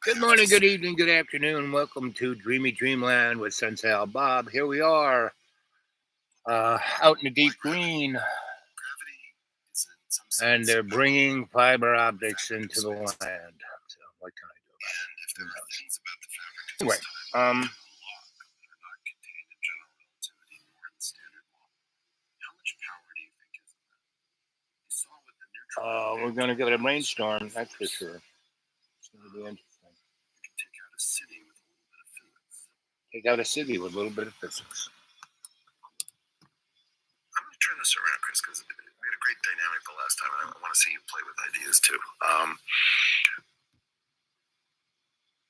Good morning, good evening, good afternoon. Welcome to Dreamy Dreamland with Sensei Al Bob. Here we are, out in the deep green, and they're bringing fiber optics into the land. So what can I do about it? Who knows? Anyway, we're going to get a rainstorm, that's for sure. It's going to be interesting. Take out a city with a little bit of physics. I'm going to turn this around, Chris, because we had a great dynamic the last time, and I want to see you play with ideas too.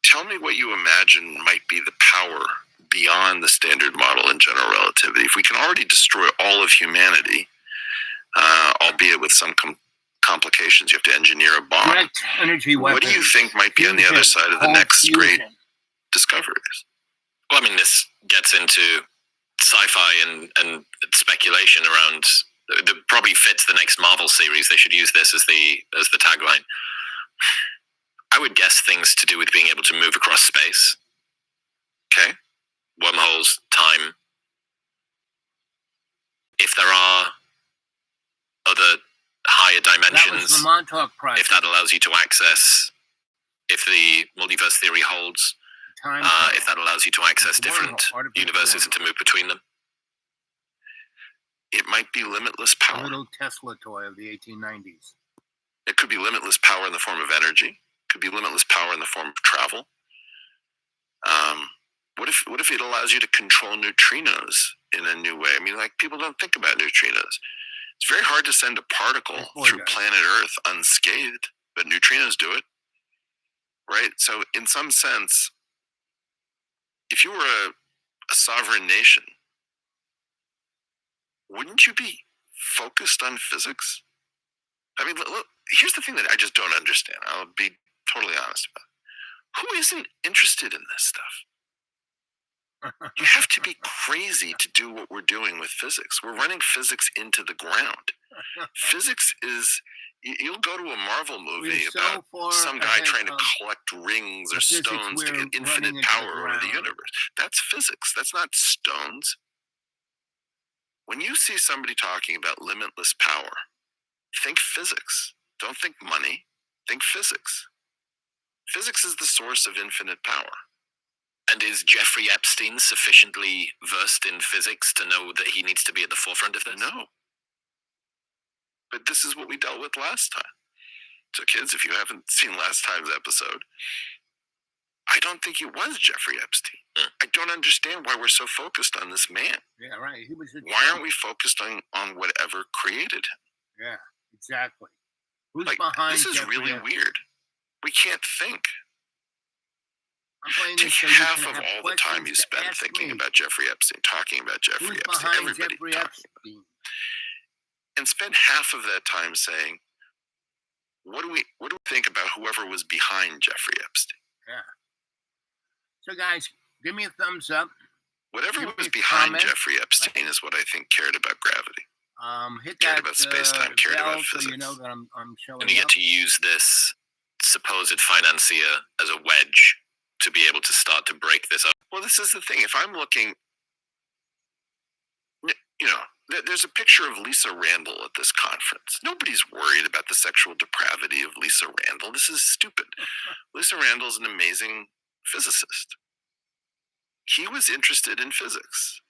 Tell me what you imagine might be the power beyond the standard model in general relativity. If we can already destroy all of humanity, albeit with some complications, you have to engineer a bomb. Direct energy weapons. What do you think might be on the other side of the next great discoveries? Well, I mean, this gets into sci-fi and speculation around. That probably fits the next Marvel series. They should use this as the tagline. I would guess things to do with being able to move across space. Okay. Wormholes, time. If there are other higher dimensions, that was the Montauk Project. If that allows you to access, if the multiverse theory holds, if that allows you to access different universes and to move between them. It might be limitless power. A little Tesla toy of the 1890s. It could be limitless power in the form of energy. It could be limitless power in the form of travel. What if it allows you to control neutrinos in a new way? I mean, like, people don't think about neutrinos. It's very hard to send a particle through planet Earth unscathed, but neutrinos do it, right? So in some sense, if you were a sovereign nation, wouldn't you be focused on physics? I mean, look, here's the thing that I just don't understand. I'll be totally honest about it. Who isn't interested in this stuff? You have to be crazy to do what we're doing with physics. We're running physics into the ground. Physics is, you'll go to a Marvel movie about some guy trying to collect rings or stones to get infinite power over the universe. That's physics. That's not stones. When you see somebody talking about limitless power, think physics. Don't think money. Think physics. Physics is the source of infinite power. And is Jeffrey Epstein sufficiently versed in physics to know that he needs to be at the forefront of this? No. But this is what we dealt with last time. So kids, if you haven't seen last time's episode, I don't think it was Jeffrey Epstein. I don't understand why we're so focused on this man. Yeah, right. He was. Why aren't we focused on whatever created him? Yeah, exactly. Who's behind this? Is Jeffrey really Epstein? Weird. We can't think. Take half of all the time you spend thinking about Jeffrey Epstein, talking about Jeffrey Epstein, everybody talking about him, and spend half of that time saying, what do we think about whoever was behind Jeffrey Epstein? Yeah. So guys, give me a thumbs up. Whatever was behind Jeffrey Epstein is what I think cared about gravity. Hit cared that about space-time, cared about physics. So you know that I'm showing and you get to use this supposed financier as a wedge to be able to start to break this up. Well, this is the thing. If I'm looking, there's a picture of Lisa Randall at this conference. Nobody's worried about the sexual depravity of Lisa Randall. This is stupid. Lisa Randall's an amazing physicist. He was interested in physics.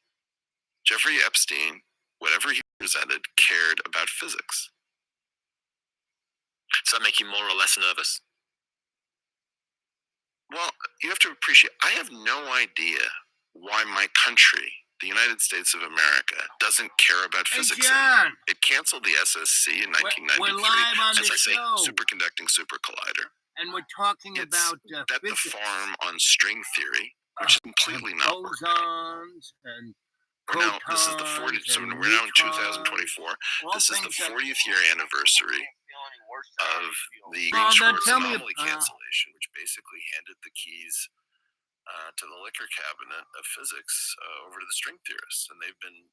Jeffrey Epstein, whatever he presented, cared about physics. Does that make you more or less nervous? Well, you have to appreciate, I have no idea why my country, the United States of America, doesn't care about physics. John. It canceled the SSC in 1993. We're live on the show. Superconducting super collider. And we're talking about bet the farm on string theory, which is completely not working. Bosons and this is the 40th. So we're now in 2024. This is the 40th year anniversary of the Green-Schwarz anomaly cancellation, which basically handed the keys to the liquor cabinet of physics over to the string theorists. And they've been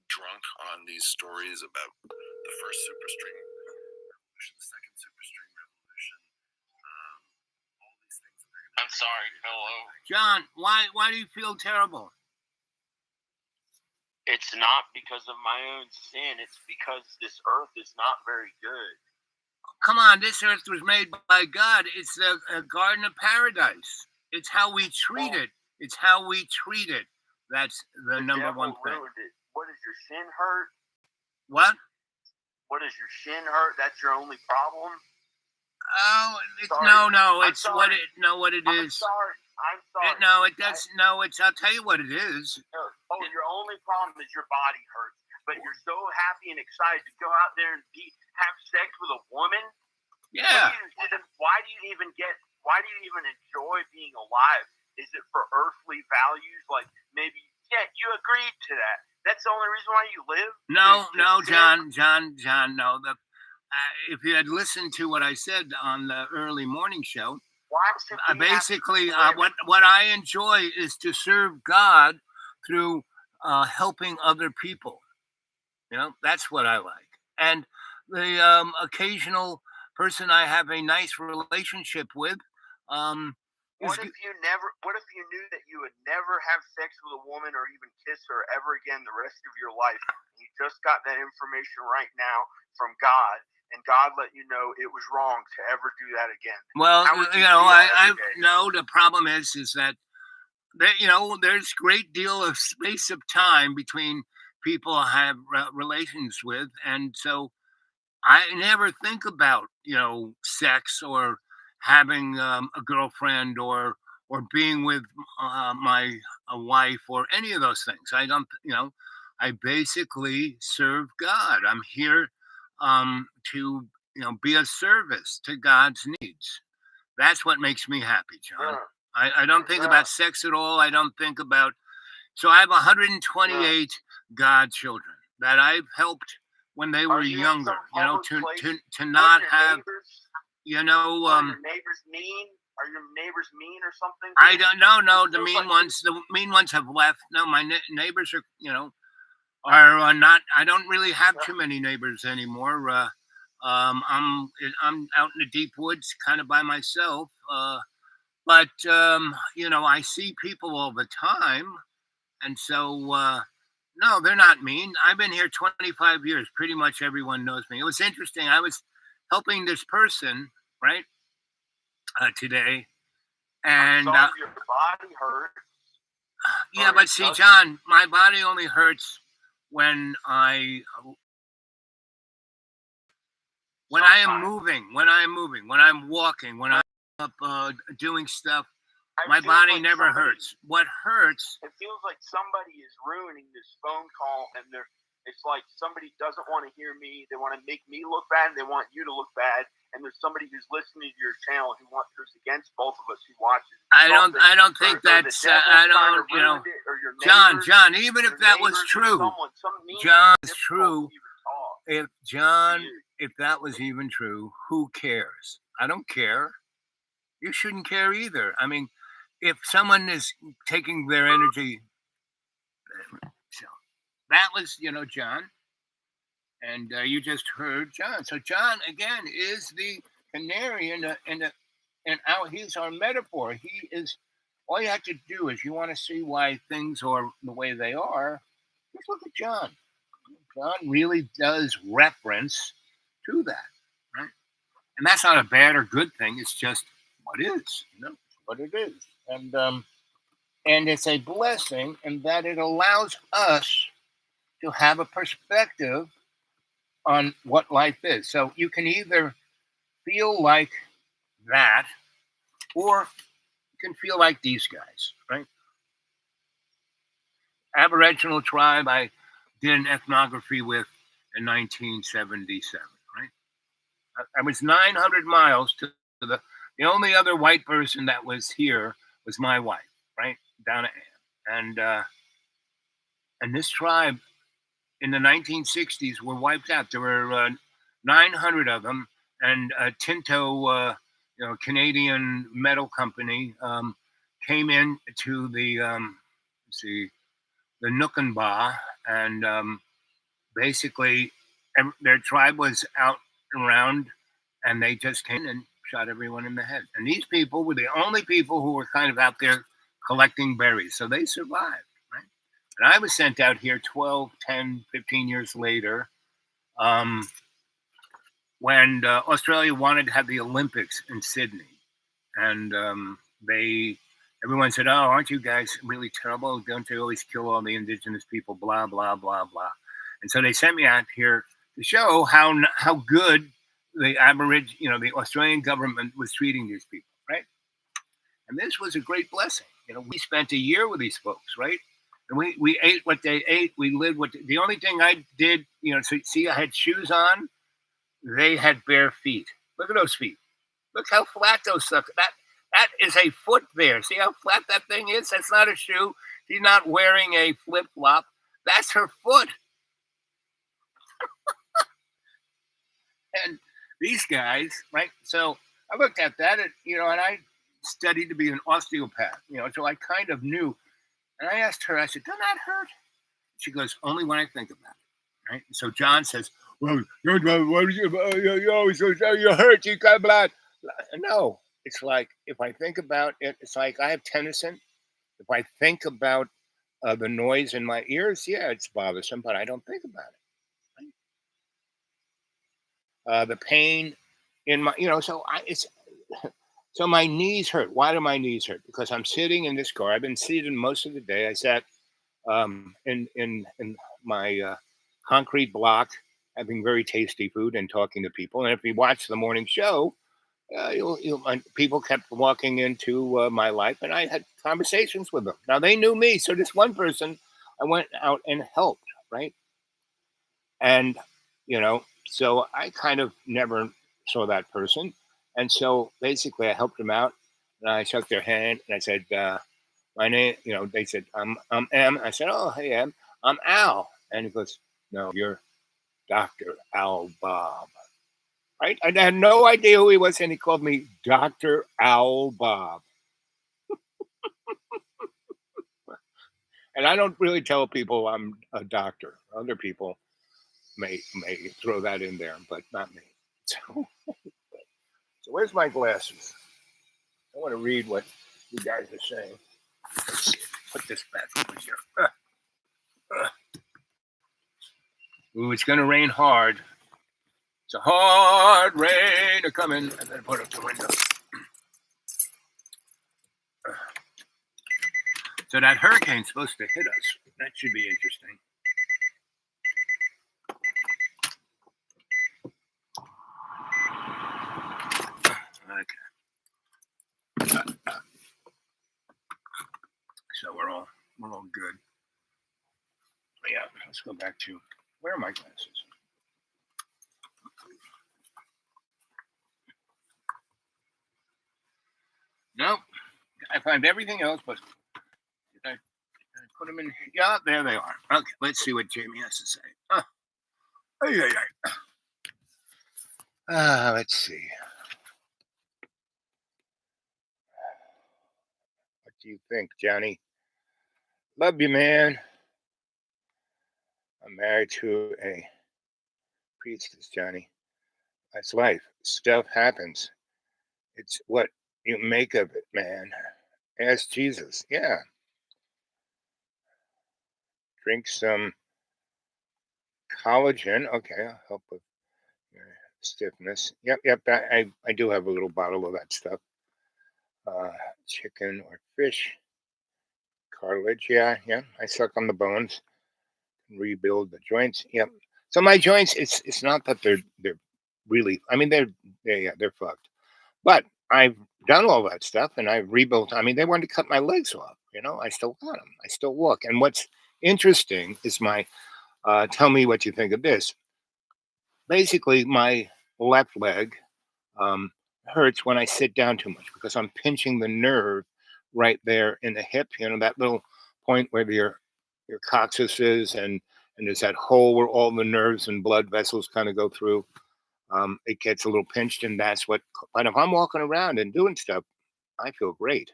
drunk on these stories about the first superstring revolution, the second superstring revolution, all these things that they're going I'm sorry. Hello. John, why do you feel terrible? It's not because of my own sin. It's because this earth is not very good. Come on, this earth was made by God. It's a garden of paradise. It's how we treat it. It's how we treat it. That's the number devil one thing. ruined it. What does your sin hurt? What? What does your sin hurt? That's your only problem? Oh, Sorry. no. I'm It's sorry. what it. No, what it I'm is. sorry. I'm sorry. No, it does. No, it's. I'll tell you what it is. Oh, your only problem is your body hurts, but you're so happy and excited to go out there and have sex with a woman. Yeah. Why do you even enjoy being alive? Is it for earthly values? Like maybe, yeah, you agreed to that. That's the only reason why you live? No, John. No. If you had listened to what I said on the early morning show, basically, what I enjoy is to serve God through helping other people. You know, that's what I like. And the occasional person I have a nice relationship with. What if you knew that you would never have sex with a woman or even kiss her ever again the rest of your life? You just got that information right now from God, and God let you know it was wrong to ever do that again. Well, I know the problem is that there's great deal of space of time between people I have relations with, and so I never think about sex or having a girlfriend or being with my wife or any of those things. I don't, I basically serve God. I'm here to be a service to God's needs. That's what makes me happy, John. I don't think about sex at all. I don't think about. So I have 128 godchildren that I've helped when they were younger. To not have. Are your neighbors mean? Are your neighbors mean or something? I don't know. No, the mean ones have left. No, my neighbors are not. I don't really have too many neighbors anymore. I'm out in the deep woods, kind of by myself. But I see people all the time, and so no, they're not mean. I've been here 25 years. Pretty much everyone knows me. It was interesting. I was helping this person, right, today, and your body hurts. Yeah, but see, John, my body only hurts when I am moving, when I'm walking, when I'm up doing stuff. My body never hurts. What hurts? It feels like somebody is ruining this phone call, and it's like somebody doesn't want to hear me. They want to make me look bad, and they want you to look bad. And there's somebody who's listening to your channel who's against both of us who watches. I don't think that's. John. Even if that was true, if that was even true, who cares? I don't care. You shouldn't care either. I mean, if someone is taking their energy, so that was, John, and you just heard John. So John again is the canary and he's our metaphor. He is. All you have to do is you want to see why things are the way they are. Just look at John. John really does reference to that, right? And that's not a bad or good thing. It's just what is, what it is. And it's a blessing in that it allows us to have a perspective on what life is. So you can either feel like that or you can feel like these guys, right? Aboriginal tribe I did an ethnography with in 1977, right? I was 900 miles to the only other white person that was here was my wife, right? Donna Ann. And this tribe in the 1960s were wiped out. There were 900 of them, and Tinto, Canadian metal company, came in to the Nukunba, and basically their tribe was out around, and they just came and shot everyone in the head. And these people were the only people who were kind of out there collecting berries. So they survived, right? And I was sent out here 12, 10, 15 years later when Australia wanted to have the Olympics in Sydney. And everyone said, "Oh, aren't you guys really terrible? Don't you always kill all the indigenous people? Blah, blah, blah, blah." And so they sent me out here to show how good the the Australian government was treating these people, right? And this was a great blessing. We spent a year with these folks, right? And we ate what they ate. We lived the only thing I did, so see, I had shoes on. They had bare feet. Look at those feet. Look how flat those suck. That is a foot there. See how flat that thing is? That's not a shoe. She's not wearing a flip flop. That's her foot. And these guys, right? So I looked at that, and I studied to be an osteopath, so I kind of knew. And I asked her, I said, "Doesn't that hurt?" She goes, "Only when I think about it." Right? So John says, "Well, you always you're hurt. You got blood." No, it's like if I think about it, it's like I have Tennyson. If I think about the noise in my ears, yeah, it's bothersome, but I don't think about it. Right? The pain in my, so my knees hurt. Why do my knees hurt? Because I'm sitting in this car. I've been seated most of the day. I sat in my concrete block, having very tasty food and talking to people. And if you watch the morning show, people kept walking into my life, and I had conversations with them. Now they knew me, so this one person, I went out and helped, right? And so I kind of never saw that person, and so basically I helped them out, and I shook their hand, and I said, "My name," they said, "I'm M." I said, "Oh, hey M, I'm Al," and he goes, "No, you're Dr. Al Bob." Right? I had no idea who he was, and he called me Dr. Al Bob. And I don't really tell people I'm a doctor. Other people may throw that in there, but not me. So where's my glasses? I want to read what you guys are saying. Let's see. Put this back over here. Ooh, it's going to rain hard. It's a hard rain coming. I better put up the window. So that hurricane's supposed to hit us. That should be interesting. Okay. So we're all good. Yeah, let's go back to, where are my glasses? Nope. I find everything else, but did I put them in? Yeah, there they are. Okay, let's see what Jamie has to say. Let's see. What do you think, Johnny? Love you, man. I'm married to a priestess, Johnny. That's life. Stuff happens. It's what you make of it, man. Ask Jesus. Yeah. Drink some collagen. Okay, I'll help with your stiffness. Yep. I do have a little bottle of that stuff. Chicken or fish cartilage. Yeah. I suck on the bones, rebuild the joints. Yep. So my joints, it's not that they're really. I mean, they're fucked. But I've done all that stuff, and I've rebuilt. I mean, they wanted to cut my legs off. I still got them. I still walk. And what's interesting is my. Tell me what you think of this. Basically, my left leg hurts when I sit down too much because I'm pinching the nerve right there in the hip. That little point where your coccyx is, and there's that hole where all the nerves and blood vessels kind of go through. It gets a little pinched, and that's what. But if I'm walking around and doing stuff, I feel great,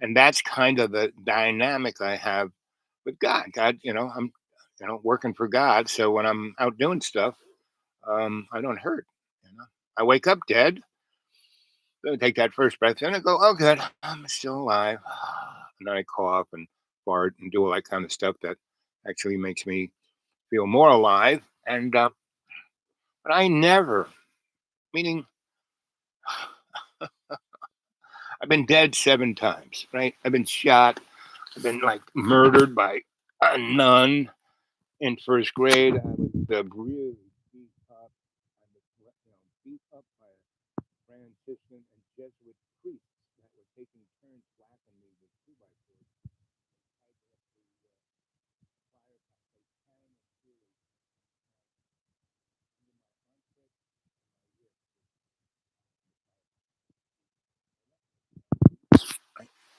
and that's kind of the dynamic I have with God. God, I'm, working for God, so when I'm out doing stuff, I don't hurt. I wake up dead, I take that first breath in and go, oh, good, I'm still alive. And then I cough and fart and do all that kind of stuff that actually makes me feel more alive. And but I never, meaning I've been dead 7 times, right? I've been shot. I've been like murdered by a nun in first grade. I was really beat up. I was beat up by a Franciscan and Jesuit priests that were taking turns whacking me with 2x4s.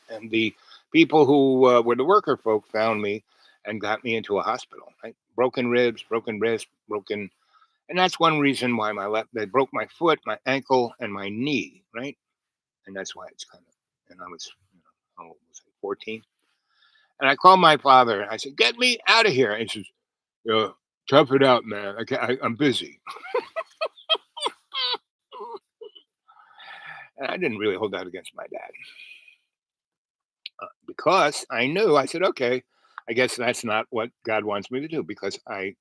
And the people who were the worker folk found me and got me into a hospital. Right? Broken ribs, broken wrist, broken, and that's one reason why they broke my foot, my ankle, and my knee. Right, and that's why it's kind of. And I was, how old was I? 14. And I called my father and I said, "Get me out of here!" And he says, "Tough it out, man. I'm busy." And I didn't really hold that against my dad. Because I knew, I said, okay, I guess that's not what God wants me to do, because I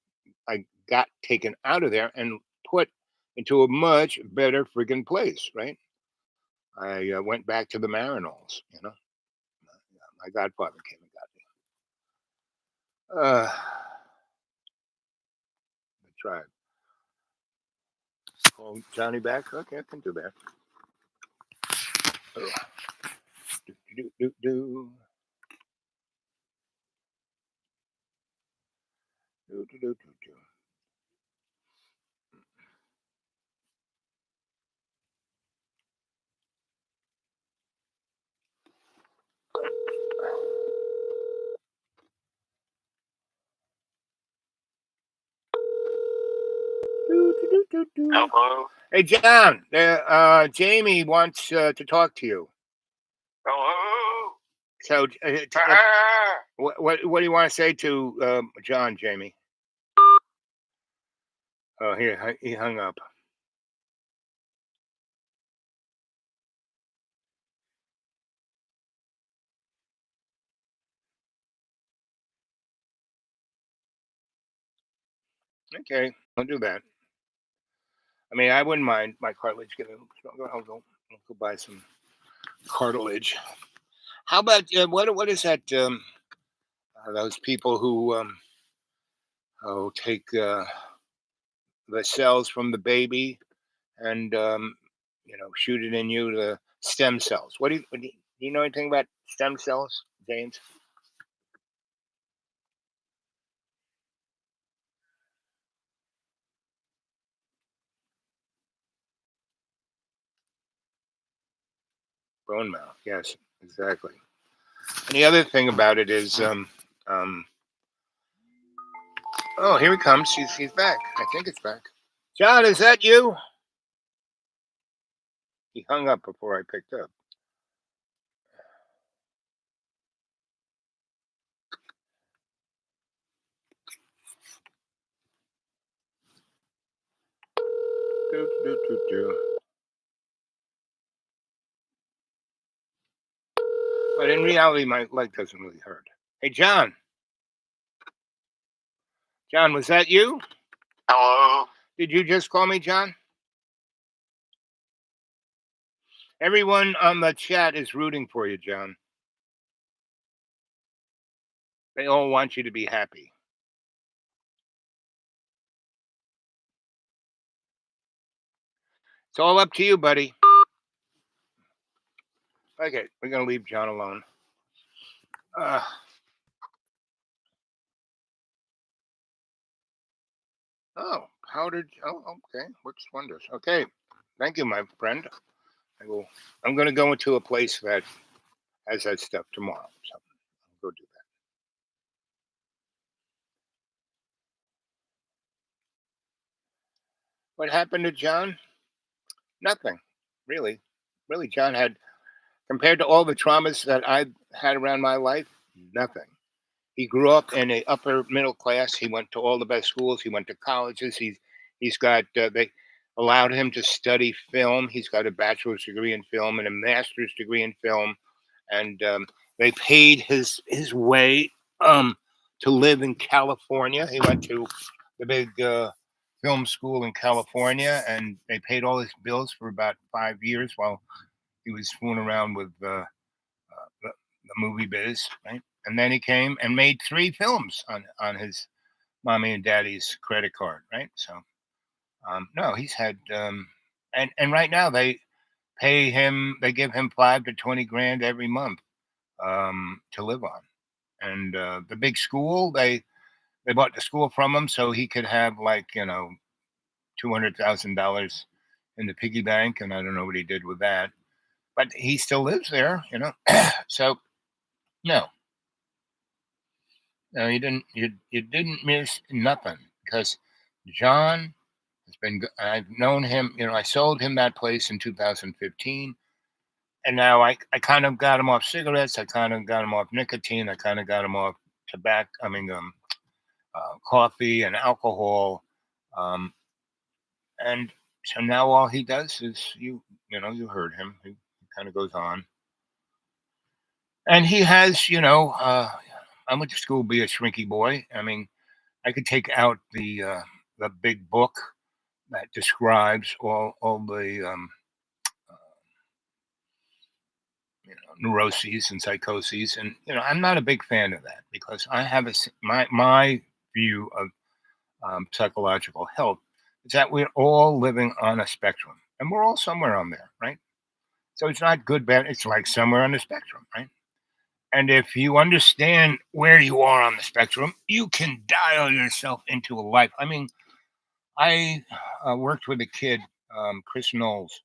got taken out of there and put into a much better friggin' place, right? I went back to the Marinols, my godfather came and got me. The tribe. Call Johnny back? Okay, I can do that. Oh. Do. Hello. Hey, John, Jamie wants to talk to you. Hello. So, what do you want to say to John, Jamie? Oh, here, he hung up. Okay, I'll do that. I mean, I wouldn't mind my cartilage getting. I'll go buy some cartilage. How about what is that? Those people who take the cells from the baby and shoot it in you, the stem cells. Do you know anything about stem cells, James? Bone marrow. Yes, exactly. And the other thing about it is, oh, here he comes. He's back. I think it's back. John, is that you? He hung up before I picked up. But in reality, my leg doesn't really hurt. Hey, John. John, was that you? Hello. Did you just call me, John? Everyone on the chat is rooting for you, John. They all want you to be happy. It's all up to you, buddy. Okay, we're going to leave John alone. Oh, okay, works wonders. Okay, thank you, my friend. I'm going to go into a place that has that stuff tomorrow, so I'll go do that. What happened to John? Nothing, really. Really, John had, compared to all the traumas that I've had around my life, nothing. He grew up in a upper middle class. He went to all the best schools. He went to colleges. He's got allowed him to study film. He's got a bachelor's degree in film and a master's degree in film, and they paid his way to live in California. He went to the big film school in California, and they paid all his bills for about 5 years while he was fooling around with the movie biz, right? And then he came and made 3 films on his mommy and daddy's credit card, right? So no, he's had and right now they pay him. They give him 5 to 20 grand every month to live on. And the big school, they bought the school from him so he could have like $200,000 in the piggy bank, and I don't know what he did with that, but he still lives there, So no, no, you didn't miss nothing because John has been. I've known him. I sold him that place in 2015, and now I kind of got him off cigarettes. I kind of got him off nicotine. I kind of got him off tobacco. I mean, coffee and alcohol, and so now all he does is you heard him. He kind of goes on, and he has I went to school to be a shrinky boy. I mean, I could take out the big book that describes all the neuroses and psychoses, and I'm not a big fan of that because I have my view of psychological health is that we're all living on a spectrum, and we're all somewhere on there, right? So it's not good, bad. It's like somewhere on the spectrum, right? And if you understand where you are on the spectrum, you can dial yourself into a life. I mean, I worked with a kid, Chris Knowles,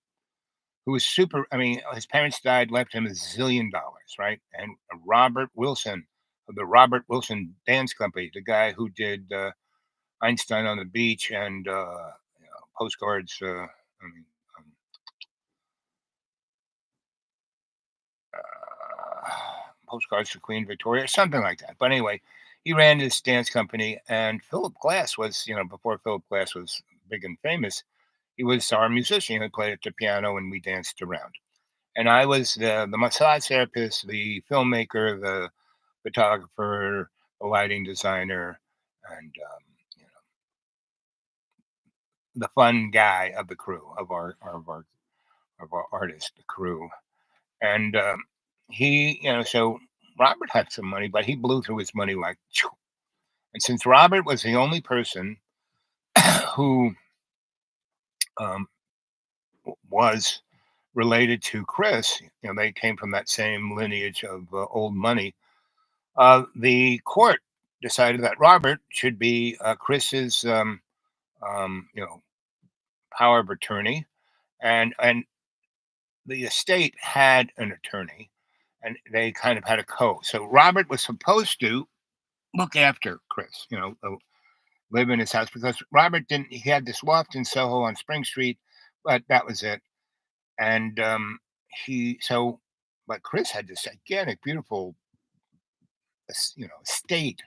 who was super. I mean, his parents died, left him $1 zillion, right? And Robert Wilson of the Robert Wilson Dance Company, the guy who did Einstein on the Beach and postcards. I mean, um, postcards to Queen Victoria, something like that. But anyway, he ran this dance company, and Philip Glass was, before Philip Glass was big and famous, he was our musician. He played at the piano, and we danced around. And I was the massage therapist, the filmmaker, the photographer, the lighting designer, and the fun guy of the crew of our artist crew. And so Robert had some money, but he blew through his money like. And since Robert was the only person who um, was related to Chris, they came from that same lineage of old money. The court decided that Robert should be Chris's, power of attorney, and the estate had an attorney, and they kind of had a co. So Robert was supposed to look after Chris, live in his house because Robert didn't. He had this loft in Soho on Spring Street, but that was it. And but Chris had this gigantic, beautiful, estate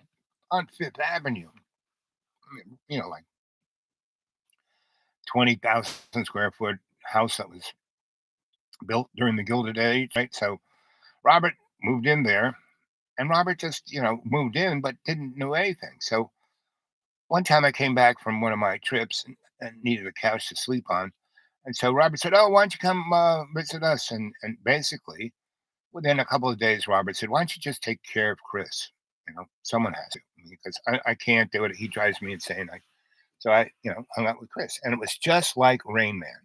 on Fifth Avenue. I mean, like 20,000 square foot house that was built during the Gilded Age, right? So Robert moved in there, and Robert just, moved in, but didn't know anything. So one time I came back from one of my trips and needed a couch to sleep on. And so Robert said, "Oh, why don't you come visit us?" And basically, within a couple of days, Robert said, "Why don't you just take care of Chris? Someone has to because I can't do it. He drives me insane." So I, hung out with Chris, and it was just like Rain Man.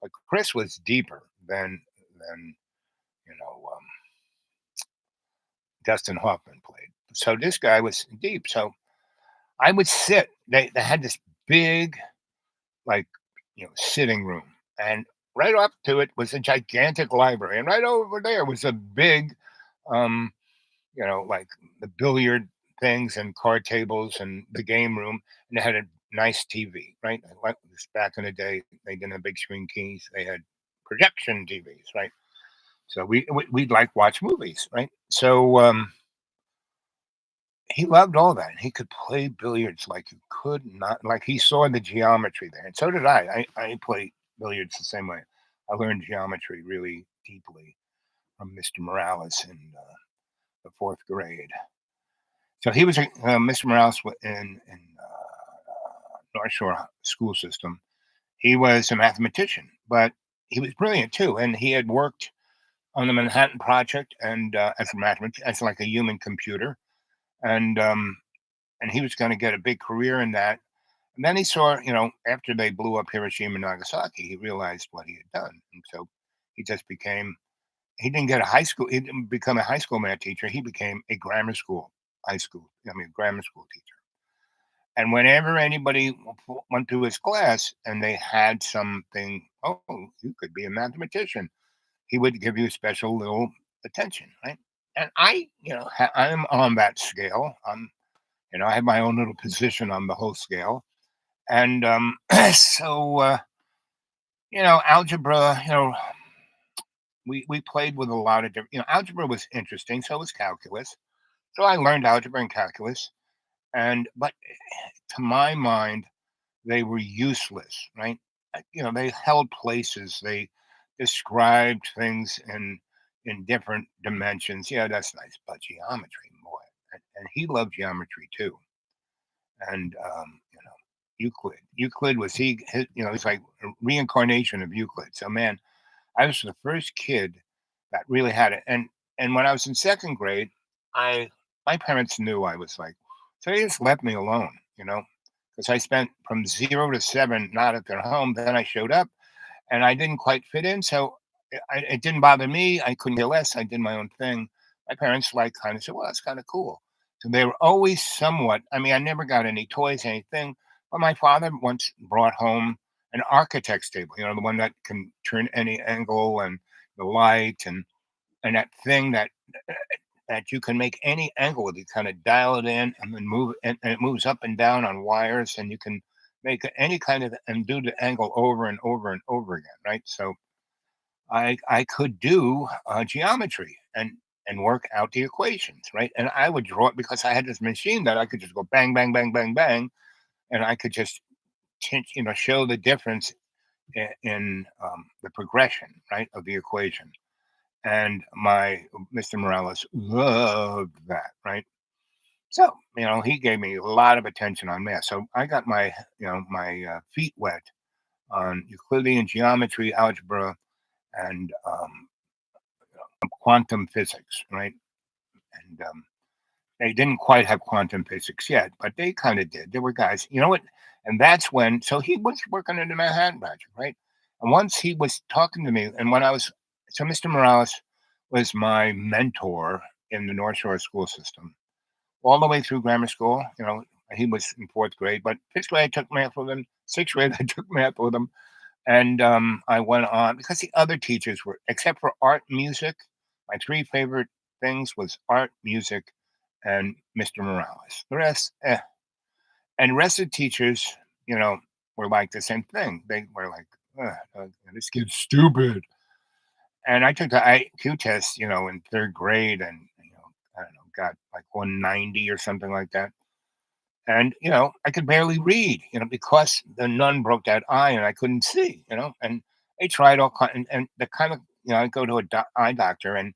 But Chris was deeper than you know um, Dustin Hoffman played. So this guy was deep. So I would sit. They had this big, like, sitting room, and right up to it was a gigantic library, and right over there was a big, um, like the billiard things and card tables and the game room, and they had a nice TV, right? Like this back in the day, they didn't have big screen keys; they had projection TVs, right? So we'd like watch movies, right? So he loved all that. He could play billiards like you could not. Like he saw the geometry there, and so did I. I play billiards the same way. I learned geometry really deeply from Mr. Morales in the fourth grade. So he was Mr. Morales in North Shore school system. He was a mathematician, but he was brilliant too, and he had worked on the Manhattan Project and as a mathematician, as like a human computer, and um, and he was going to get a big career in that. And then he saw, after they blew up Hiroshima and Nagasaki, he realized what he had done, and so he just became. He didn't get a high school. He didn't become a high school math teacher. He became a grammar school, high school. I mean, grammar school teacher. And whenever anybody went to his class and they had something, oh, you could be a mathematician, he would give you special little attention, right? And I'm on that scale. I have my own little position on the whole scale. And so, algebra, we played with a lot of different, algebra was interesting. So was calculus. So I learned algebra and calculus. But to my mind, they were useless, right? They held places. They described things in different dimensions. Yeah, that's nice, but geometry, boy, and he loved geometry too. And Euclid was he's like a reincarnation of Euclid. So man, I was the first kid that really had it. And when I was in second grade, I my parents knew I was like, so they just left me alone, because I spent from 0 to 7 not at their home. Then I showed up, and I didn't quite fit in, so it didn't bother me. I couldn't care less. I did my own thing. My parents like kind of said, "Well, that's kind of cool." So they were always somewhat. I mean, I never got any toys, anything. But my father once brought home an architect's table. The one that can turn any angle and the light and that thing that you can make any angle with. You kind of dial it in and then move, and it moves up and down on wires, and you can make any kind of and do the angle over and over and over again, right? So I could do geometry and work out the equations, right? And I would draw it because I had this machine that I could just go bang, bang, bang, bang, bang, and I could just show the difference in the progression, right, of the equation. And my Mr. Morales loved that, right? So he gave me a lot of attention on math. So I got my feet wet on Euclidean geometry, algebra, and quantum physics, right? And they didn't quite have quantum physics yet, but they kind of did. There were guys, you know what? And that's when, so he was working in the Manhattan Project, right? And once he was talking to me, and so Mr. Morales was my mentor in the North Shore school system, all the way through grammar school. He was in fourth grade, but fifth grade I took math with him. Sixth grade I took math with him. And I went on because the other teachers were, except for art, music, my three favorite things was art, music, and Mr. Morales. The rest, and the rest of the teachers, were like the same thing. They were like, this kid's stupid. And I took the IQ test, in third grade, and I don't know, got like 190 or something like that. And I could barely read, because the nun broke that eye and I couldn't see, And they tried all kind, and the kind of, I go to a eye doctor, and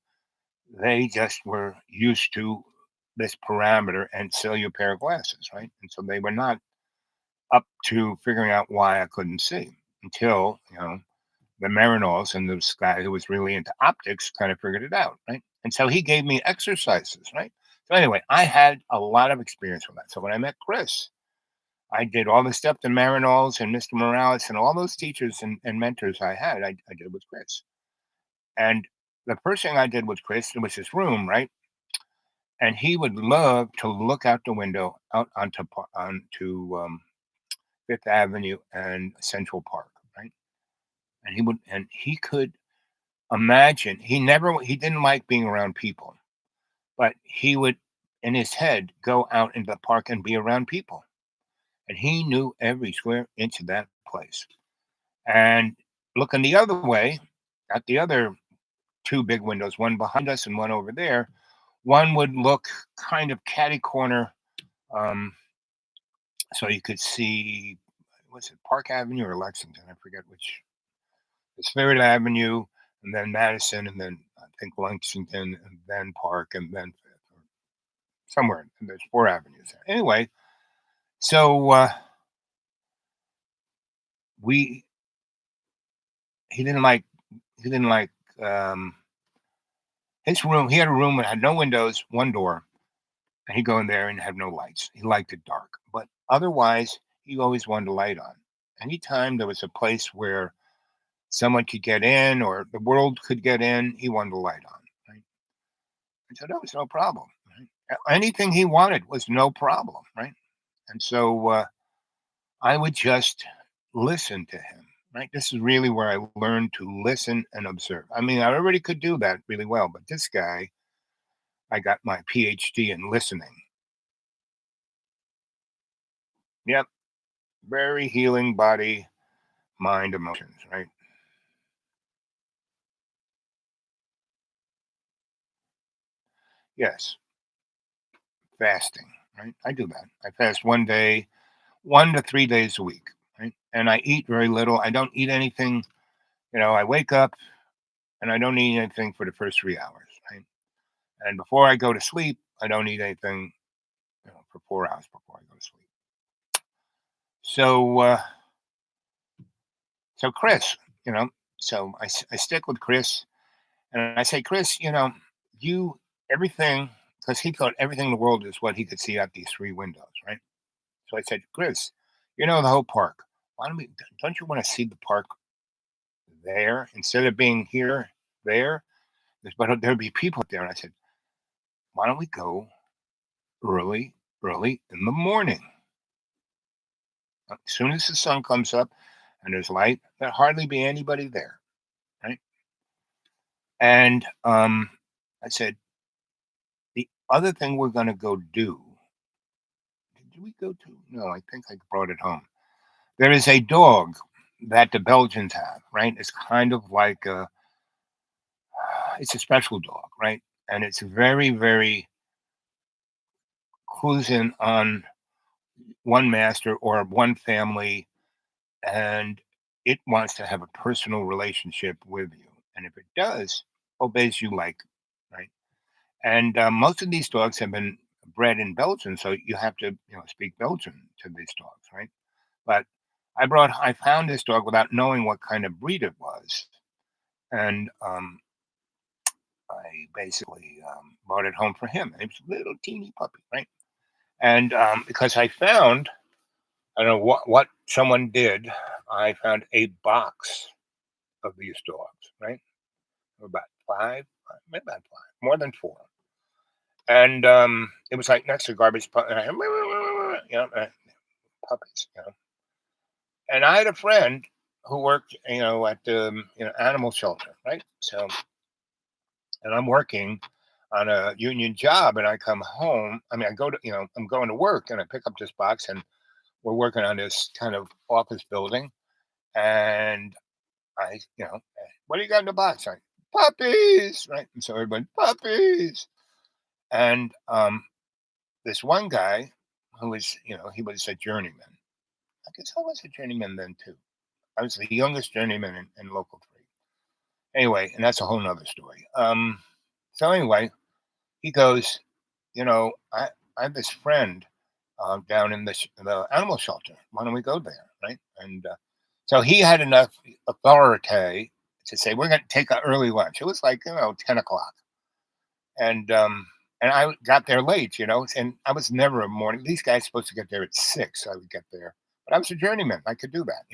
they just were used to this parameter and sell you a pair of glasses, right? And so they were not up to figuring out why I couldn't see until the Marinols and this guy who was really into optics kind of figured it out, right? And so he gave me exercises, right? So anyway, I had a lot of experience with that. So when I met Chris, I did all the stuff the Marinols and Mr. Morales and all those teachers and mentors I had, I did with Chris. And the first thing I did with Chris was his room, right? And he would love to look out the window out onto Fifth Avenue and Central Park, right? And he could imagine. He didn't like being around people, but he would, in his head, go out into the park and be around people. And he knew every square inch of that place. And looking the other way, at the other two big windows, one behind us and one over there, one would look kind of catty corner, so you could see, was it Park Avenue or Lexington? I forget which. It's Spirit Avenue, and then Madison, and then I think Lexington, and then Park, and then Fifth, or somewhere. And there's 4 avenues there. Anyway, so we he didn't like he didn't like his room. He had a room that had no windows, one door, and he'd go in there and have no lights. He liked it dark, but otherwise, he always wanted a light on. Anytime there was a place where someone could get in or the world could get in, he wanted a light on. Right? And so that was no problem. Right? Anything he wanted was no problem. Right? And so I would just listen to him. Right? This is really where I learned to listen and observe. I mean, I already could do that really well, but this guy, I got my PhD in listening. Yep. Very healing body, mind, emotions, right? Yes. Fasting, right? I do that. I fast 1 day, 1 to 3 days a week, right? And I eat very little. I don't eat anything. I wake up and I don't eat anything for the first 3 hours, right? And before I go to sleep, I don't eat anything, for 4 hours before I go to sleep. So, so Chris, so I stick with Chris, and I say, Chris, you everything, because he thought everything in the world is what he could see out these 3 windows, right? So I said, Chris, the whole park. Why don't you want to see the park there instead of being here, there? But there'd be people there. And I said, why don't we go early, early in the morning? As soon as the sun comes up and there's light, there'll hardly be anybody there, right? And I said, the other thing we're going to go do, did we go to? No, I think I brought it home. There is a dog that the Belgians have, right? It's kind of like it's a special dog, right? And it's very, very clues in on one master or one family, and it wants to have a personal relationship with you. And if it does, obeys you like, right? And most of these dogs have been bred in Belgium, so you have to, speak Belgian to these dogs, right? But I found this dog without knowing what kind of breed it was, and I basically brought it home for him. It was a little teeny puppy, right? And because I don't know what someone did, I found a box of these dogs, right? About maybe about five, more than four. And it was like next to garbage, puppies, And I had a friend who worked, at the animal shelter, right? So, and I'm working on a union job, and I come home. I mean, I go to, I'm going to work, and I pick up this box, and we're working on this kind of office building, and I, what do you got in the box? Like puppies, right? And so everybody, puppies, and this one guy who was, he was a journeyman. I guess I was a journeyman then too. I was the youngest journeyman in local 3. Anyway, and that's a whole nother story. So anyway, he goes, I have this friend down in the animal shelter. Why don't we go there, right? And so he had enough authority to say we're going to take an early lunch. It was like 10 o'clock, and I got there late, and I was never a morning. These guys supposed to get there at 6. I would get there, but I was a journeyman. I could do that,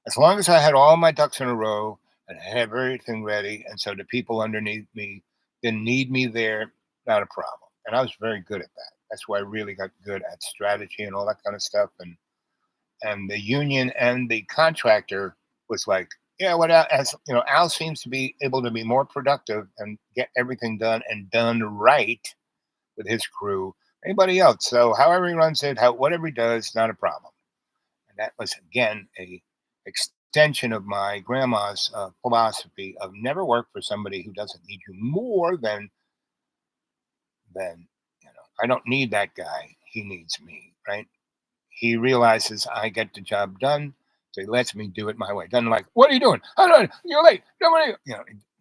as long as I had all my ducks in a row and had everything ready. And so the people underneath me didn't need me there, not a problem. And I was very good at that. That's why I really got good at strategy and all that kind of stuff. And the union and the contractor was like, yeah, Al seems to be able to be more productive and get everything done and done right with his crew. Anybody else? So however he runs it, whatever he does, not a problem. And that was again a extension of my grandma's philosophy of never work for somebody who doesn't need you more than then I don't need that guy. He needs me, right? He realizes I get the job done, so he lets me do it my way. Doesn't like, what are you doing? You're late. Nobody,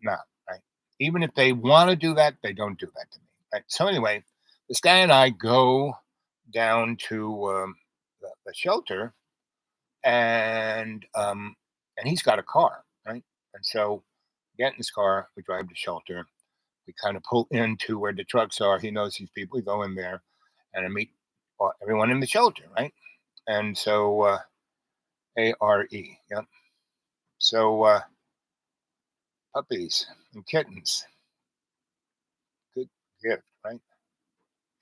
not right. Even if they want to do that, they don't do that to me, right? So anyway, this guy and I go down to the shelter, and he's got a car, right? And so we get in his car, we drive to shelter, we kind of pull into where the trucks are. He knows these people. We go in there, and I meet everyone in the shelter, right? And so ARE, yep. So puppies and kittens, good gift, right?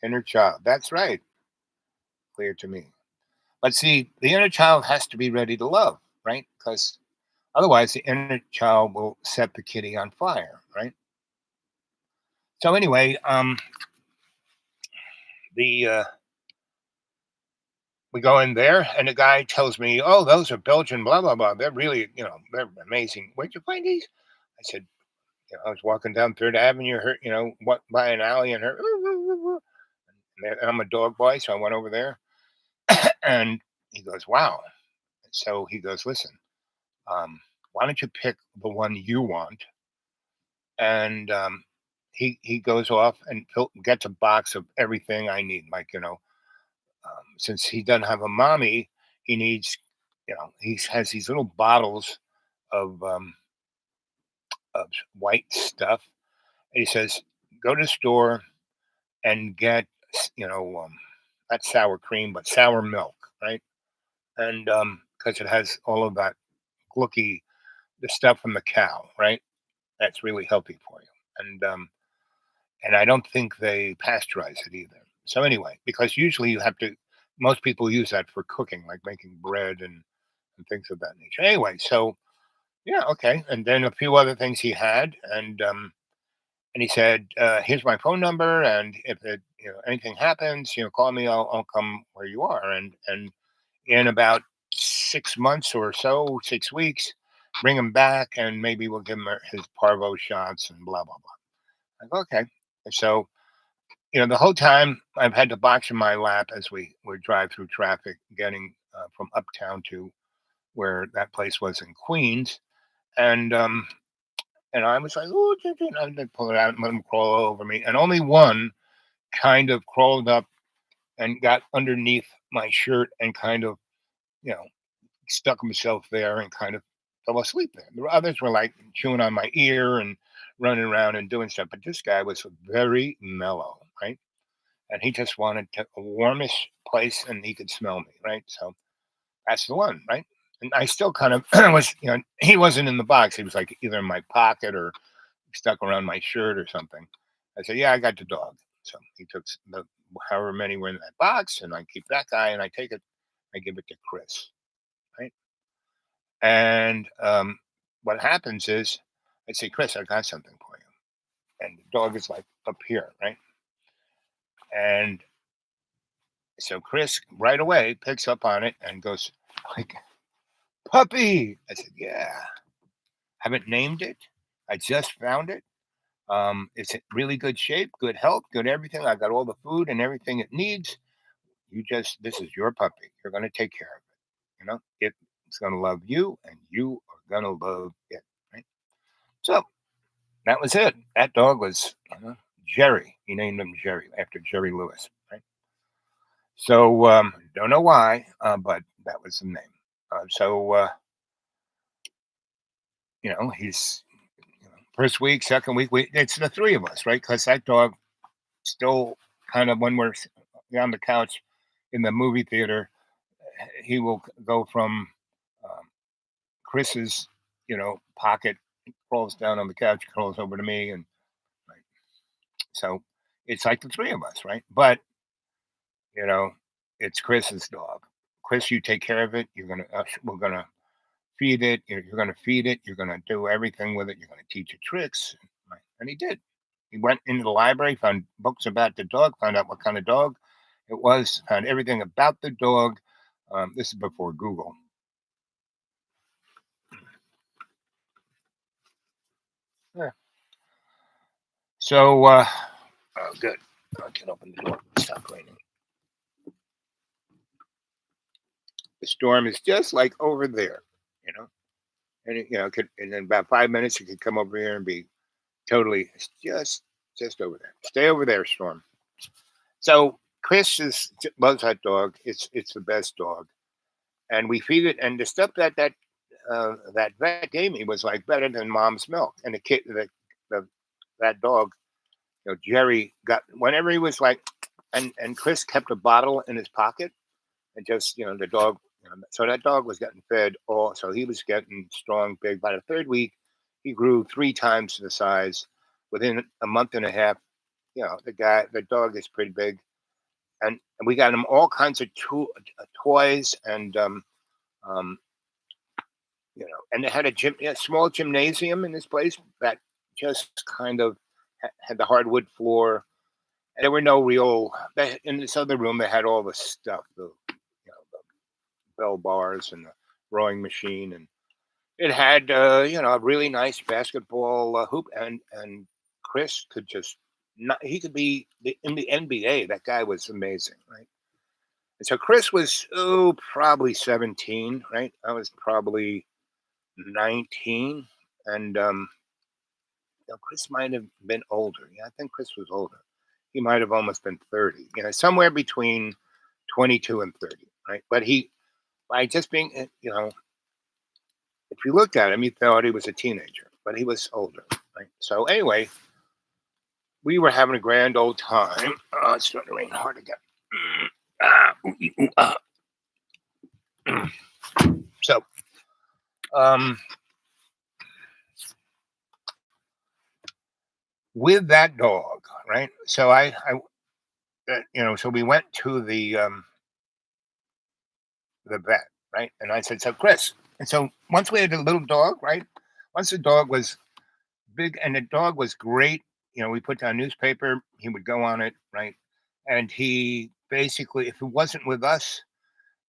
Inner child, that's right, clear to me. But see, the inner child has to be ready to love, right? Because otherwise, the inner child will set the kitty on fire, right? So anyway, the we go in there, and the guy tells me, "Oh, those are Belgian, blah blah blah. They're really, they're amazing. Where'd you find these?" I said, I was walking down Third Avenue, what by an alley, and I'm a dog boy, so I went over there, and he goes, "Wow." So he goes, "Listen, why don't you pick the one you want?" And he goes off and gets a box of everything I need, like since he doesn't have a mommy, he needs, he has these little bottles of of white stuff. And he says, "Go to the store and get, not sour cream, but sour milk, right? And because it has all of that glucky, the stuff from the cow, right? That's really healthy for you. And I don't think they pasteurize it either. So anyway, because usually most people use that for cooking, like making bread and things of that nature. Anyway, so yeah, okay. And then a few other things he had, and he said, "Here's my phone number, and if anything happens, call me. I'll come where you are." And in about 6 months or so, 6 weeks, bring him back, and maybe we'll give him his parvo shots and blah blah blah. Like, okay. And so the whole time I've had the box in my lap as we would drive through traffic, getting from uptown to where that place was in Queens, and I was like, "Oh," and they pull it out and let them crawl all over me, and only one kind of crawled up and got underneath my shirt and kind of, you know, stuck himself there and kind of fell asleep there. The others were like chewing on my ear and running around and doing stuff, but this guy was very mellow, right? And he just wanted a warmish place, and he could smell me, right? So that's the one, right? And I still kind of was, he wasn't in the box. He was like either in my pocket or stuck around my shirt or something. I said, "Yeah, I got the dog." So he took the however many were in that box, and I keep that guy, and I take it, I give it to Chris, right? And what happens is, I say, "Chris, I got something for you," and the dog is like up here, right? And so Chris right away picks up on it and goes like, "Puppy." I said, "Yeah, haven't named it. I just found it. It's in really good shape, good health, good everything. I got all the food and everything it needs. This is your puppy. You're going to take care of it. It's going to love you, and you are going to love it." Right. So that was it. That dog was Jerry. He named him Jerry after Jerry Lewis. Right. So don't know why, but that was the name. So he's first week, second week, it's the three of us, right? Because that dog still kind of when we're on the couch in the movie theater, he will go from um, Chris's, pocket, crawls down on the couch, crawls over to me, and right. So it's like the three of us, right? But you know, it's Chris's dog. Chris, you take care of it. We're gonna feed it. You're gonna feed it. You're gonna do everything with it. You're gonna teach it tricks, right? And he did. He went into the library, found books about the dog, found out what kind of dog it was, found everything about the dog. This is before Google. Yeah. So, oh, good. I can open the door. Stop raining. The storm is just like over there, you know. And and in about 5 minutes, it could come over here and be totally just over there. Stay over there, storm. So Chris loves that dog. It's the best dog, and we feed it. And the stuff that vet gave me was like better than mom's milk. And the that dog, Jerry got whenever he was like, and Chris kept a bottle in his pocket, and just the dog. So that dog was getting fed all. So he was getting strong, big. By the third week, he grew 3 times the size. Within a month and a half, the dog is pretty big, and we got him all kinds of toys um, and they had a small gymnasium in this place that just kind of had the hardwood floor. And there were no real. In this other room, they had all the stuff, the bell bars and the rowing machine, and it had a really nice basketball hoop, and Chris could just not. He could be in the NBA. That guy was amazing, right? And so Chris was probably 17, right? I was probably 19, and Chris might have been older. Yeah, I think Chris was older. He might have almost been 30. Somewhere between 22 and 30, right? But by just being, if you looked at him, you thought he was a teenager, but he was older, right? So anyway, we were having a grand old time. It's starting to rain hard again. So, with that dog, right? So so we went to the vet, right? And I said, so Chris, and so once we had a little dog, right? Once the dog was big and the dog was great, we put down newspaper, he would go on it, right? And he basically, if it wasn't with us,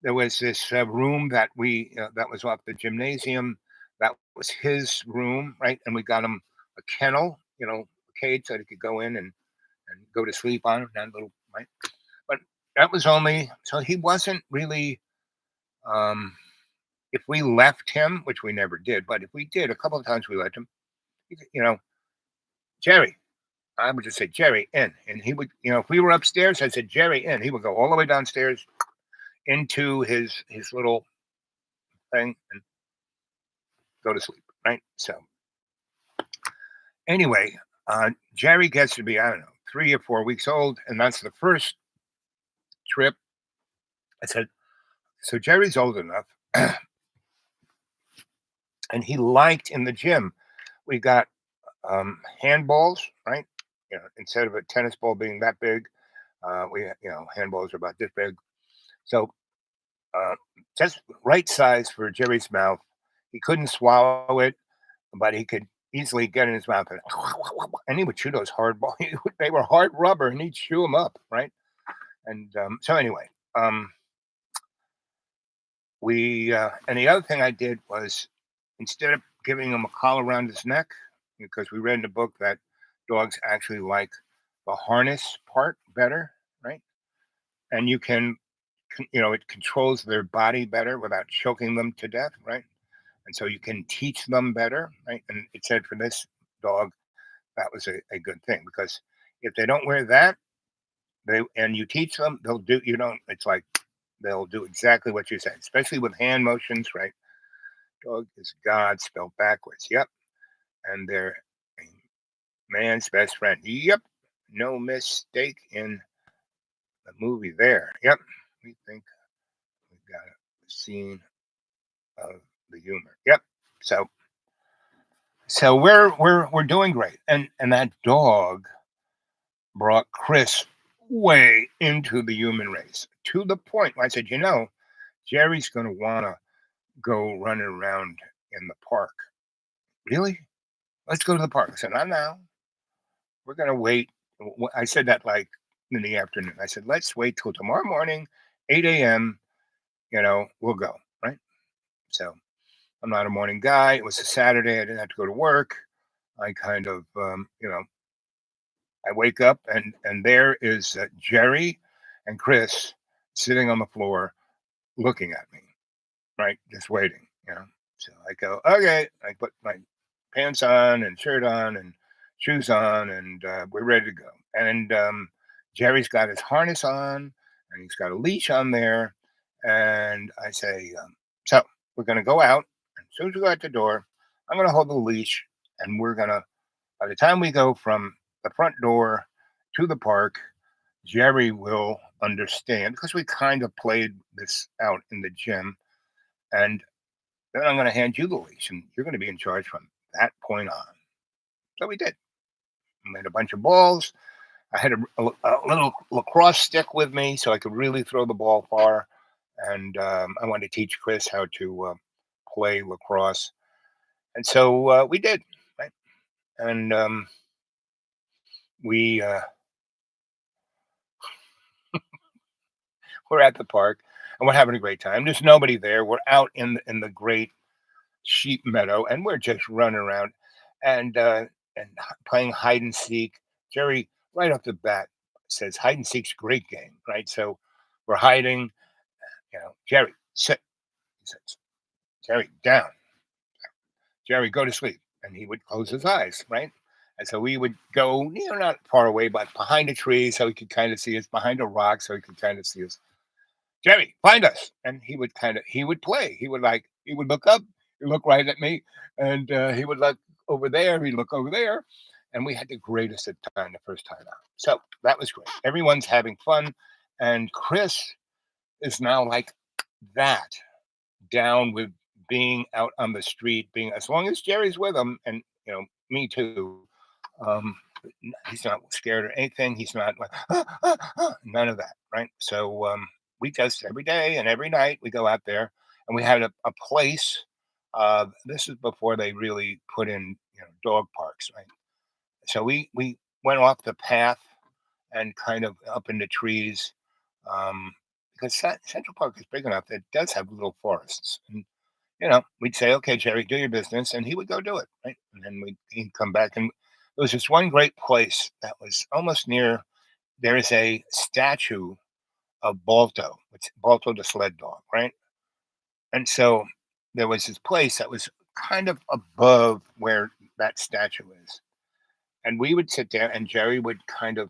there was this room that that was off the gymnasium. That was his room, right? And we got him a kennel, a cage that he could go in and go to sleep on that little, right? But that was only so he wasn't really. If we left him, which we never did, but if we did, a couple of times we left him, Jerry, I would just say Jerry in, and he would, if we were upstairs, I said Jerry in, he would go all the way downstairs into his little thing and go to sleep, right? So anyway, Jerry gets to be, I don't know, 3 or 4 weeks old, and that's the first trip. I said, so Jerry's old enough, and he liked in the gym. We got handballs, right? Instead of a tennis ball being that big, handballs are about this big. So just right size for Jerry's mouth. He couldn't swallow it, but he could easily get in his mouth, and he would chew those hard balls. They were hard rubber, and he'd chew them up, right? And so anyway, we and the other thing I did was instead of giving him a collar around his neck, because we read in the book that dogs actually like the harness part better, right? And you can, it controls their body better without choking them to death, right? And so you can teach them better, right? And it said for this dog, that was a good thing, because if they don't wear that, and you teach them, they'll do, it's like they'll do exactly what you say, especially with hand motions, right? Dog is God spelled backwards. Yep. And they're a man's best friend. Yep. No mistake in the movie there. Yep. We think we've got a scene of the humor. Yep. So we're doing great. And that dog brought Chris way into the human race, to the point where I said, Jerry's gonna wanna go running around in the park. Really? Let's go to the park. I said, not now. We're going to wait. I said that like in the afternoon. I said, let's wait till tomorrow morning, 8 a.m. We'll go. Right. So I'm not a morning guy. It was a Saturday. I didn't have to go to work. I kind of, I wake up and there is Jerry and Chris sitting on the floor looking at me, right, just waiting. So I go, okay. I put my pants on and shirt on and shoes on, and we're ready to go. And Jerry's got his harness on, and he's got a leash on there. And I say, so we're going to go out. And as soon as we go out the door, I'm going to hold the leash, and we're going to, by the time we go from the front door to the park, Jerry will understand because we kind of played this out in the gym. And then I'm going to hand you the leash, and you're going to be in charge from that point on. So we did. I made a bunch of balls. I had a little lacrosse stick with me so I could really throw the ball far. And I wanted to teach Chris how to play lacrosse. And so we did. Right? And we we're at the park, and we're having a great time. There's nobody there. We're out in the great sheep meadow, and we're just running around and playing hide and seek. Jerry, right off the bat, says hide and seek's a great game, right? So we're hiding. Jerry, sit. He says, Jerry, down. Jerry, go to sleep. And he would close his eyes, right? And so we would go, not far away, but behind a tree so he could kind of see us, behind a rock so he could kind of see us. Jerry, find us. And he would play. He would look up, he'd look right at me, and he would look over there, he'd look over there. And we had the greatest of time the first time out. So that was great. Everyone's having fun. And Chris is now like that, down with being out on the street, being as long as Jerry's with him, and me too. Um, he's not scared or anything. He's not like none of that, right? So we just every day and every night we go out there, and we had a place. This is before they really put in dog parks, right? So we went off the path and kind of up in the trees, um, because Central Park is big enough that it does have little forests. And we'd say, "Okay, Jerry, do your business," and he would go do it, right? And then he'd come back, and there was this one great place that was almost near. There is a statue of Balto, it's Balto the sled dog, right? And so there was this place that was kind of above where that statue is, and we would sit there, and Jerry would kind of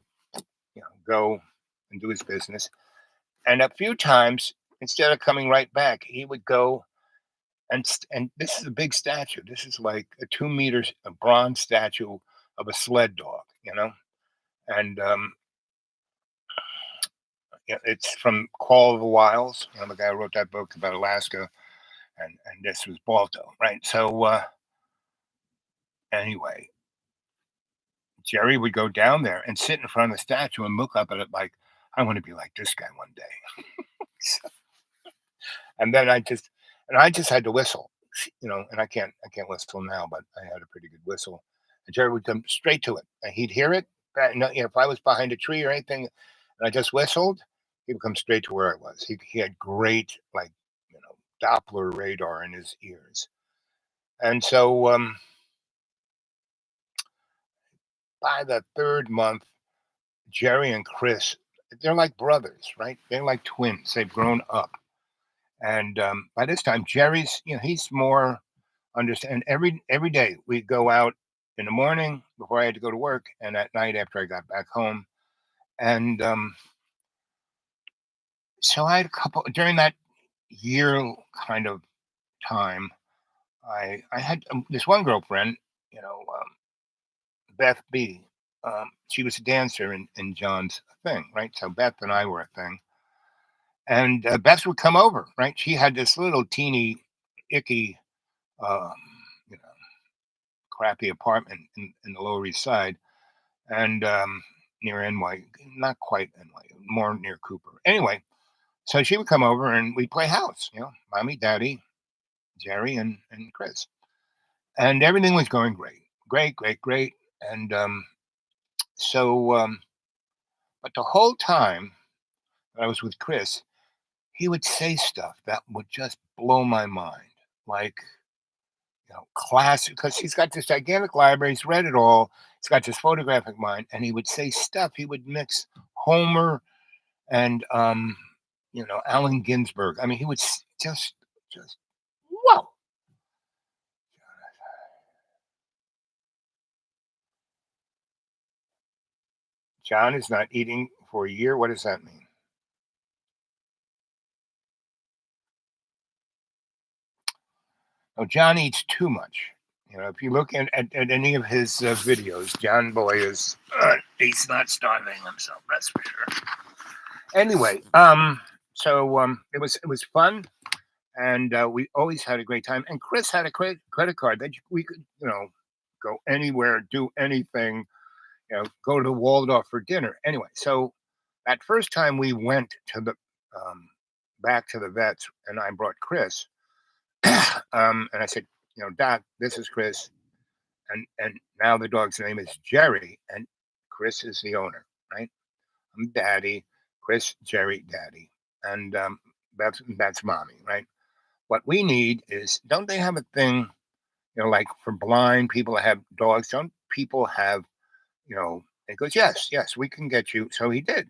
go and do his business, and a few times instead of coming right back, he would go. And this is a big statue. This is like a 2 meters a bronze statue of a sled dog, and it's from Call of the Wilds. The guy who wrote that book about Alaska, and this was Balto, right? So anyway, Jerry would go down there and sit in front of the statue and look up at it like, I want to be like this guy one day. And then I just had to whistle, and I can't whistle now, but I had a pretty good whistle. And Jerry would come straight to it, and he'd hear it. If I was behind a tree or anything, and I just whistled, he would come straight to where I was. He had great Doppler radar in his ears, and so by the third month, Jerry and Chris, they're like brothers, right? They're like twins. They've grown up. And by this time, Jerry's, he's more understand. Every day we go out in the morning before I had to go to work, and at night after I got back home. And so I had a couple during that year kind of time. I had this one girlfriend, Beth B. She was a dancer in John's thing, right? So Beth and I were a thing. And Beth would come over, right? She had this little teeny, icky, um, you know, crappy apartment in the Lower East Side, and near NY, not quite NY, more near Cooper. Anyway, so she would come over and we'd play house, mommy, daddy, Jerry, and Chris, and everything was going great, great, great, great. And so, but the whole time I was with Chris, he would say stuff that would just blow my mind. Like, classic, because he's got this gigantic library. He's read it all. He's got this photographic mind, and he would say stuff. He would mix Homer and Allen Ginsberg. I mean, he would just whoa. John is not eating for a year. What does that mean? Oh, John eats too much. If you look at any of his videos, John Boy he's not starving himself. That's for sure. Anyway, so it was fun, and we always had a great time. And Chris had a credit card that we could go anywhere, do anything, go to the Waldorf for dinner. Anyway, so that first time we went to the back to the vets, and I brought Chris, and I said, Doc, this is Chris, and now the dog's name is Jerry, and Chris is the owner, right? I'm Daddy, Chris, Jerry, Daddy, and that's Mommy, right? What we need is, don't they have a thing, like for blind people that have dogs? Don't people have, He goes, yes, we can get you. So he did.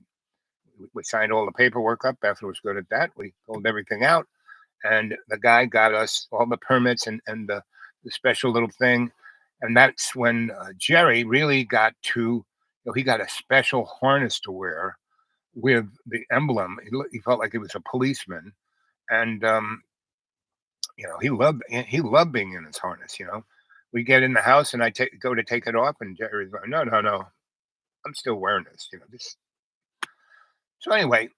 We signed all the paperwork up. Beth was good at that. We filled everything out. And the guy got us all the permits and the special little thing. And that's when Jerry really got to, he got a special harness to wear with the emblem. He felt like he was a policeman. And, he loved being in his harness, We get in the house and I go to take it off, and Jerry's like, no, I'm still wearing this, this. So anyway,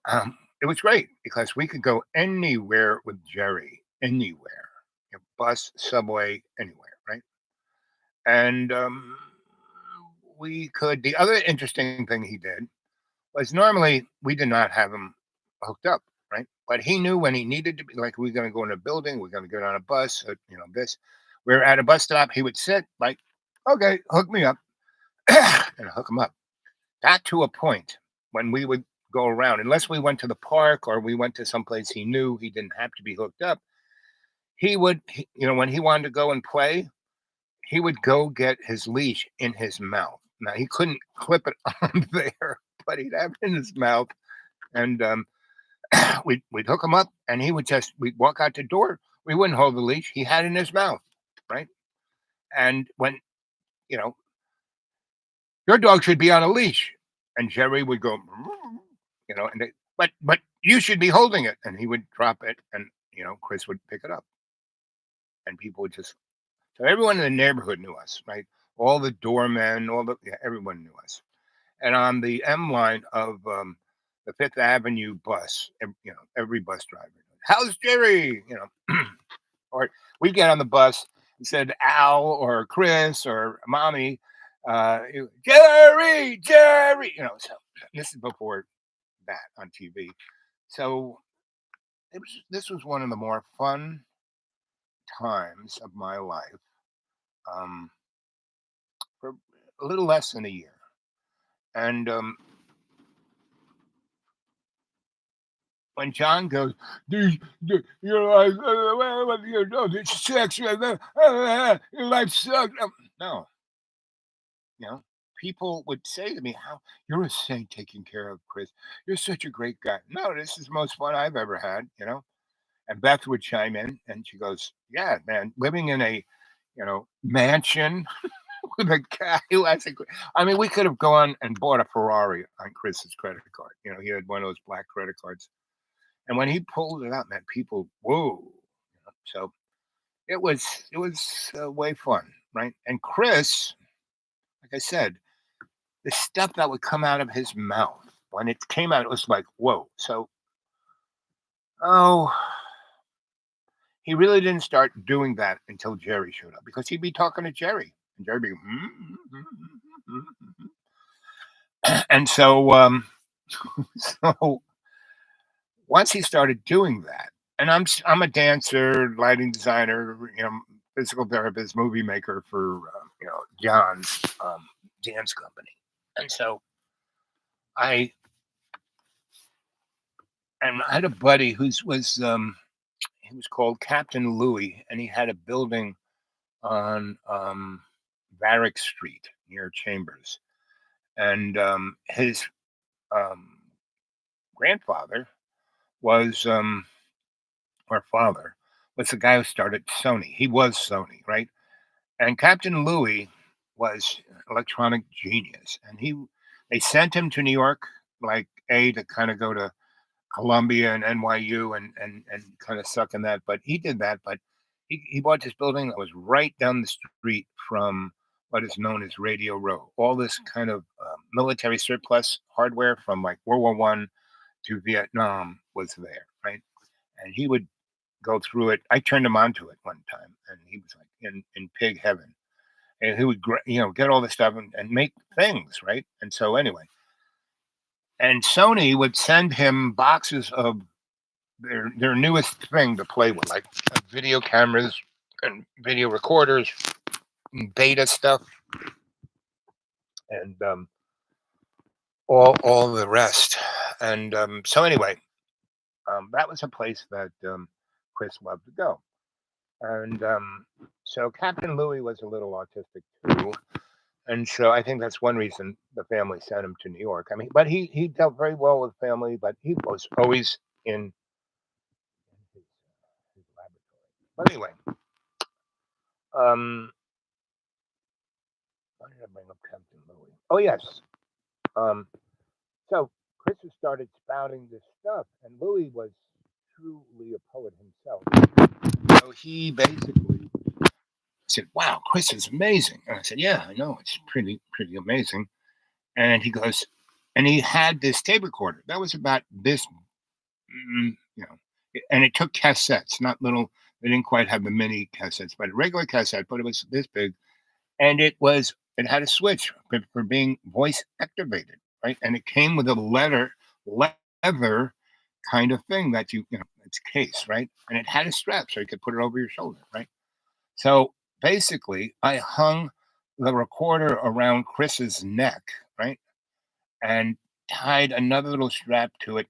it was great because we could go anywhere with Jerry, anywhere, bus, subway, anywhere, right? And we could. The other interesting thing he did was, normally we did not have him hooked up, right? But he knew when he needed to be, like, we're going to go in a building, we're going to get on a bus, this. We're at a bus stop. He would sit like, okay, hook me up, and hook him up. Got to a point when we would go around, unless we went to the park or we went to someplace he knew he didn't have to be hooked up. He would, when he wanted to go and play, he would go get his leash in his mouth. Now, he couldn't clip it on there, but he'd have it in his mouth, and we'd hook him up, and we'd walk out the door. We wouldn't hold the leash. He had it in his mouth, right? And when, your dog should be on a leash, and Jerry would go, and but you should be holding it, and he would drop it, and Chris would pick it up, and people would just. So everyone in the neighborhood knew us, right? All the doormen, everyone knew us. And on the M line of the Fifth Avenue bus, every bus driver, how's Jerry? Or we get on the bus and said Al or Chris or Mommy, Jerry. So this is before that on TV. So this was one of the more fun times of my life, for a little less than a year. And when John goes, this sex, your life sucks. No, people would say to me, "How you're a saint taking care of Chris. You're such a great guy." No, this is the most fun I've ever had. And Beth would chime in, and she goes, "Yeah, man, living in a, mansion with a guy who has we could have gone and bought a Ferrari on Chris's credit card. He had one of those black credit cards, and when he pulled it out, man, people, whoa. So it was way fun, right? And Chris, like I said, the stuff that would come out of his mouth, when it came out, it was like, whoa. So, he really didn't start doing that until Jerry showed up, because he'd be talking to Jerry, and Jerry would be, and so, so once he started doing that, and I'm a dancer, lighting designer, physical therapist, movie maker for John's dance company, and so I had a buddy he was called Captain Louis, and he had a building on Varick Street near Chambers, and his um, grandfather was or father was the guy who started Sony. He was Sony, right? And Captain Louis was an electronic genius, and they sent him to New York, like to kind of go to Columbia and NYU and kind of suck in that. But he did that. But he bought this building that was right down the street from what is known as Radio Row. All this kind of military surplus hardware from like World War I to Vietnam was there, right? And he would go through it. I turned him on to it one time, and he was like in pig heaven. And he would, get all this stuff and make things, right? And so anyway, and Sony would send him boxes of their newest thing to play with, like video cameras and video recorders, and beta stuff, and all the rest. And so anyway, that was a place that Chris loved to go. And so Captain Louis was a little autistic too. And so I think that's one reason the family sent him to New York. I mean, but he dealt very well with family, but he was always in his laboratory. But anyway, why did I bring up Captain Louis? Oh yes. So Chris has started spouting this stuff, and Louis was truly a poet himself. So he basically said, "Wow, Chris is amazing." And I said, "Yeah, I know, it's pretty amazing." And he goes, and he had this tape recorder that was about this, and it took cassettes, not little. They didn't quite have the mini cassettes, but a regular cassette, but it was this big, and it had a switch for being voice activated, right? And it came with a leather kind of thing that it's case, right? And it had a strap so you could put it over your shoulder, right? So basically, I hung the recorder around Chris's neck, right? And tied another little strap to it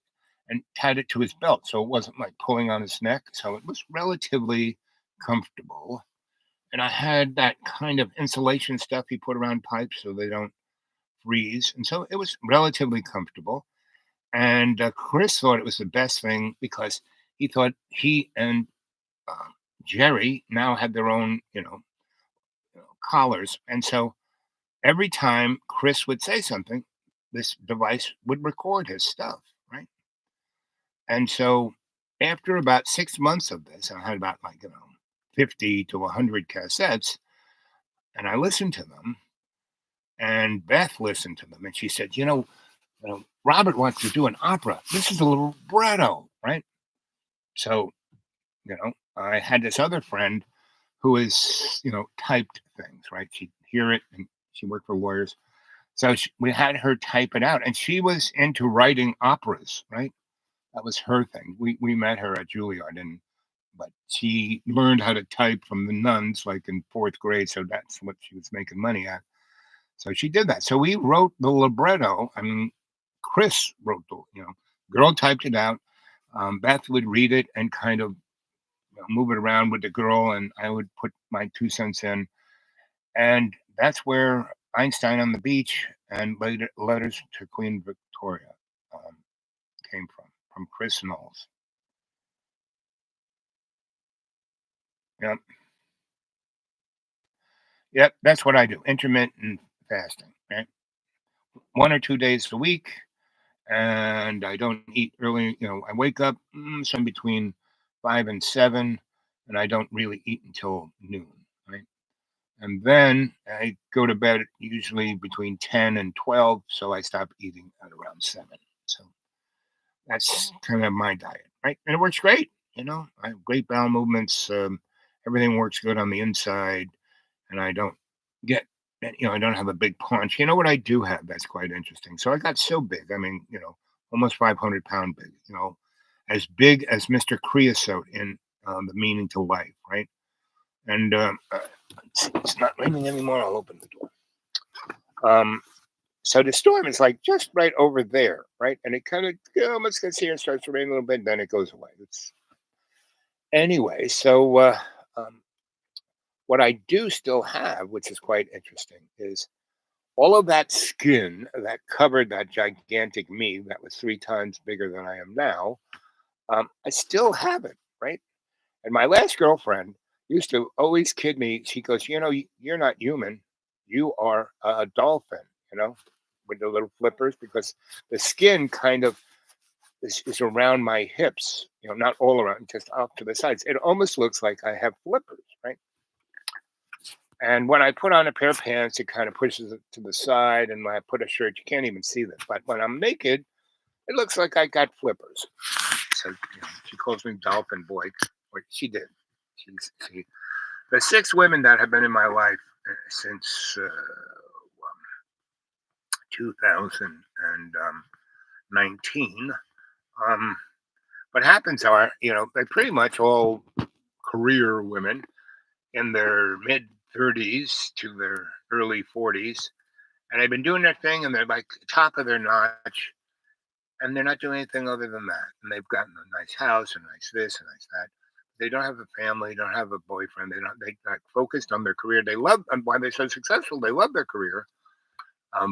and tied it to his belt. So it wasn't like pulling on his neck. So it was relatively comfortable. And I had that kind of insulation stuff he put around pipes so they don't freeze. And so it was relatively comfortable. And Chris thought it was the best thing because he thought he and uh, Jerry now had their own, collars. And so every time Chris would say something, this device would record his stuff, right? And so after about 6 months of this, I had about 50 to 100 cassettes, and I listened to them, and Beth listened to them, and she said, Robert wants to do an opera. This is a libretto, right? So, I had this other friend who typed things, right? She'd hear it, and she worked for lawyers. So we had her type it out, and she was into writing operas, right? That was her thing. We met her at Juilliard, but she learned how to type from the nuns, like in 4th grade. So that's what she was making money at. So she did that. So we wrote the libretto. I mean, Chris wrote girl typed it out. Beth would read it and kind of move it around with the girl, and I would put my 2 cents in. And that's where Einstein on the Beach and later Letters to Queen Victoria came from Chris Knowles. Yep. Yep, that's what I do. Intermittent fasting, right? 1 or 2 days a week, and I don't eat early. I wake up some between 5 and 7, and I don't really eat until noon, right? And then I go to bed usually between 10 and 12, so I stop eating at around 7. So that's kind of my diet, right? And it works great. I have great bowel movements. Everything works good on the inside, and I don't get, I don't have a big paunch. You know what I do have that's quite interesting? So I got so big. I mean, almost 500-pound big. As big as Mr. Creosote in The Meaning to Life, right? And it's not raining anymore. I'll open the door. So the storm is like just right over there, right? And it kind of almost gets here and starts to rain a little bit, and then it goes away. Anyway. So What I do still have, which is quite interesting, is all of that skin that covered that gigantic me that was 3 times bigger than I am now. I still have it, right? And my last girlfriend used to always kid me. She goes, You're not human. You are a dolphin, with the little flippers, because the skin kind of is around my hips, not all around, just off to the sides. It almost looks like I have flippers, right? And when I put on a pair of pants, it kind of pushes it to the side. And when I put a shirt, you can't even see this. But when I'm naked, it looks like I got flippers. So she calls me Dolphin Boy. Or she did. She the 6 women that have been in my life since 2019. What happens are, they pretty much all career women in their mid 30s to their early 40s, and they've been doing their thing, and they're like top of their notch, and they're not doing anything other than that. And they've gotten a nice house, a nice this, a nice that. They don't have a family, don't have a boyfriend. They got focused on their career. They love, and why they're so successful. They love their career,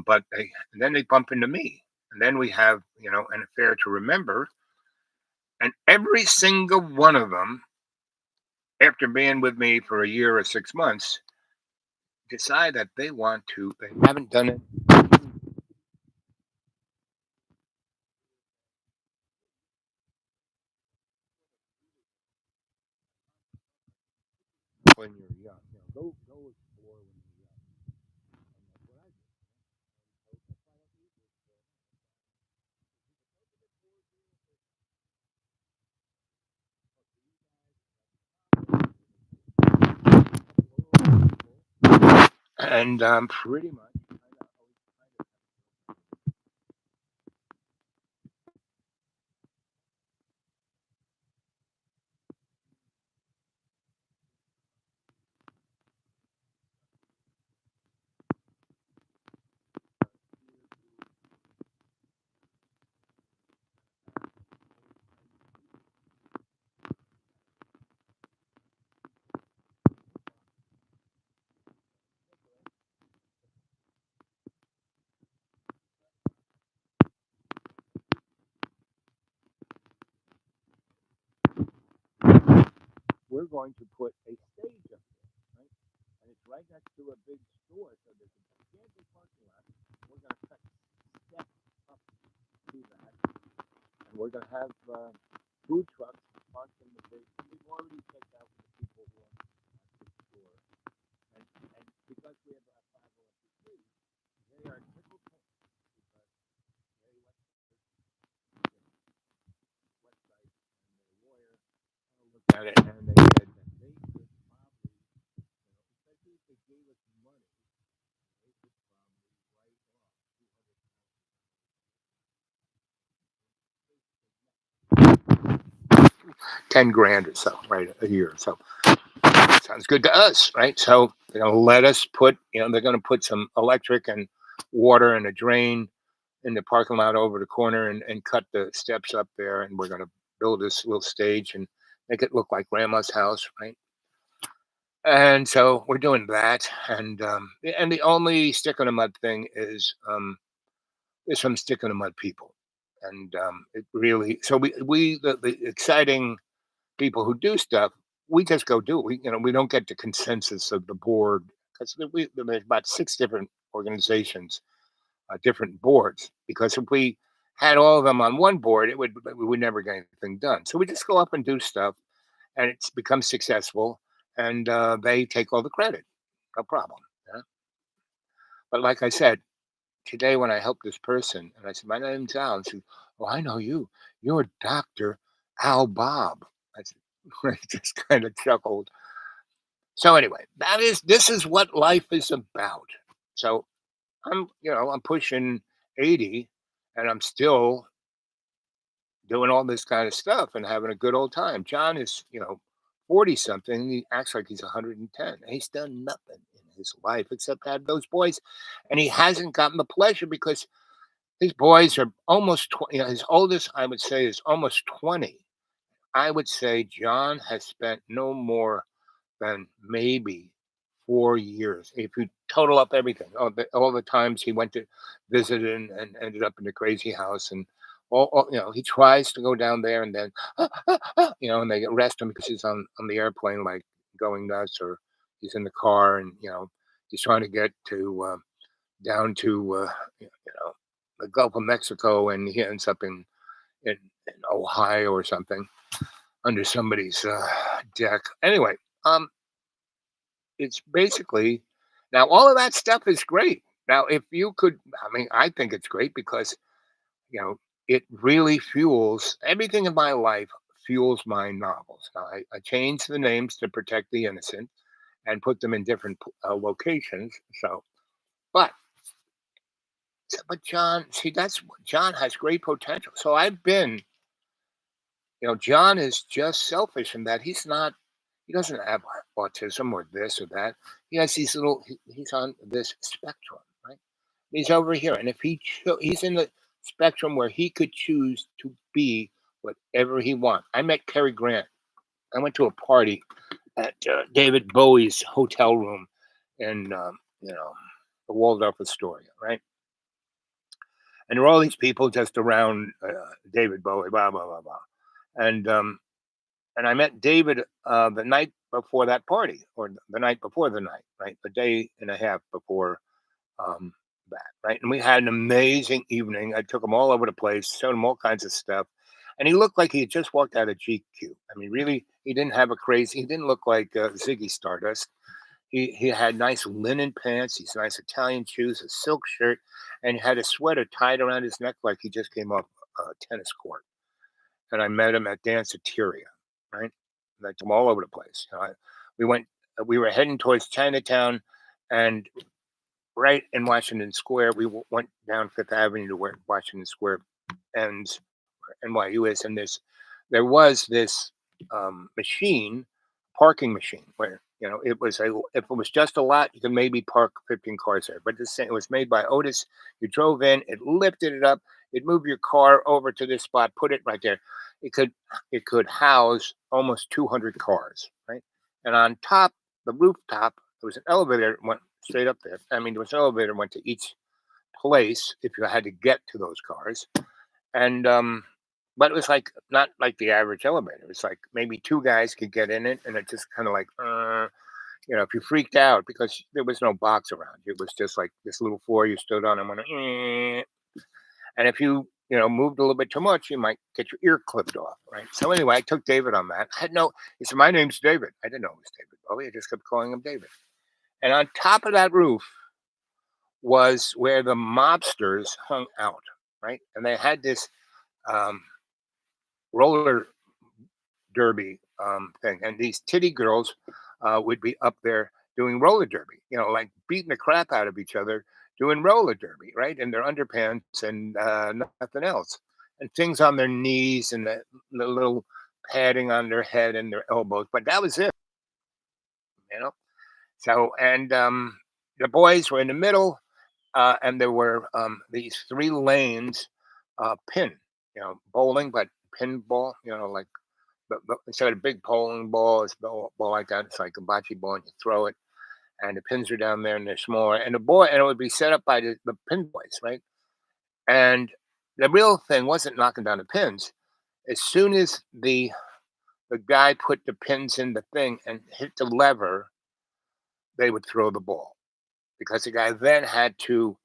but and then they bump into me, and then we have an affair to remember. And every single one of them, after being with me for a year or 6 months, decide that they want to. They haven't done it when you're young. Go explore when you're young. And that's what I do. And pretty much. We're going to put a stage up there, right? And it's right next to a big store, so there's a gigantic parking lot. We're going to cut steps up to that, and we're going to have food trucks parked in the big. We've already checked out with the people who are at the store, and because we have a 501c3, they are nickel pink because they went to the website and their lawyer looked at it, and they said that they could probably, especially if they gave us money, they could probably write off 10 grand or so, right, a year. So sounds good to us, right? So they're going to let us put, they're going to put some electric and water and a drain in the parking lot over the corner, and cut the steps up there, and we're going to build this little stage and make it look like grandma's house, right? And so we're doing that, and the only stick in the mud thing is some stick in the mud people, and it really, so the exciting people who do stuff, we just go do it. We don't get the consensus of the board, because there's about 6 different organizations, different boards. Because if we had all of them on one board, we would never get anything done. So we just go up and do stuff, and it's become successful, and they take all the credit. No problem. Yeah? But like I said, today when I helped this person, and I said, "My name's Al," and she said, "Oh, I know you. You're Dr. Al Bob." I said, I just kind of chuckled. So anyway, this is what life is about. So I'm pushing 80, and I'm still doing all this kind of stuff and having a good old time. John is, 40 something. He acts like he's 110. He's done nothing in his life except have those boys. And he hasn't gotten the pleasure because his boys are almost 20. His oldest, I would say, is almost 20. I would say John has spent no more than maybe 4 years. If you total up everything, all the times he went to visit and ended up in the crazy house, and he tries to go down there, and then and they arrest him because he's on the airplane, like going nuts, or he's in the car, and he's trying to get to down to the Gulf of Mexico, and he ends up in Ohio or something under somebody's deck. Anyway, it's basically now all of that stuff is great. Now, if you could, I mean, I think it's great because it really fuels everything in my life. Fuels my novels. Now, I changed the names to protect the innocent and put them in different locations. So, but John, see, John has great potential. So I've been, John is just selfish in that he doesn't have autism or this or that. He has these he's on this spectrum, right? He's over here. And if he's in the spectrum where he could choose to be whatever he wants. I met Cary Grant. I went to a party at David Bowie's hotel room in, the Waldorf Astoria, right? And there were all these people just around David Bowie, blah, blah, blah, blah. And I met David the night before that party, or the night before the night, right? A day and a half before that, right? And we had an amazing evening. I took him all over the place, showed him all kinds of stuff. And he looked like he had just walked out of GQ. I mean, really, he didn't look like Ziggy Stardust. He had nice linen pants, these nice Italian shoes, a silk shirt, and he had a sweater tied around his neck like he just came off a tennis court. And I met him at Danceteria, right? And I took him all over the place. We were heading towards Chinatown, and right in Washington Square, we went down Fifth Avenue to where Washington Square ends, where NYU is, and there was this parking machine, where if it was just a lot, you could maybe park 15 cars there. But it was made by Otis. You drove in, it lifted it up, it moved your car over to this spot, put it right there. It could house almost 200 cars, right? And on top, the rooftop, there was an elevator that went straight up there. I mean, there was an elevator that went to each place if you had to get to those cars. And but it was like not like the average elevator. It was like maybe two guys could get in it, and it just kind of like if you freaked out because there was no box around you, it was just like this little floor you stood on and went, and if you moved a little bit too much, you might get your ear clipped off, right? So anyway, I took David on that. He said, "My name's David." I didn't know it was David Bowie. I just kept calling him David. And on top of that roof was where the mobsters hung out, right? And they had this roller derby thing, and these titty girls would be up there doing roller derby, like beating the crap out of each other, doing roller derby, right? In their underpants and nothing else, and things on their knees and the little padding on their head and their elbows, but that was it, you know. So, and the boys were in the middle, and there were these 3 lanes, pin, bowling, but pinball, like instead of a big bowling ball, it's a ball like that. It's like a bocce ball, and you throw it, and the pins are down there, and they're smaller. And it would be set up by the pin boys, right? And the real thing wasn't knocking down the pins. As soon as the guy put the pins in the thing and hit the lever, they would throw the ball, because the guy then had to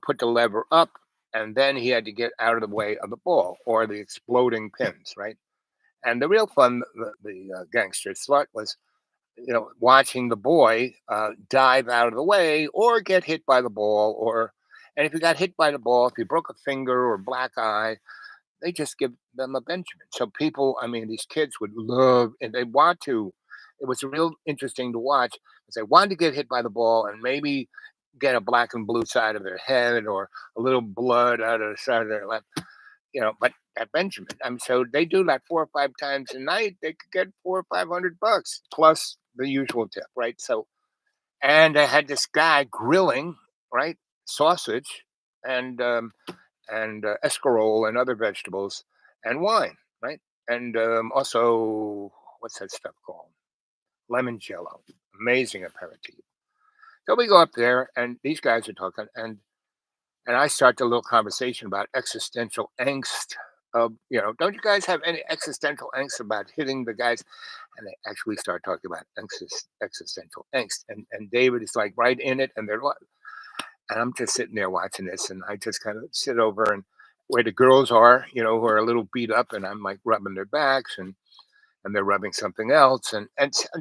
put the lever up, and then he had to get out of the way of the ball or the exploding pins, right? And the real fun, the gangster slut, was watching the boy dive out of the way or get hit by the ball, and if you got hit by the ball, if you broke a finger or black eye, they just give them a Benjamin. So people, I mean, these kids would love, and they want to. It was real interesting to watch because they wanted to get hit by the ball and maybe get a black and blue side of their head or a little blood out of the side of their left, but at Benjamin, I mean, so they do that 4 or 5 times a night. They could get $400 or $500 plus the usual tip, right? So, and I had this guy grilling, right, sausage and escarole and other vegetables and wine, right, and also what's that stuff called? Lemon jello, amazing aperitif. So we go up there, and these guys are talking, and I start a little conversation about existential angst. Don't you guys have any existential angst about hitting the guys? And they actually start talking about existential angst. And David is like right in it, and and I'm just sitting there watching this, and I just kind of sit over and where the girls are, who are a little beat up, and I'm like rubbing their backs, and they're rubbing something else, and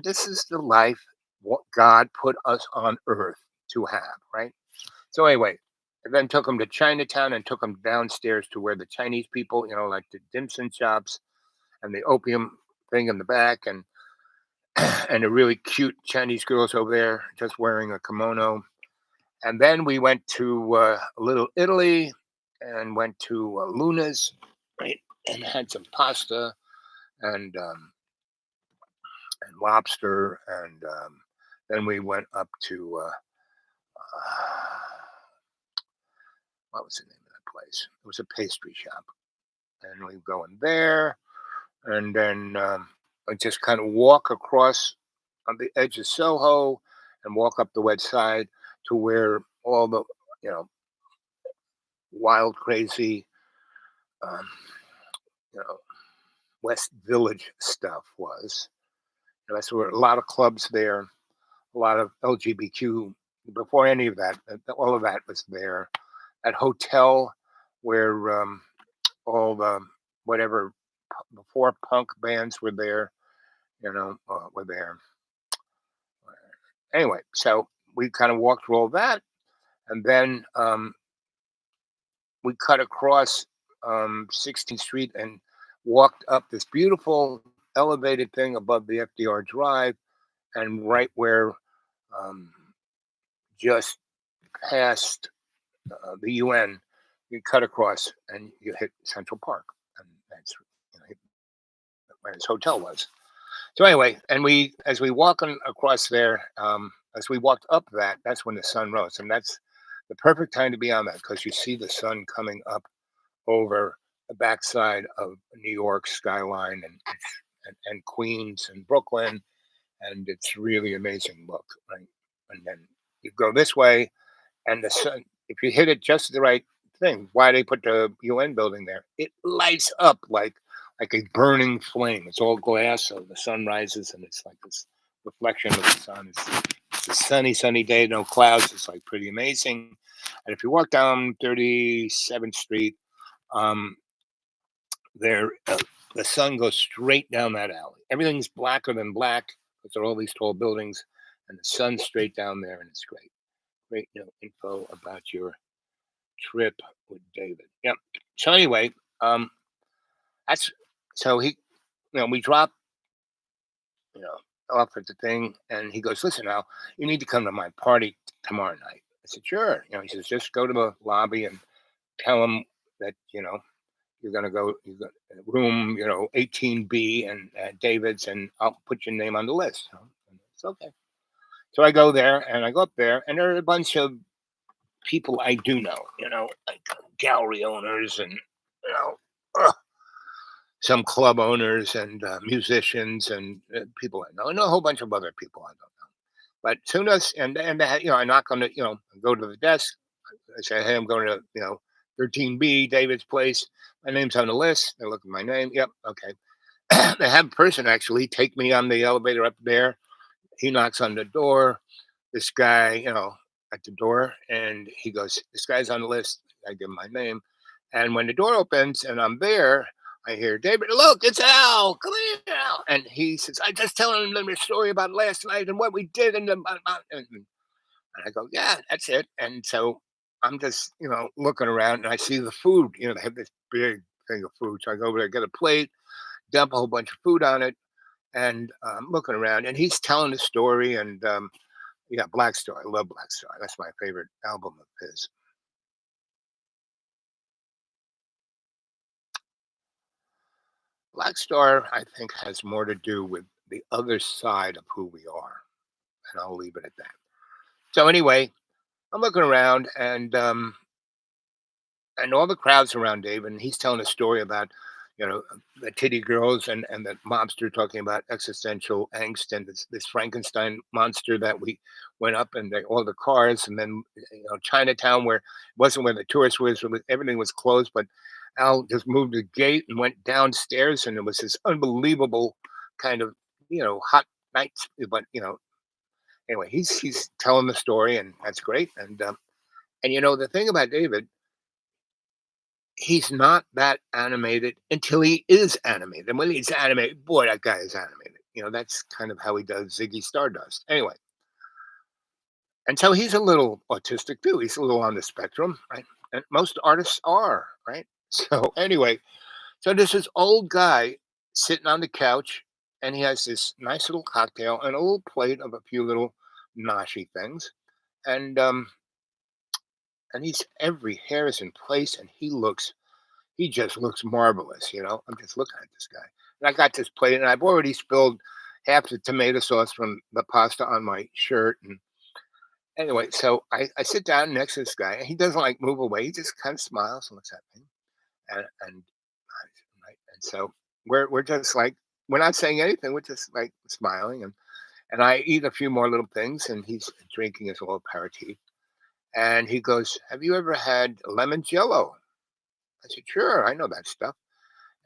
this is the life what God put us on earth to have, right? So anyway, I then took them to Chinatown and took them downstairs to where the Chinese people, like the dim sum shops and the opium thing in the back, and the really cute Chinese girls over there just wearing a kimono. And then we went to Little Italy and went to Luna's, right, and had some pasta and lobster, and then we went up to what was the name of that place? It was a pastry shop, and we go in there, and then I just kind of walk across on the edge of Soho and walk up the west side to where all the you know wild, crazy, um, you know West Village stuff was. That's where a lot of clubs there, a lot of LGBTQ. Before any of that, all of that was there. That hotel where all the whatever before punk bands were there, were there. Anyway, so we kind of walked through all that, and then we cut across 16th Street and walked up this beautiful elevated thing above the FDR Drive, and right where um, just past the UN, you cut across and you hit Central Park, and that's where his hotel was. So anyway, and as we walking across there, as we walked up that's when the sun rose, and that's the perfect time to be on that because you see the sun coming up over the backside of New York skyline and Queens and Brooklyn, and it's really amazing look, right? And then you go this way, and the sun, if you hit it just the right thing, why they put the UN building there, it lights up like a burning flame. It's all glass, so the sun rises, and it's like this reflection of the sun. It's a sunny day, no clouds. It's like pretty amazing. And if you walk down 37th Street, um, there the sun goes straight down that alley. Everything's blacker than black because there are all these tall buildings, and the sun's straight down there, and it's great. Great, info about your trip with David. Yep. So anyway, that's so he, we drop, you know, off at the thing, and he goes, "Listen, now you need to come to my party tomorrow night." I said, "Sure." He says, "Just go to the lobby and tell him that you're gonna go, you got room, 18B and David's, and I'll put your name on the list." And it's okay. So I go there, and I go up there, and there are a bunch of people I do know, like gallery owners and uh, some club owners and musicians and people I know. I know a whole bunch of other people I don't know. But soon as and I knock on the, go to the desk. I say, "Hey, I'm going to 13B, David's place. My name's on the list." They look at my name. Yep, okay. They have a person actually take me on the elevator up there. He knocks on the door. This guy, at the door, and he goes, "This guy's on the list." I give him my name, and when the door opens and I'm there, I hear, "David, look, it's Al. Come here, Al." And he says, "I just telling them the story about last night and what we did." And I go, "Yeah, that's it." And so I'm just, looking around, and I see the food. They have this big thing of food. So I go over there, get a plate, dump a whole bunch of food on it, and looking around, and he's telling the story. And yeah, Black Star. I love Black Star. That's my favorite album of his. Black Star, I think, has more to do with the other side of who we are, and I'll leave it at that. So anyway, I'm looking around, and all the crowds around David, and he's telling a story about the titty girls and the mobster talking about existential angst and this Frankenstein monster that we went up and all the cars and then Chinatown where it wasn't where the tourists was, everything was closed, but Al just moved the gate and went downstairs and it was this unbelievable kind of hot nights, but anyway, he's telling the story and that's great and the thing about David, he's not that animated until he is animated. And when he's animated, boy, that guy is animated. That's kind of how he does Ziggy Stardust. Anyway, and so he's a little autistic too. He's a little on the spectrum, right? And most artists are, right? So anyway, so there's this old guy sitting on the couch, and he has this nice little cocktail and a little plate of a few little noshy things, and he's every hair is in place, and he just looks marvelous. I'm just looking at this guy. And I got this plate and I've already spilled half the tomato sauce from the pasta on my shirt. And anyway, so I sit down next to this guy and he doesn't like move away. He just kind of smiles and looks at me. And right. And so we're just like, we're not saying anything. We're just like smiling. And I eat a few more little things and he's drinking his little aperitif. And he goes, "Have you ever had lemon jello?" I said, "Sure, I know that stuff."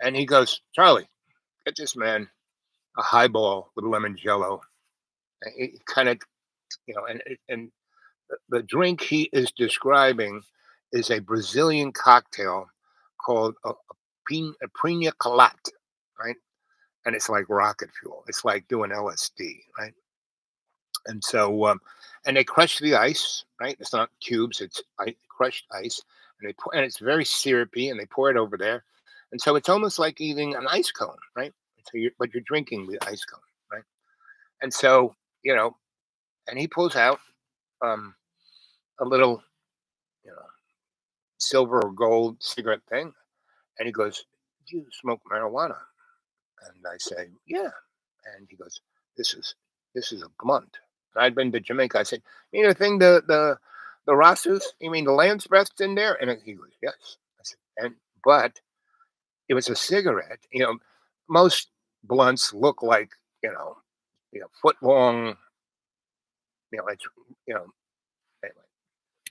And he goes, "Charlie, get this man a highball with lemon jello." And it kind of, and the drink he is describing is a Brazilian cocktail called a pina colada, right? And it's like rocket fuel. It's like doing LSD, right? And so, and they crush the ice, right? It's not cubes; it's crushed ice, and and it's very syrupy, and they pour it over there, and so it's almost like eating an ice cone, right? But you're drinking the ice cone, right? And so, and he pulls out um, a little, you know, silver or gold cigarette thing, and he goes, "Do you smoke marijuana?" And I say, "Yeah." And he goes, "This is a blunt." And I'd been to Jamaica. I said, "You know the thing, the Rastas? You mean the lamb's breath's in there?" And he goes, "Yes." I said, but it was a cigarette. Most blunts look like foot long. It's you know. Anyway,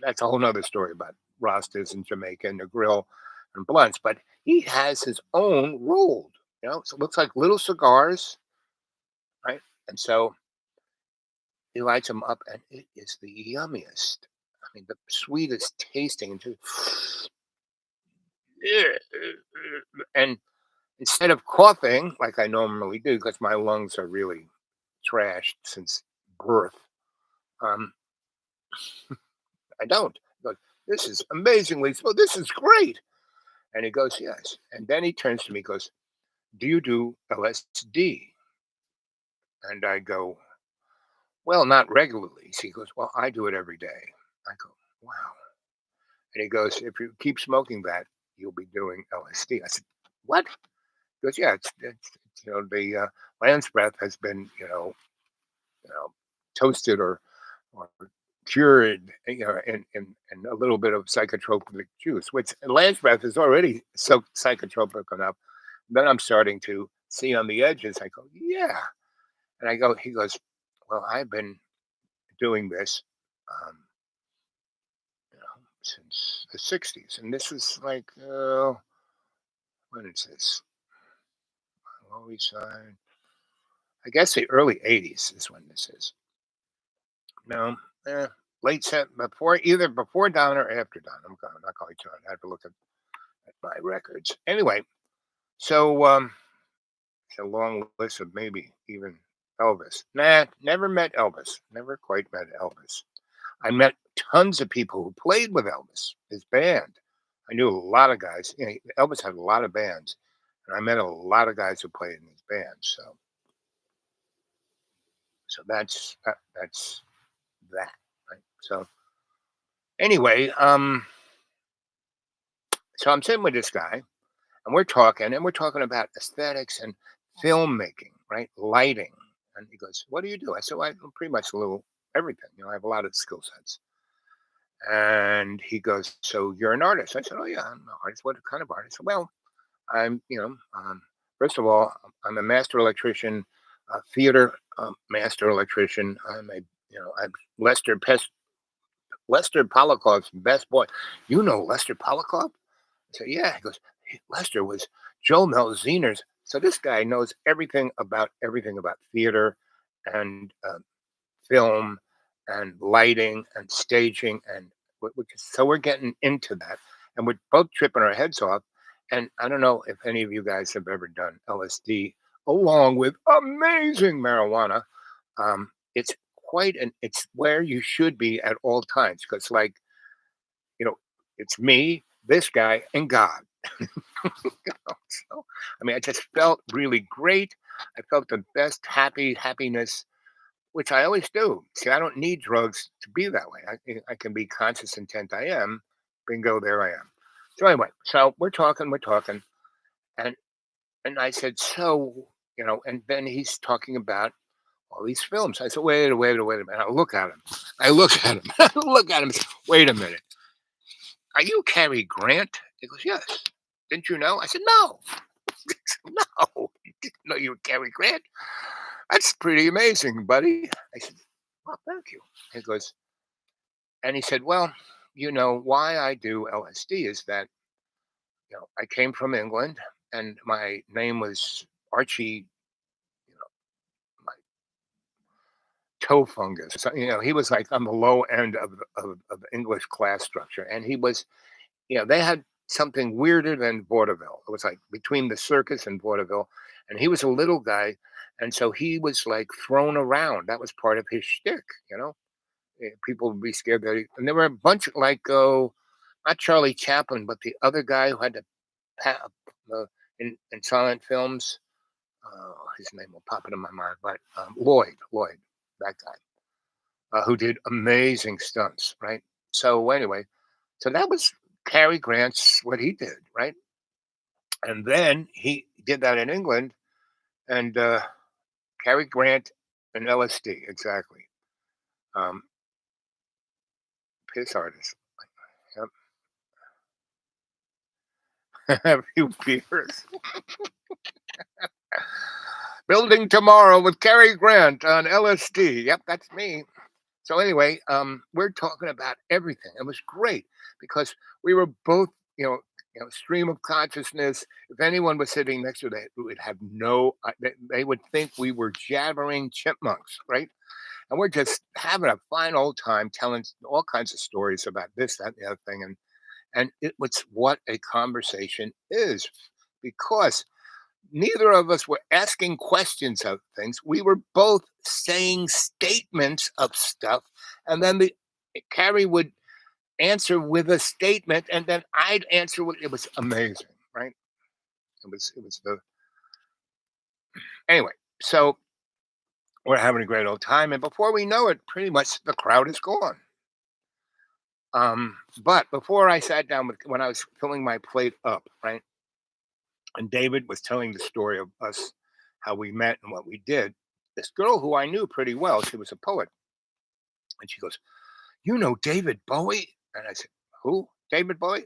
that's a whole nother story about Rastas in Jamaica and the grill and blunts. But he has his own rolled. So it looks like little cigars, right? And so he lights them up, and it is the yummiest. I mean, the sweetest tasting, and and instead of coughing like I normally do, because my lungs are really trashed since birth, um, I don't. He goes, "This is amazingly so. This is great." And he goes, "Yes." And then he turns to me, and goes, "Do you do LSD?" And I go, "Well, not regularly." So he goes, "Well, I do it every day." I go, "Wow." And he goes, "If you keep smoking that, you'll be doing LSD." I said, "What?" He goes, "Yeah, the lamb's breath has been, you know, toasted or cured, in a little bit of psychotropic juice, which lamb's breath is already so psychotropic enough. Then I'm starting to see on the edges. I go, yeah. And he goes, "Well, I've been doing this, um, since the 60s. And this is like, when is this? Lower Side. I guess the early 80s is when this is. No, late set either before dawn or after dawn. I'm not quite sure. I have to look at my records. Anyway, so it's a long list of maybe even Elvis. Nah, never met Elvis. Never quite met Elvis. I met tons of people who played with Elvis, his band. I knew a lot of guys. Elvis had a lot of bands, and I met a lot of guys who played in his band. So that's that. Right? So anyway, so I'm sitting with this guy, and we're talking about aesthetics and filmmaking, right? Lighting. And he goes, "What do you do?" I said, "Well, I'm pretty much a little everything. I have a lot of skill sets." And he goes, "So you're an artist?" I said, "Oh yeah, I'm an artist." "What kind of artist?" "Well, I'm, first of all, I'm a master electrician, a theater master electrician. I'm Lester Polikov's best boy. You know Lester Polikov? I said, yeah. He goes, Lester was Joe Melziner's. So this guy knows everything about theater and film and lighting and staging so we're getting into that, and we're both tripping our heads off. And I don't know if any of you guys have ever done LSD along with amazing marijuana. It's it's where you should be at all times, because you know it's me, this guy, and God. So I mean, I just felt really great. I felt the best happiness, which I always do. See, I don't need drugs to be that way. I can be conscious intent. I am. Bingo, there I am. So anyway, so we're talking, and I said, so and then he's talking about all these films. I said, wait a minute. I look at him. I look at him. I look at him. Wait a minute. Are you Cary Grant? He goes, yes. Didn't you know? I said, no. No. Didn't know you were Cary Grant. That's pretty amazing, buddy. I said, well, thank you. He goes, and he said, well, why I do LSD is that, I came from England and my name was Archie, my toe fungus. So, he was like on the low end of English class structure. And he was, they had something weirder than vaudeville. It was like between the circus and vaudeville. And he was a little guy. And so he was like thrown around. That was part of his shtick. People would be scared that and there were a bunch like not Charlie Chaplin, but the other guy who had to in silent films. His name will pop into my mind, but Lloyd, that guy, who did amazing stunts, right? So anyway, so that was Cary Grant's what he did, right? And then he did that in England, and Cary Grant and LSD, exactly. Um, Piss artist. Yep. Have you beers? Building Tomorrow with Cary Grant on LSD. Yep, that's me. So anyway, we're talking about everything. It was great because we were both, stream of consciousness. If anyone was sitting next to that, would have they would think we were jabbering chipmunks, right? And we're just having a fine old time telling all kinds of stories about this, that, and the other thing. And it was what a conversation is, because neither of us were asking questions of things. We were both saying statements of stuff, and then Cary would answer with a statement, and then I'd answer with. It was amazing, right? It was the anyway. So we're having a great old time, and before we know it, pretty much the crowd is gone. But before I sat down when I was filling my plate up, right? And David was telling the story of us, how we met and what we did. This girl who I knew pretty well, she was a poet. And she goes, you know David Bowie? And I said, who? David Bowie?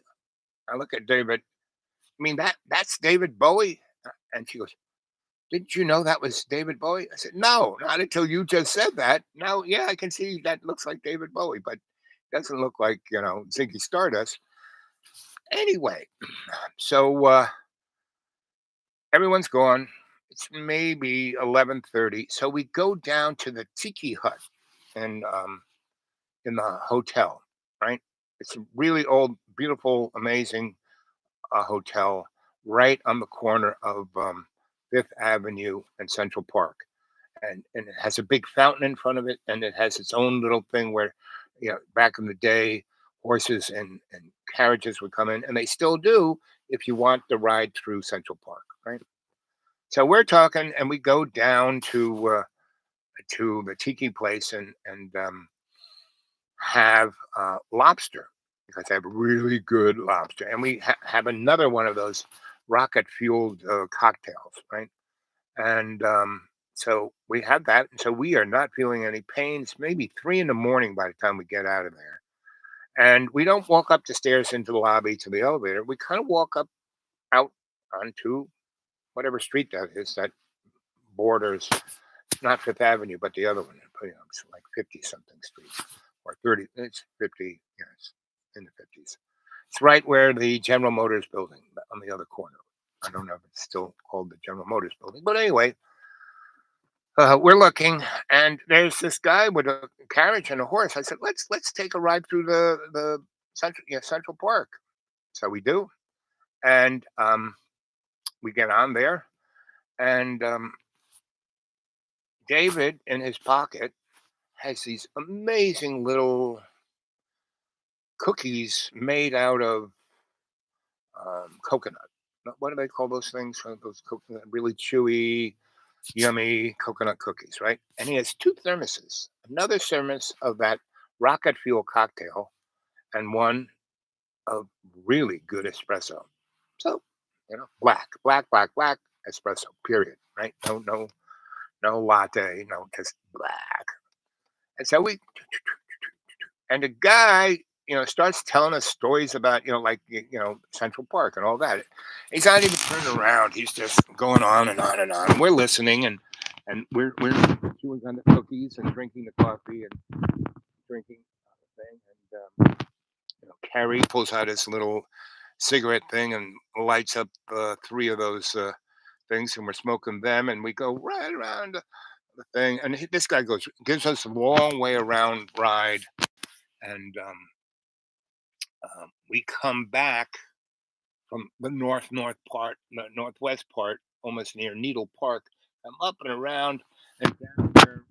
I look at David. I mean, that's David Bowie? And she goes, didn't you know that was David Bowie? I said, no, not until you just said that. Now, yeah, I can see that looks like David Bowie, but doesn't look like, Ziggy Stardust. Anyway, so everyone's gone. It's maybe 11:30. So we go down to the Tiki Hut and in the hotel, right? It's a really old, beautiful, amazing hotel right on the corner of Fifth Avenue and Central Park. And it has a big fountain in front of it, and it has its own little thing where, back in the day, horses and carriages would come in, and they still do if you want the ride through Central Park, right? So we're talking, and we go down to the tiki place and have lobster, because they have really good lobster, and we have another one of those rocket fueled cocktails, right? And so we had that, and so we are not feeling any pain. It's maybe 3 a.m. by the time we get out of there, and we don't walk up the stairs into the lobby to the elevator. We kind of walk up out onto whatever street that is that borders not Fifth Avenue, but the other one. It's like 50 something street or 30. It's 50. Yes, in the 50s. It's right where the General Motors building on the other corner. I don't know if it's still called the General Motors building, but anyway, we're looking, and there's this guy with a carriage and a horse. I said, let's take a ride through the Central Park. So we do, and we get on there, and David in his pocket has these amazing little cookies made out of coconut. What do they call those things? Those coconut, really chewy, yummy coconut cookies, right? And he has two thermoses, another thermos of that rocket fuel cocktail, and one of really good espresso. So, black espresso. Period. Right? No latte. No, just black. And so and the guy, starts telling us stories about, like, Central Park and all that. He's not even turning around. He's just going on and on and on. We're listening, and we're chewing on the cookies and drinking the coffee and drinking the thing. And Carrie pulls out his little cigarette thing and lights up three of those things, and we're smoking them, and we go right around the thing. And this guy gives us a long way around ride, and we come back from the northwest part, almost near Needle Park. I'm up and around and down there.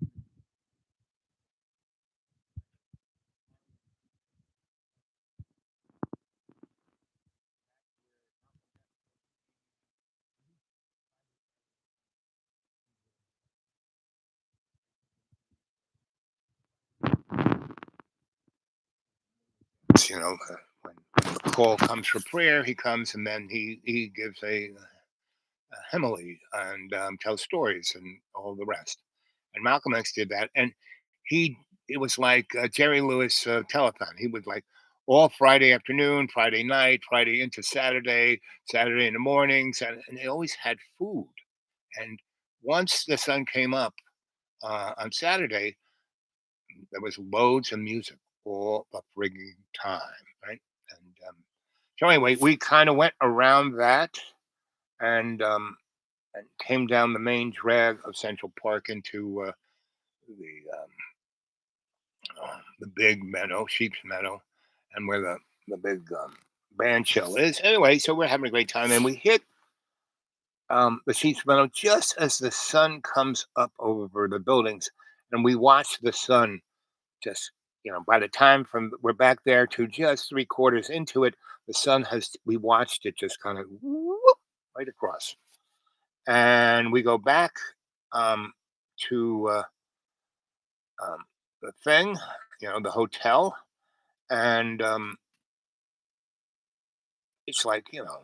When the call comes for prayer, he comes, and then he gives a homily and tells stories and all the rest. And Malcolm X did that, and it was like Jerry Lewis telethon. He would, like, all Friday afternoon, Friday night, Friday into Saturday, Saturday in the morning, and they always had food. And once the sun came up on Saturday, there was loads of music all the frigging time, right? And so anyway, we kind of went around that, and came down the main drag of Central Park into the big meadow, Sheep's Meadow, and where the big band shell is. Anyway, so we're having a great time, and we hit the Sheep's Meadow just as the sun comes up over the buildings, and we watch the sun just, by the time from we're back there to just 3/4 into it, the sun we watched it just kind of right across. And we go back to the thing, the hotel, and it's like, I don't know,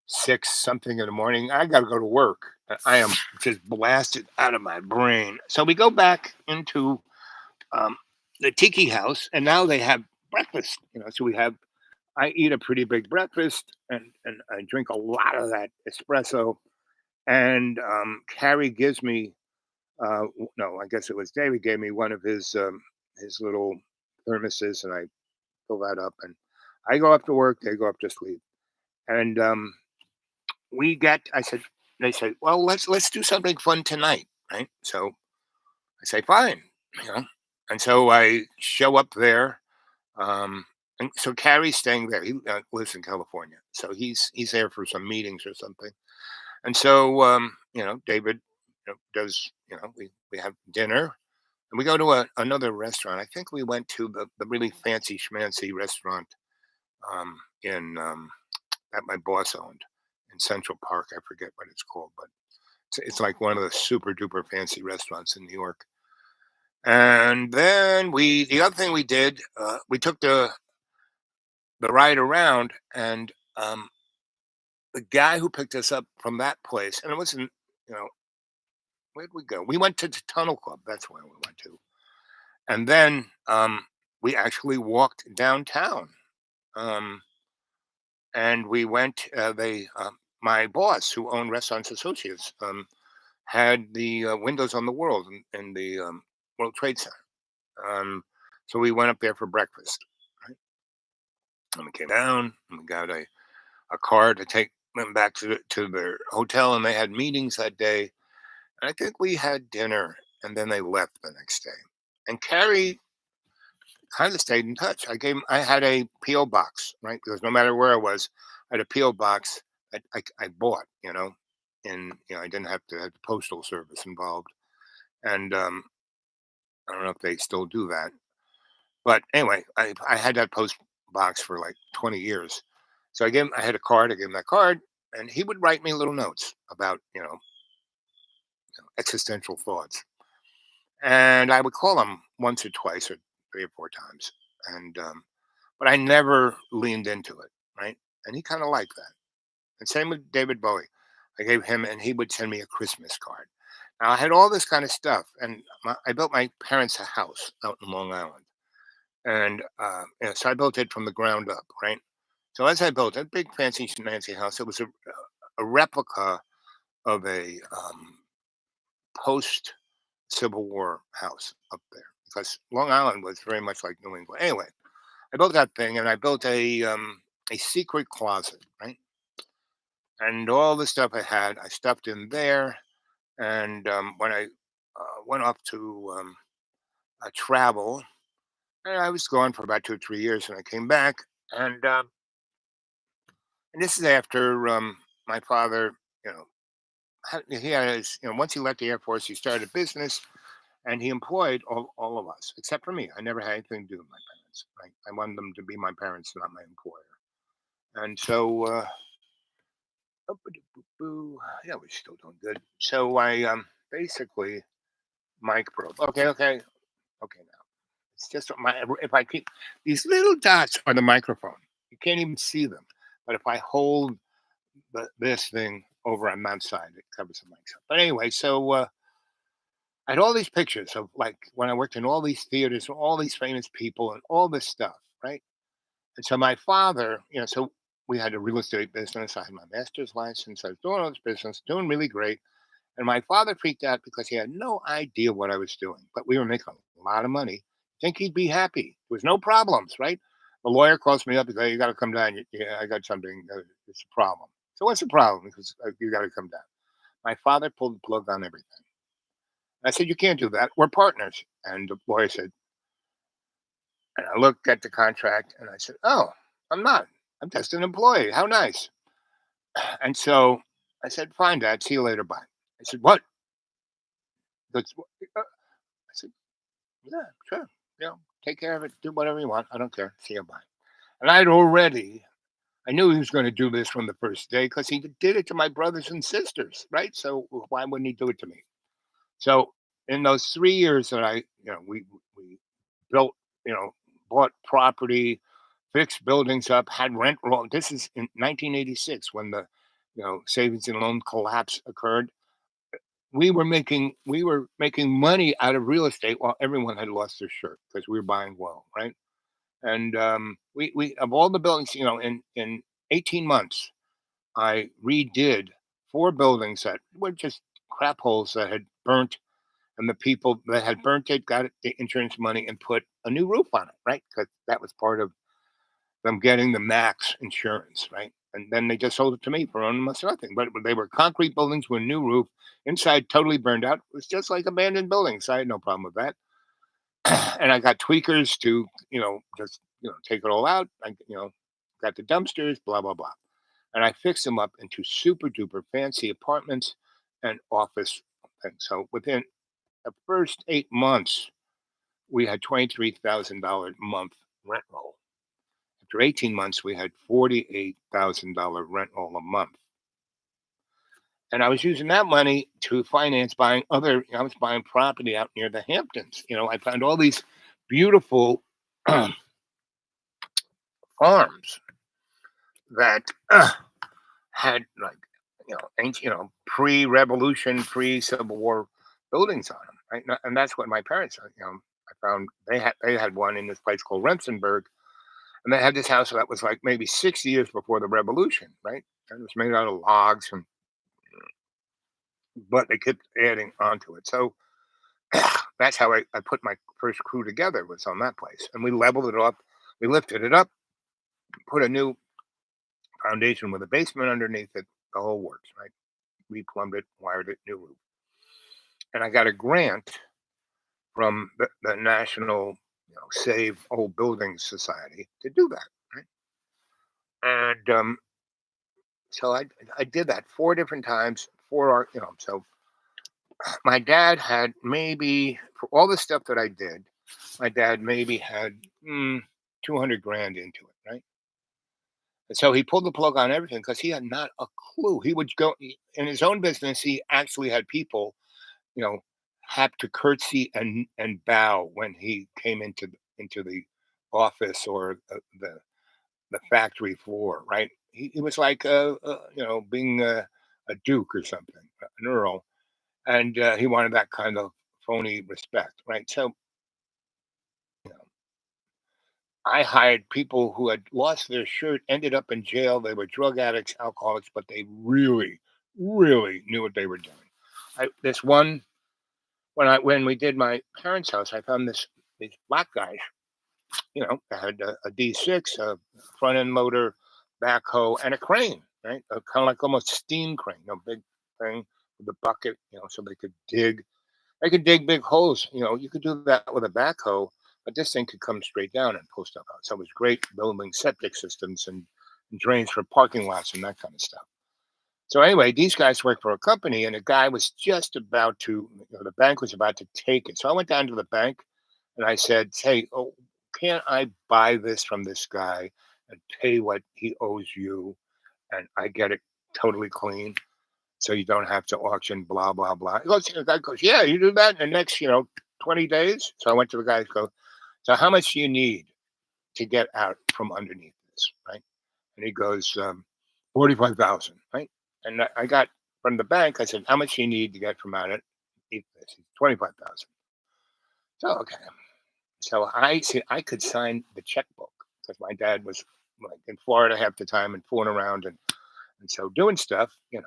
6 something in the morning. I got to go to work. I am just blasted out of my brain. So we go back into the tiki house, and now they have breakfast. So I eat a pretty big breakfast, and I drink a lot of that espresso. And Carrie gives me, no, I guess it was David gave me one of his little thermoses, and I fill that up, and I go up to work. They go up to sleep, and they say, well, let's do something fun tonight, right? So I say, fine, and so I show up there. And so Carrie's staying there. He lives in California, so he's there for some meetings or something. And so David does. We have dinner, and we go to another restaurant. I think we went to the really fancy schmancy restaurant in that my boss owned in Central Park. I forget what it's called, but it's like one of the super duper fancy restaurants in New York. And then the other thing we did, we took the ride around, and the guy who picked us up from that place, and it wasn't, where'd we go? We went to the Tunnel Club. That's where we went to. And then we actually walked downtown. and we went. My boss, who owned Restaurants Associates, had the windows on the world in the World Trade Center. So we went up there for breakfast. Right? And we came down and we got a car to take them back to their hotel, and they had meetings that day. And I think we had dinner, and then they left the next day. And Carrie kind of stayed in touch. I had a PO box, right? Because no matter where I was, I had a PO box that I bought, and I didn't have to have the postal service involved. And I don't know if they still do that, but anyway, I had that post box for like 20 years. So I had a card. I gave him that card, and he would write me little notes about existential thoughts, and I would call him once or twice or 3 or 4 times, and but I never leaned into it, right? And he kind of liked that. And same with David Bowie. I gave him, and he would send me a Christmas card. Now I had all this kind of stuff, and I built my parents a house out in Long Island, and so I built it from the ground up, right? So as I built that big fancy schmancy house, it was a replica of a post Civil War house up there because Long Island was very much like New England. Anyway, I built that thing, and I built a secret closet, right? And all the stuff I had, I stuffed in there. And when I went off to travel, and I was gone for about 2 or 3 years, and I came back, and and this is after my father, you know, he had his, once he left the Air Force, he started a business, and he employed all of us except for me. I never had anything to do with my parents. Right? I wanted them to be my parents, not my employer. And so, yeah, we're still doing good. So I basically mic probe. Okay. Now it's just my if I keep these little dots on the microphone, you can't even see them. But if I hold this thing over on that side, it covers the mics up. But anyway, so I had all these pictures of like when I worked in all these theaters, all these famous people, and all this stuff, right? And so my father, so we had a real estate business. I had my master's license. I was doing all this business, doing really great. And my father freaked out because he had no idea what I was doing, but we were making a lot of money. Think he'd be happy. There was no problems, right? The lawyer calls me up and says, "You got to come down. Yeah, I got something. It's a problem." So what's the problem? Because you got to come down. My father pulled the plug on everything. I said, "You can't do that. We're partners." And the lawyer said, and I looked at the contract and I said, "Oh, I'm not. I'm just an employee. How nice." And so I said, "Fine, Dad. See you later. Bye." I said, "What?" That's I said, "Yeah, sure. Take care of it. Do whatever you want. I don't care. See you. Bye." And I knew he was going to do this from the first day because he did it to my brothers and sisters, right? So why wouldn't he do it to me? So in those 3 years that we built, bought property, fixed buildings up, had rent roll. This is in 1986 when the, savings and loan collapse occurred. We were making money out of real estate while everyone had lost their shirt because we were buying well, right? And we of all the buildings, in 18 months, I redid 4 buildings that were just crap holes that had burnt, and the people that had burnt it got the insurance money and put a new roof on it, right? Because that was part of them getting the max insurance, right? And then they just sold it to me for almost nothing. But they were concrete buildings with a new roof, inside totally burned out. It was just like abandoned buildings. I had no problem with that. And I got tweakers to, just take it all out. Got the dumpsters, blah blah blah, and I fixed them up into super duper fancy apartments and office things. So within the first 8 months, we had $23,000 a month rent roll. After 18 months, we had $48,000 rent roll a month. And I was using that money to finance buying I was buying property out near the Hamptons. I found all these beautiful farms that had like, ancient, pre-revolution, pre-Civil War buildings on them. Right. And that's what my parents, I found they had one in this place called Rensenburg. And they had this house that was like maybe 60 years before the revolution, right? And it was made out of logs, but they kept adding onto it. So that's how I put my first crew together, was on that place. And we leveled it up, we lifted it up, put a new foundation with a basement underneath it, the whole works, right? Replumbed it, wired it, new roof. And I got a grant from the National, Save Old Buildings Society to do that, right? And so I did that 4 different times, so my dad had maybe, for all the stuff that I did, my dad maybe had 200 grand into it, right? And so he pulled the plug on everything because he had not a clue. He would go in his own business. He actually had people, you know, have to curtsy and bow when he came into the office or the factory floor, right? He was like, being a duke or something, an earl, and he wanted that kind of phony respect, right? So, you know, I hired people who had lost their shirt, ended up in jail. They were drug addicts, alcoholics, but they really, really knew what they were doing. This one, when we did my parents' house, I found these black guys, that had a D6, a front end loader, backhoe, and a crane, right? Kind of like almost steam crane, big thing with a bucket, so they could dig. They could dig big holes. You could do that with a backhoe, but this thing could come straight down and pull stuff out. So it was great building septic systems and drains for parking lots and that kind of stuff. So anyway, these guys worked for a company, and the guy was just about to, the bank was about to take it. So I went down to the bank and I said, "Hey, can't I buy this from this guy and pay what he owes you, and I get it totally clean, so you don't have to auction, blah blah blah." The guy goes, "Yeah, you do that in the next, 20 days." So I went to the guy and go, "So how much do you need to get out from underneath this, right?" And he goes, 45,000, right? And I got from the bank. I said, "How much do you need to get from underneath this?" 25,000. So okay. So I said I could sign the checkbook because my dad was like in Florida half the time and fooling around and so doing stuff, it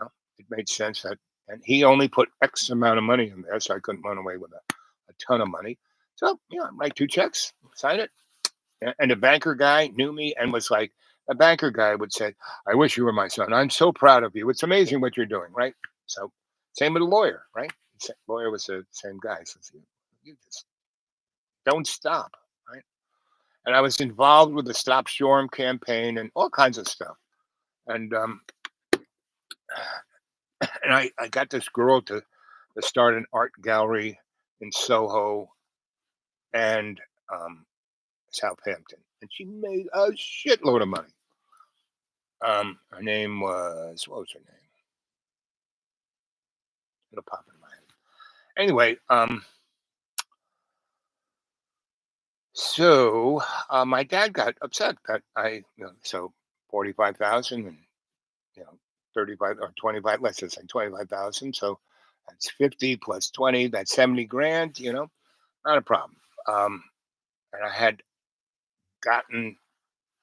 made sense that, and he only put X amount of money in there, so I couldn't run away with a ton of money. So, write 2 checks, sign it. And the banker guy knew me and was like, a banker guy would say, "I wish you were my son. I'm so proud of you. It's amazing what you're doing," right? So, same with a lawyer, right? Lawyer was the same guy. So, you just don't stop, right? And I was involved with the Stop Storm campaign and all kinds of stuff. And and I got this girl to start an art gallery in Soho and Southampton, and she made a shitload of money. Her name was, what was her name? It'll pop in my head. Anyway, so my dad got upset that so 45,000 and 35 or 25, let's just say 25,000. So that's 50 plus 20, that's 70 grand, not a problem. And I had gotten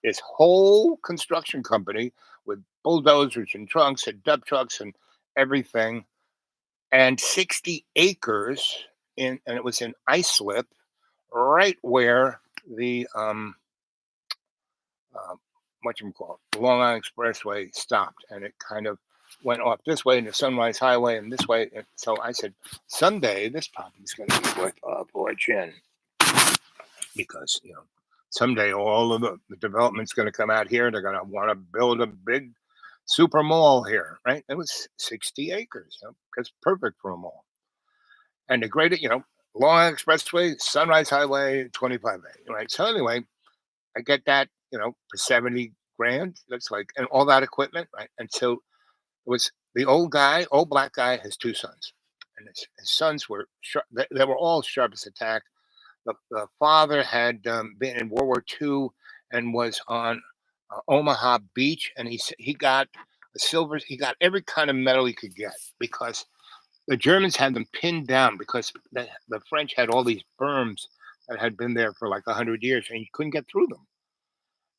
this whole construction company with bulldozers and trunks and dump trucks and everything, and 60 acres and it was in Islip, right where the what you call it, the Long Island Expressway stopped, and it kind of went off this way into Sunrise Highway and this way. And so I said, someday this property's going to be worth a fortune because someday all of the development's going to come out here. They're going to want to build a big super mall here, right? It was 60 acres. It's perfect for a mall. And the great, Long Island Expressway, Sunrise Highway, 25A, right? So anyway, I get that, for 70 grand. That's like, and all that equipment, right? And so it was the old black guy, has 2 sons. And his sons were sharp. They were all sharp as a tack. The father had been in World War II and was on Omaha Beach, and he got the silver. He got every kind of medal he could get because the Germans had them pinned down because the French had all these berms that had been there for like 100 years, and you couldn't get through them.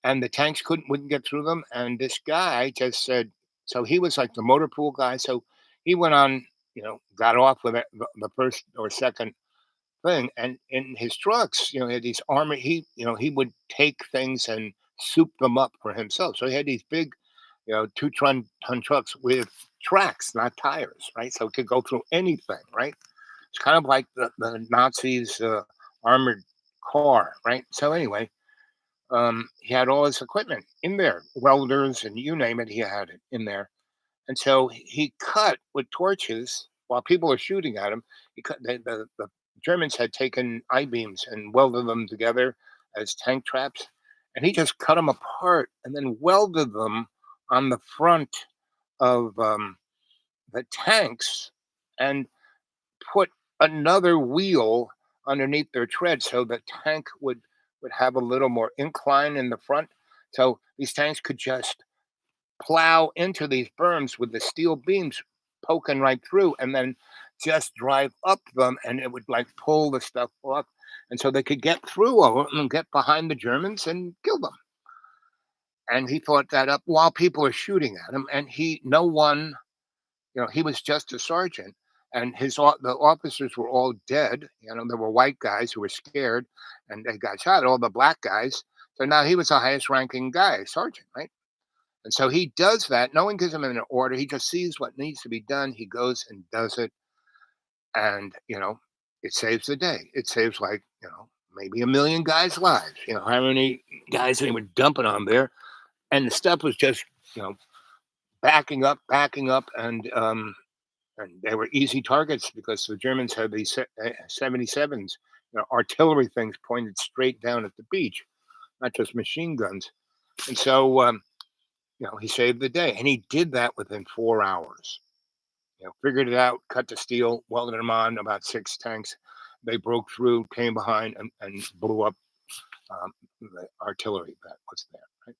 and the tanks wouldn't get through them. And this guy just said, so he was like the motor pool guy. So he went on, got off with the first or second thing, and in his trucks, he had these armor. He would take things and soup them up for himself. So he had these big, 2 ton trucks with tracks, not tires, right? So it could go through anything, right? It's kind of like the Nazis' armored car, right? So anyway, he had all his equipment in there, welders and you name it, he had it in there. And so he cut with torches while people are shooting at him. He cut the Germans had taken I beams and welded them together as tank traps, and he just cut them apart and then welded them on the front of the tanks and put another wheel underneath their tread so the tank would have a little more incline in the front, so these tanks could just plow into these berms with the steel beams poking right through and then just drive up them, and it would like pull the stuff off, and so they could get through all of them and get behind the Germans and kill them. And he thought that up while people are shooting at him, and no one, he was just a sergeant, and the officers were all dead. There were white guys who were scared, and they got shot. All the black guys. So now he was the highest ranking guy, sergeant, right? And so he does that. No one gives him an order. He just sees what needs to be done. He goes and does it, and it saves the day. It saves like maybe 1 million guys' lives. How many guys they were dumping on there, and the stuff was just backing up, and they were easy targets because the Germans had these 77s, artillery things pointed straight down at the beach, not just machine guns. And so, he saved the day, and he did that within 4 hours. Figured it out, cut the steel, welded them on about 6 tanks. They broke through, came behind, and blew up the artillery that was there. Right?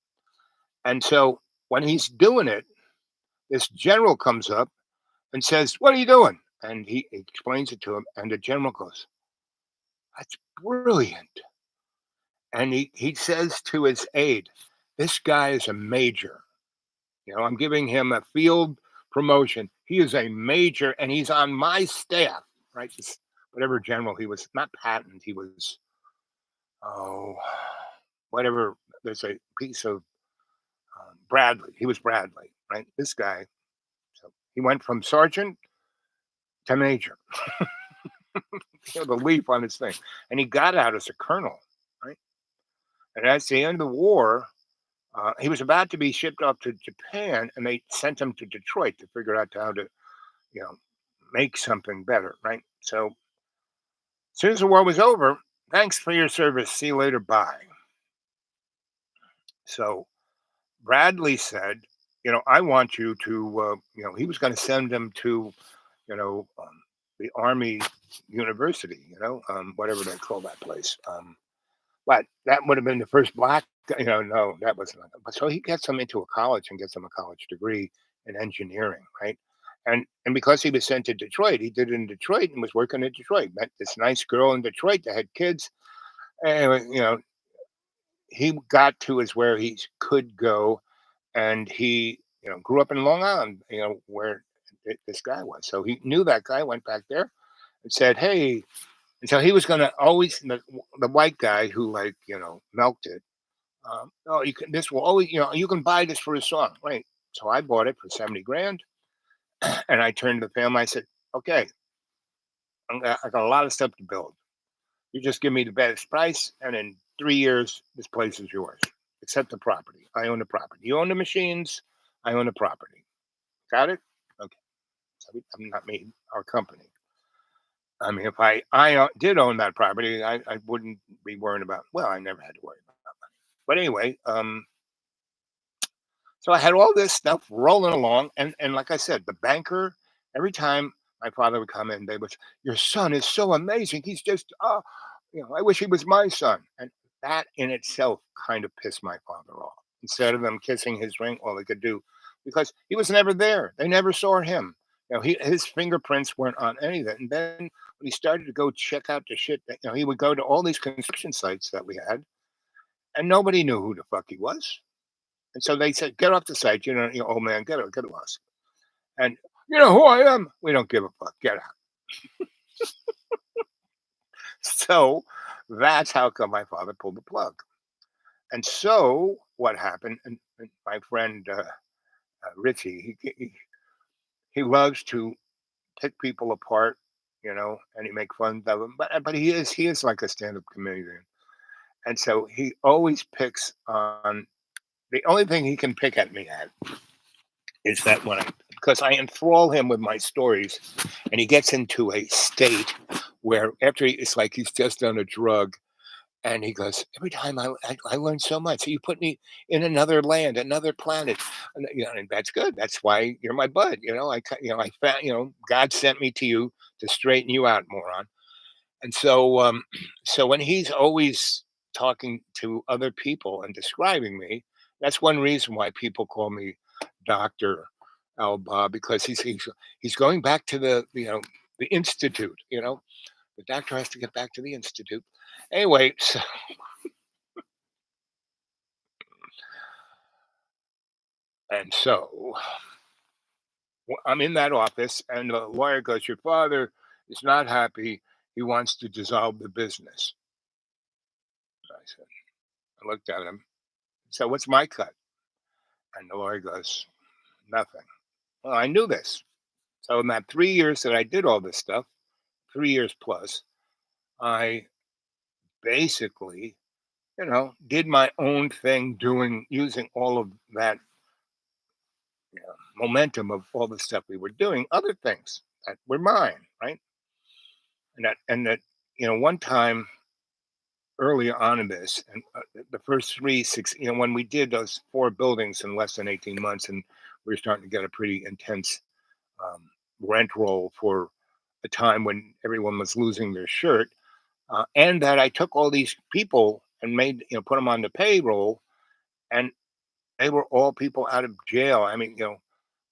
And so when he's doing it, this general comes up and says, "What are you doing?" And he explains it to him, and the general goes, "That's brilliant." And he says to his aide, "This guy is a major. I'm giving him a field promotion. He is a major, and he's on my staff." Right? Whatever general he was, not Patton. He was, whatever. There's a piece of Bradley. He was Bradley, right? This guy. So he went from sergeant to major. The leaf on his thing, and he got out as a colonel, right? And at the end of the war, he was about to be shipped off to Japan, and they sent him to Detroit to figure out how to, make something better, right? So as soon as the war was over, "Thanks for your service. See you later. Bye." So Bradley said, "I want you to," he was going to send him to, the Army University, whatever they call that place. But that would have been the first black, no, that wasn't. But so he gets him into a college and gets him a college degree in engineering, right? And because he was sent to Detroit, he did it in Detroit and was working in Detroit. Met this nice girl in Detroit that had kids. Anyway, he got to is where he could go, and he, grew up in Long Island, where this guy was. So he knew that guy, went back there and said, "Hey," and so he was going to always, the white guy who milked it. "Oh, this will always, you can buy this for a song," right? So I bought it for 70 grand, and I turned to the family. I said, "Okay, I got a lot of stuff to build. You just give me the best price, and in 3 years, this place is yours, except the property. I own the property. You own the machines. I own the property. Got it? Okay." So I'm not me, our company. I mean, if I did own that property, I wouldn't be worrying about. Well, I never had to worry about money. But anyway, so I had all this stuff rolling along, and like I said, the banker. Every time my father would come in, they would, "Your son is so amazing. He's just, I wish he was my son." And that in itself kind of pissed my father off. Instead of them kissing his ring, all they could do, because he was never there. They never saw him. His fingerprints weren't on any of that. And then when he started to go check out the shit, he would go to all these construction sites that we had, and nobody knew who the fuck he was. And so they said, "Get off the site, old man, get lost." And you know who I am? We don't give a fuck. Get out. So that's how come my father pulled the plug. And so what happened? And my friend Richie, he loves to pick people apart, and he make fun of them. But he is like a stand-up comedian, and so he always picks on the only thing he can pick at me at is that because I enthrall him with my stories, and he gets into a state where it's like he's just done a drug. And he goes, every time I learn so much. So you put me in another land, another planet, and that's good. That's why you're my bud. I found, God sent me to you to straighten you out, moron. And so when he's always talking to other people and describing me, that's one reason why people call me Doctor Alba, because he's going back to the institute. The doctor has to get back to the institute. Anyway, so I'm in that office, and the lawyer goes, "Your father is not happy. He wants to dissolve the business." I looked at him. So what's my cut? And the lawyer goes, "Nothing." Well, I knew this. So in that 3 years that I did all this stuff, 3 years plus, I basically, did my own thing, using all of that momentum of all the stuff we were doing, other things that were mine, right? And that one time early on in this, and the first 3 6, when we did those 4 buildings in less than 18 months, and we were starting to get a pretty intense um, rent roll for a time when everyone was losing their shirt, and that I took all these people and put them on the payroll, and they were all people out of jail. I mean,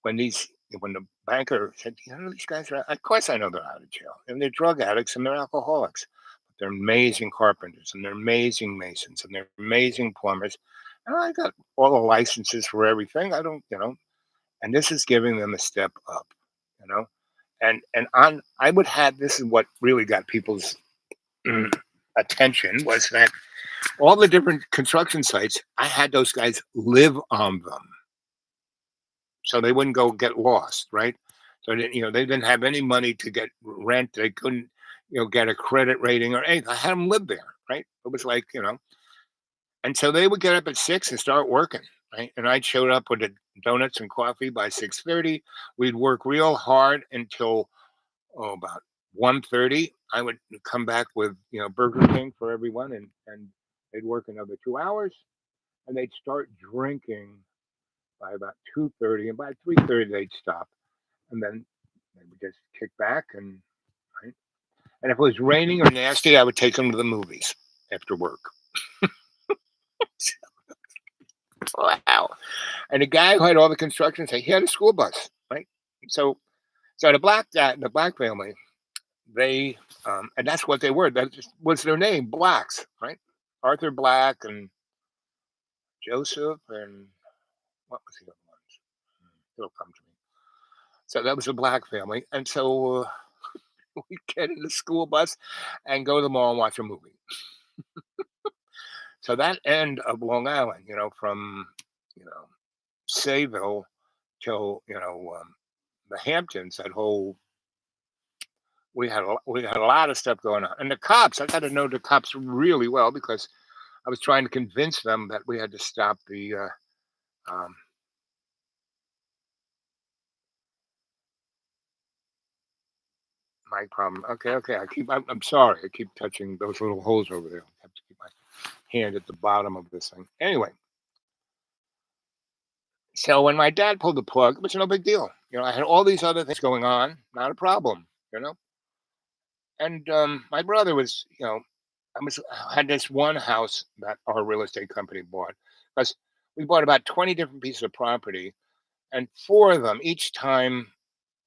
when the banker said, these guys are, of course I know they're out of jail, and they're drug addicts and they're alcoholics. But they're amazing carpenters, and they're amazing masons, and they're amazing plumbers. And I got all the licenses for everything. I don't, and this is giving them a step up, you know. I would have, this is what really got people's attention, was that all the different construction sites, I had those guys live on them, so they wouldn't go get lost, right? So they didn't have any money to get rent. They couldn't, get a credit rating or anything. I had them live there, right? It was like, and so they would get up at 6 and start working, right? And I showed up with the donuts and coffee by 6:30. We'd work real hard until about 1:30. I would come back with Burger King for everyone, and they'd work another 2 hours, and they'd start drinking by about 2:30, and by 3:30 they'd stop, and then they would just kick back, and right. And if it was raining or nasty, I would take them to the movies after work. Wow. And the guy who had all the construction site, he had a school bus, right? So the black family, they and that's what they were. That just was their name, Blacks, right? Arthur Black and Joseph, and what was the other ones? It'll come to me. So that was a black family, and so we get in the school bus and go to the mall and watch a movie. So that end of Long Island, from Sayville till the Hamptons, that whole, we had a lot of stuff going on, and the cops. I got to know the cops really well, because I was trying to convince them that we had to stop the. My problem. Okay. I'm sorry. I keep touching those little holes over there. I have to keep my hand at the bottom of this thing. Anyway, so when my dad pulled the plug, it was no big deal. I had all these other things going on, not a problem. And my brother was, had this one house that our real estate company bought, because we bought about 20 different pieces of property, and 4 of them, each time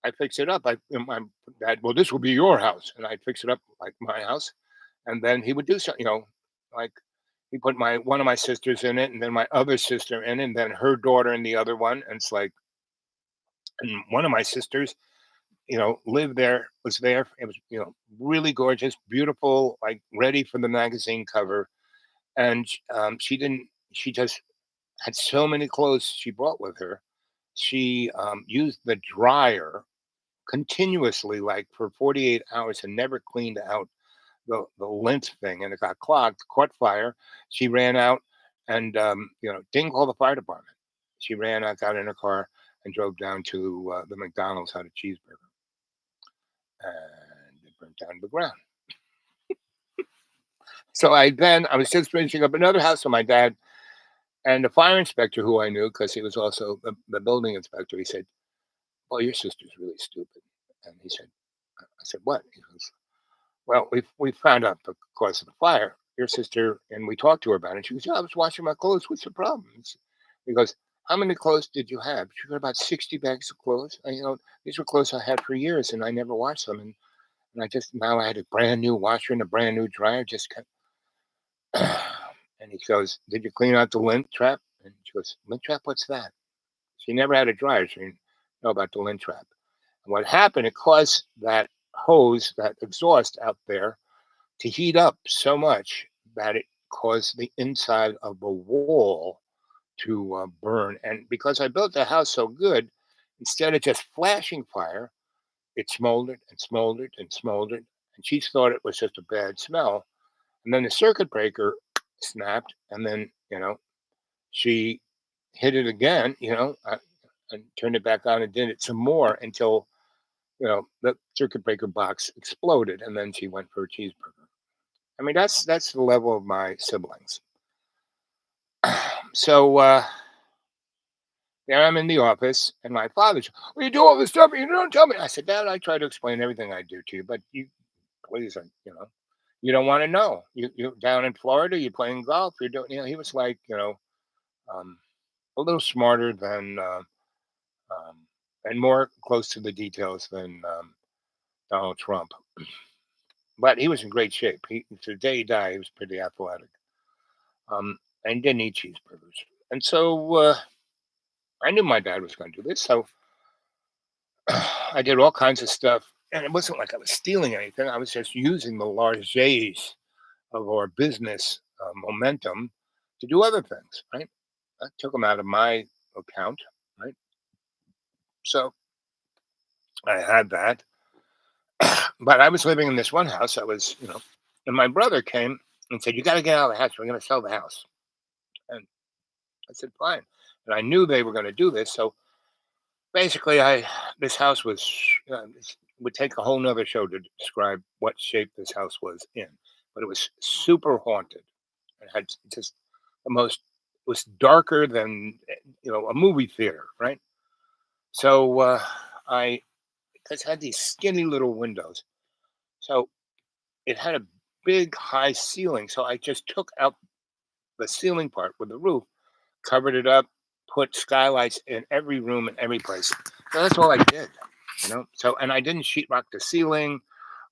I fix it up, my dad, well, this will be your house, and I'd fix it up like my house, and then he would do something, like he put one of my sisters in it, and then my other sister in it, and then her daughter in the other one. And it's like, and one of my sisters, lived there, was there. It was, really gorgeous, beautiful, like ready for the magazine cover. And she didn't, she just had so many clothes she brought with her. She used the dryer continuously, like for 48 hours, and never cleaned out the lint thing, and it got clogged, caught fire. She ran out and didn't call the fire department. She ran out, got in her car, and drove down to the McDonald's, had a cheeseburger, and it burnt down to the ground. So I was just finishing up another house for my dad, and the fire inspector, who I knew because he was also the building inspector, he said, "Well, your sister's really stupid." And he said, "I said, what?" He goes, "Well, we found out the cause of the fire. Your sister," and we talked to her about it. She goes, "Yeah, I was washing my clothes. What's the problem?" He goes, "How many clothes did you have?" She got about 60 bags of clothes. These were clothes I had for years, and I never washed them. And I just now I had a brand new washer and a brand new dryer. Just kept. And he goes, "Did you clean out the lint trap?" And she goes, "Lint trap? What's that?" She never had a dryer. She didn't know about the lint trap. And what happened? It caused that hose, that exhaust out there, to heat up so much that it caused the inside of the wall to burn. And because I built the house so good, instead of just flashing fire, it smoldered and smoldered and smoldered. And she thought it was just a bad smell. And then the circuit breaker snapped, and then she hit it again, and turned it back on and did it some more until the circuit breaker box exploded, and then she went for a cheeseburger. I mean, that's the level of my siblings. So there I'm in the office, and my father's, "Well, you do all this stuff, and you don't tell me." I said, "Dad, I try to explain everything I do to you, but you please, you don't want to know. You down in Florida, you're playing golf, you're doing." He was like, um, a little smarter than and more close to the details than Donald Trump. But he was in great shape. The day he died, he was pretty athletic, and didn't eat cheeseburgers. And so I knew my dad was going to do this. So I did all kinds of stuff. And it wasn't like I was stealing anything. I was just using the largesse of our business momentum to do other things, right? I took them out of my account, right? So I had that. But I was living in this one house. And my brother came and said, "You got to get out of the house. We're going to sell the house." And I said, "Fine." And I knew they were going to do this. So basically, this house was, this would take a whole nother show to describe what shape this house was in, but it was super haunted. It had just the most, it was darker than, a movie theater, right? So I just had these skinny little windows. So it had a big high ceiling. So I just took out the ceiling part with the roof, covered it up, put skylights in every room and every place. So that's all I did, So, and I didn't sheetrock the ceiling,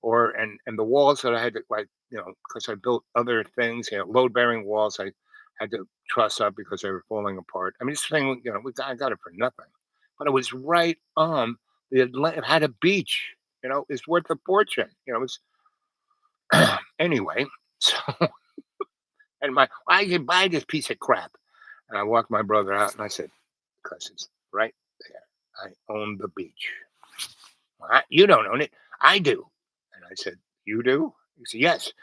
and the walls that I had to, like, because I built other things, load bearing walls. I had to truss up because they were falling apart. I mean, this thing, I got it for nothing, but it was right on it had a beach. It's worth a fortune. It was anyway. So, and why you buy this piece of crap? And I walked my brother out and I said, "Because it's right there. I own the beach." "You don't own it. I do." And I said, "You do?" He said, "Yes.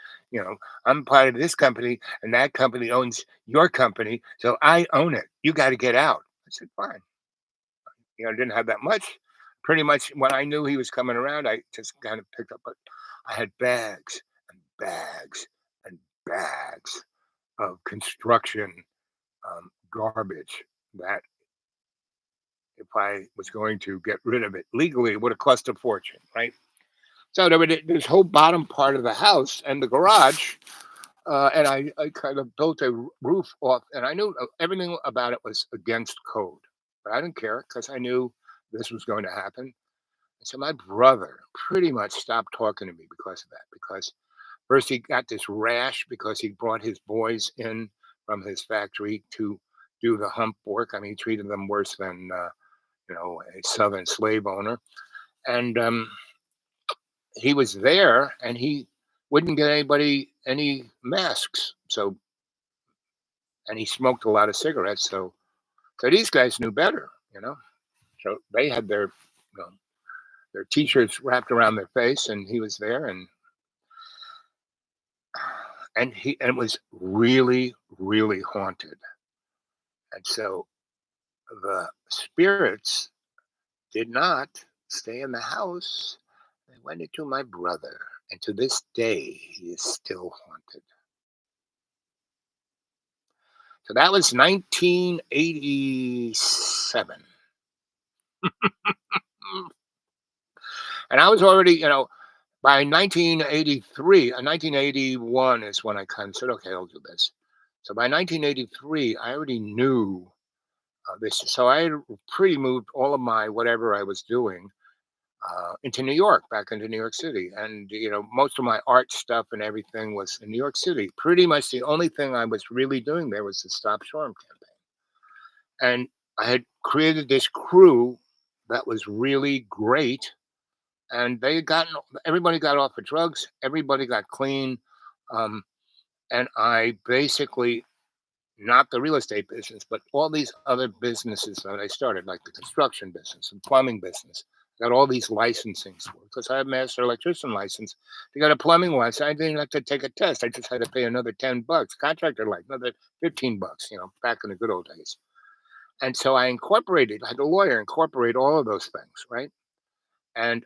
I'm part of this company and that company owns your company. So I own it. You got to get out." I said, "Fine." I didn't have that much. Pretty much when I knew he was coming around, I just kind of picked up, but I had bags and bags and bags of construction garbage that if I was going to get rid of it legally, it would have cost a fortune, right? So there was this whole bottom part of the house and the garage, and I kind of built a roof off, and I knew everything about it was against code, but I didn't care because I knew this was going to happen. And so my brother pretty much stopped talking to me because of that, because First, he got this rash because he brought his boys in from his factory to do the hump work. I mean, he treated them worse than a Southern slave owner. And he was there, and he wouldn't get anybody any masks. So, and he smoked a lot of cigarettes. So these guys knew better, you know. So they had their t-shirts wrapped around their face, and he was there, and it was really, really haunted. And so the spirits did not stay in the house. They went into my brother, and to this day, he is still haunted. So that was 1987. And I was already, by 1983, 1981 is when I kind of said, okay, I'll do this. So by 1983, I already knew this. So I had pretty moved all of my whatever I was doing into New York, back into New York City. And, most of my art stuff and everything was in New York City. Pretty much the only thing I was really doing there was the Stop Shoreham campaign. And I had created this crew that was really great. And everybody got off of drugs, everybody got clean. Um, and I basically, not the real estate business, but all these other businesses that I started, like the construction business and plumbing business, got all these licensings for because I have master electrician license. To get a plumbing license, I didn't have to take a test. I just had to pay another $10. Contractor like another $15, back in the good old days. And so I had a lawyer incorporate all of those things, right? And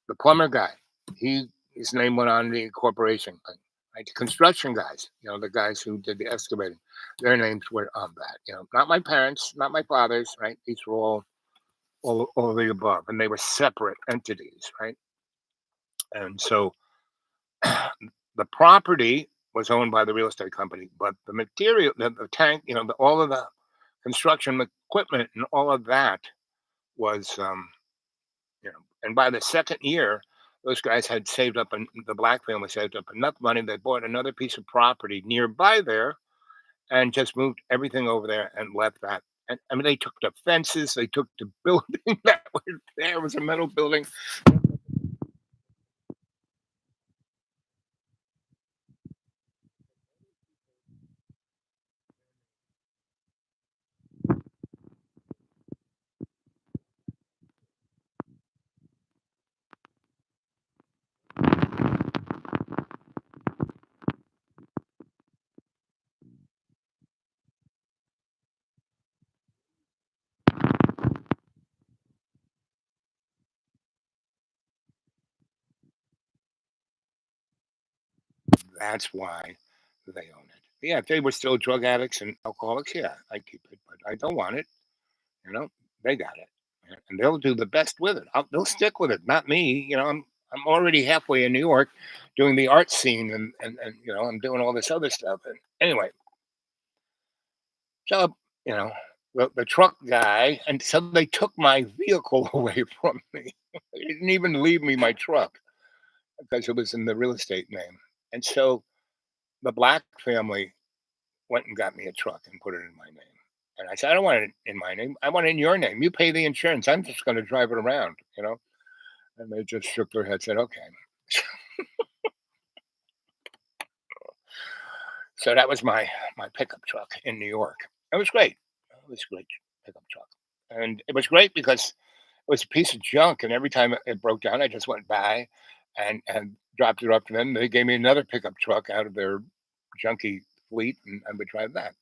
the plumber guy, his name went on the corporation thing. Right? The construction guys, the guys who did the excavating, their names were on that. Not my parents, not my father's, right? These were all of the above, and they were separate entities, right? And so the property was owned by the real estate company, but the material, the tank, all of the construction equipment and all of that was, and by the second year, those guys had saved up, and the Black family saved up enough money. They bought another piece of property nearby there and just moved everything over there and left that. And I mean, they took the fences, they took the building that was there. It was a metal building. That's why they own it. Yeah, if they were still drug addicts and alcoholics, yeah, I'd keep it, but I don't want it. You know, they got it, and they'll do the best with it. They'll stick with it, not me. I'm already halfway in New York, doing the art scene, and I'm doing all this other stuff. And anyway, so you know, the truck guy, and so they took my vehicle away from me. They didn't even leave me my truck because it was in the real estate name. And so the Black family went and got me a truck and put it in my name. And I said, I don't want it in my name. I want it in your name. You pay the insurance. I'm just going to drive it around. And they just shook their head, said, okay. So that was my pickup truck in New York. It was great. It was a great pickup truck. And it was great because it was a piece of junk. And every time it broke down, I just went by and dropped it up to them. They gave me another pickup truck out of their junky fleet, and I would drive that.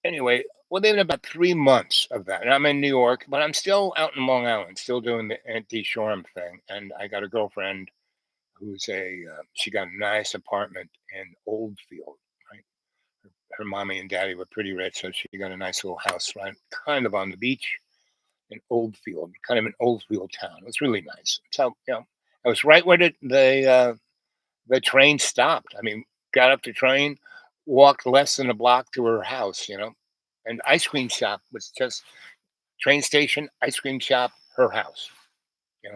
Anyway, within about 3 months of that, and I'm in New York, but I'm still out in Long Island, still doing the anti-Shoreham thing. And I got a girlfriend who's she got a nice apartment in Oldfield, right? Her mommy and daddy were pretty rich, so she got a nice little house right kind of on the beach in Oldfield, kind of an Oldfield town. It was really nice. So, I was right where the train stopped. I mean, got up the train, walked less than a block to her house. And ice cream shop was just train station, ice cream shop, her house.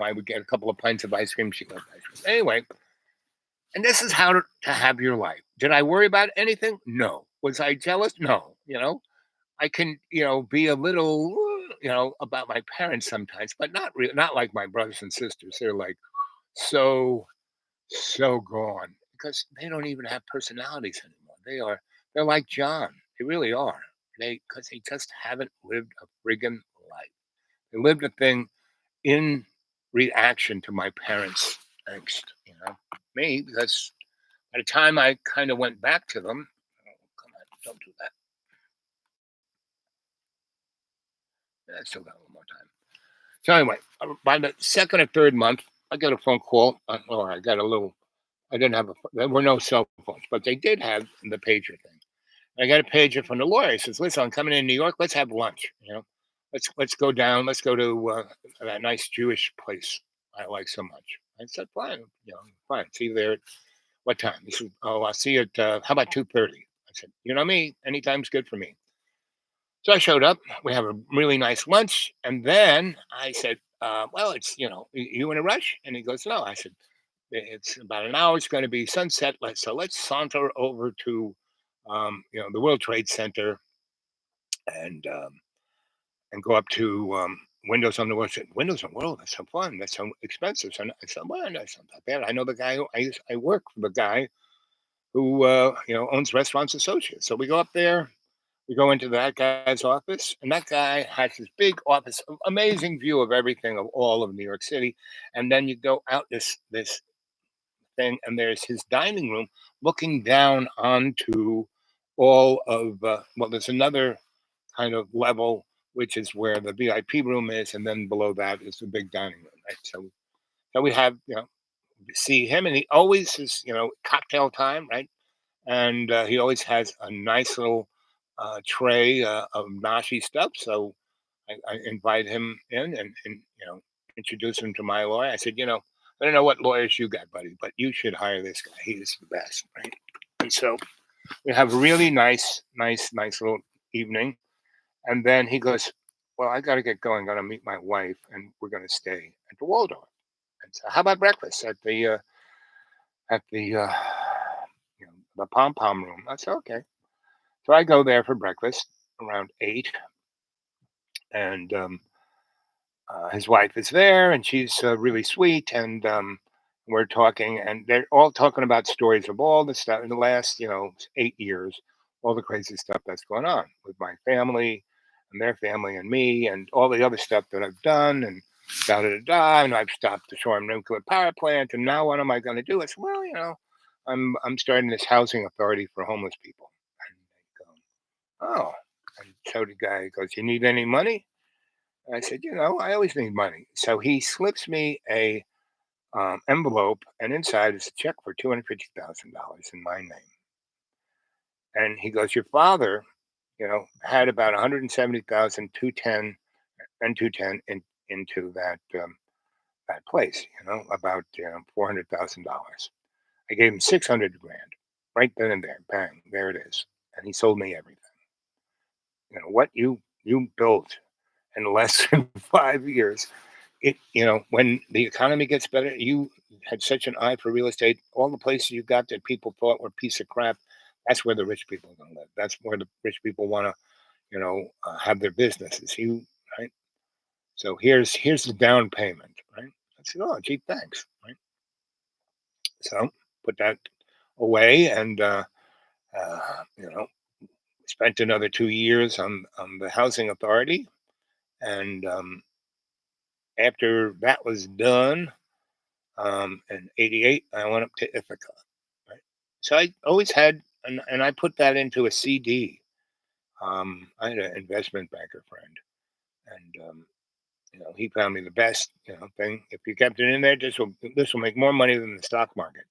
I would get a couple of pints of ice cream. She loved ice cream. Anyway, and this is how to have your life. Did I worry about anything? No. Was I jealous? No. I can, be a little, about my parents sometimes, but not like my brothers and sisters. They're like so, so gone because they don't even have personalities anymore. They're like John. They really are. Because they just haven't lived a friggin' life. They lived a thing in reaction to my parents' angst. Me, because by the time I kind of went back to them, oh, come on, don't do that. I still got a little more time. So anyway, by the second or third month, I got a phone call, or I got a little. I didn't have there were no cell phones, but they did have the pager thing. I got a pager from the lawyer. He says, "Listen, I'm coming in New York. Let's have lunch. Let's go down. Let's go to that nice Jewish place I like so much." I said, "Fine, fine. See you there. At what time?" He said, "Oh, I'll see you at how about 2:30?" I said, "You know me. Anytime's good for me." So I showed up. We have a really nice lunch, and then I said, "Well, it's you in a rush?" And he goes, "No." I said, "It's about an hour. It's going to be sunset. Let's saunter over to the World Trade Center and go up to Windows on the World. Windows on the World. That's so fun. That's so expensive." So I said, "Well, that's not that bad. I know the guy who I work for the guy who owns Restaurants Associates." So we go up there. We go into that guy's office, and that guy has this big office, amazing view of everything of all of New York City. And then you go out this thing, and there's his dining room looking down onto all of well, there's another kind of level which is where the VIP room is, and then below that is the big dining room, right? So we have see him, and he always is cocktail time, right? And he always has a nice little tray of nashi stuff. So I invite him in and introduce him to my lawyer. I said, I don't know what lawyers you got, buddy, but you should hire this guy. He is the best, right? And so we have a really nice little evening. And then he goes, "Well, I got to get going. Got to meet my wife, and we're going to stay at the Waldorf. And so, how about breakfast at the the pom pom room?" I said, "Okay." So I go there for breakfast around 8, and his wife is there, and she's really sweet, and we're talking, and they're all talking about stories of all the stuff in the last 8 years, all the crazy stuff that's going on with my family and their family and me, and all the other stuff that I've done, and da da da da. And I've stopped the Shoreham nuclear power plant, and now what am I going to do? It's well, I'm starting this housing authority for homeless people. And they go, "Oh," and so the guy goes, "You need any money?" I said, "I always need money." So he slips me a envelope, and inside is a check for $250,000 in my name. And he goes, "Your father, had about 170,000, 210 and 210 into that place, about $400,000. I gave him 600 grand right then and there. Bang, there it is. And he sold me everything. What you built in less than 5 years. When the economy gets better, you had such an eye for real estate. All the places you got that people thought were a piece of crap, that's where the rich people are going to live. That's where the rich people want to, have their businesses. Right. So here's the down payment, right? I said, "Oh, gee, thanks." Right. So put that away, and uh, you know, spent another 2 years on the housing authority, and after that was done, in '88, I went up to Ithaca. Right? So I always had, and I put that into a CD. I had an investment banker friend, and he found me the best thing. If you kept it in there, this will make more money than the stock market.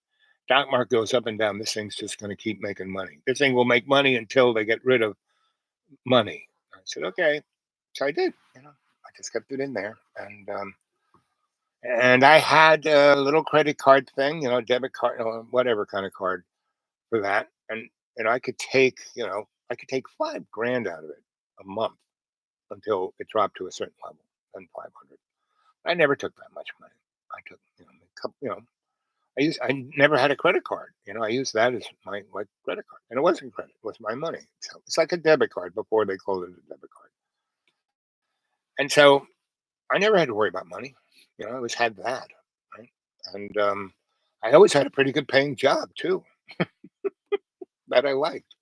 Stock market goes up and down. This thing's just going to keep making money. This thing will make money until they get rid of money. I said, "Okay." So I did. I just kept it in there, and I had a little credit card thing, debit card, whatever kind of card for that. And I could take 5 grand out of it a month until it dropped to a certain level, then 500. I never took that much money. I took, a couple, I never had a credit card. I used that as my credit card, and it wasn't credit; it was my money. So it's like a debit card before they called it a debit card. And so I never had to worry about money. I always had that, right? And I always had a pretty good paying job too that I liked.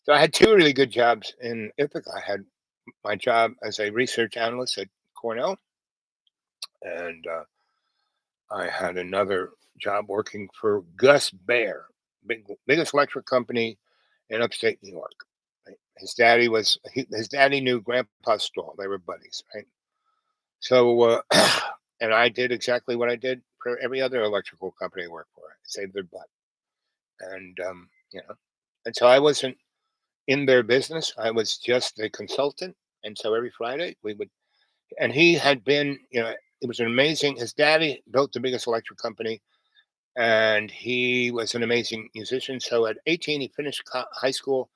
So I had two really good jobs in Ithaca. I had my job as a research analyst at Cornell, and I had another job working for Gus Baer, biggest electric company in upstate New York. Right? His daddy knew Grandpa Stoll. They were buddies, right? So, and I did exactly what I did for every other electrical company I worked for. I saved their butt, and and so I wasn't in their business. I was just a consultant, and so every Friday we would. And he had been, it was an amazing. His daddy built the biggest electric company, and he was an amazing musician. So at 18, he finished high school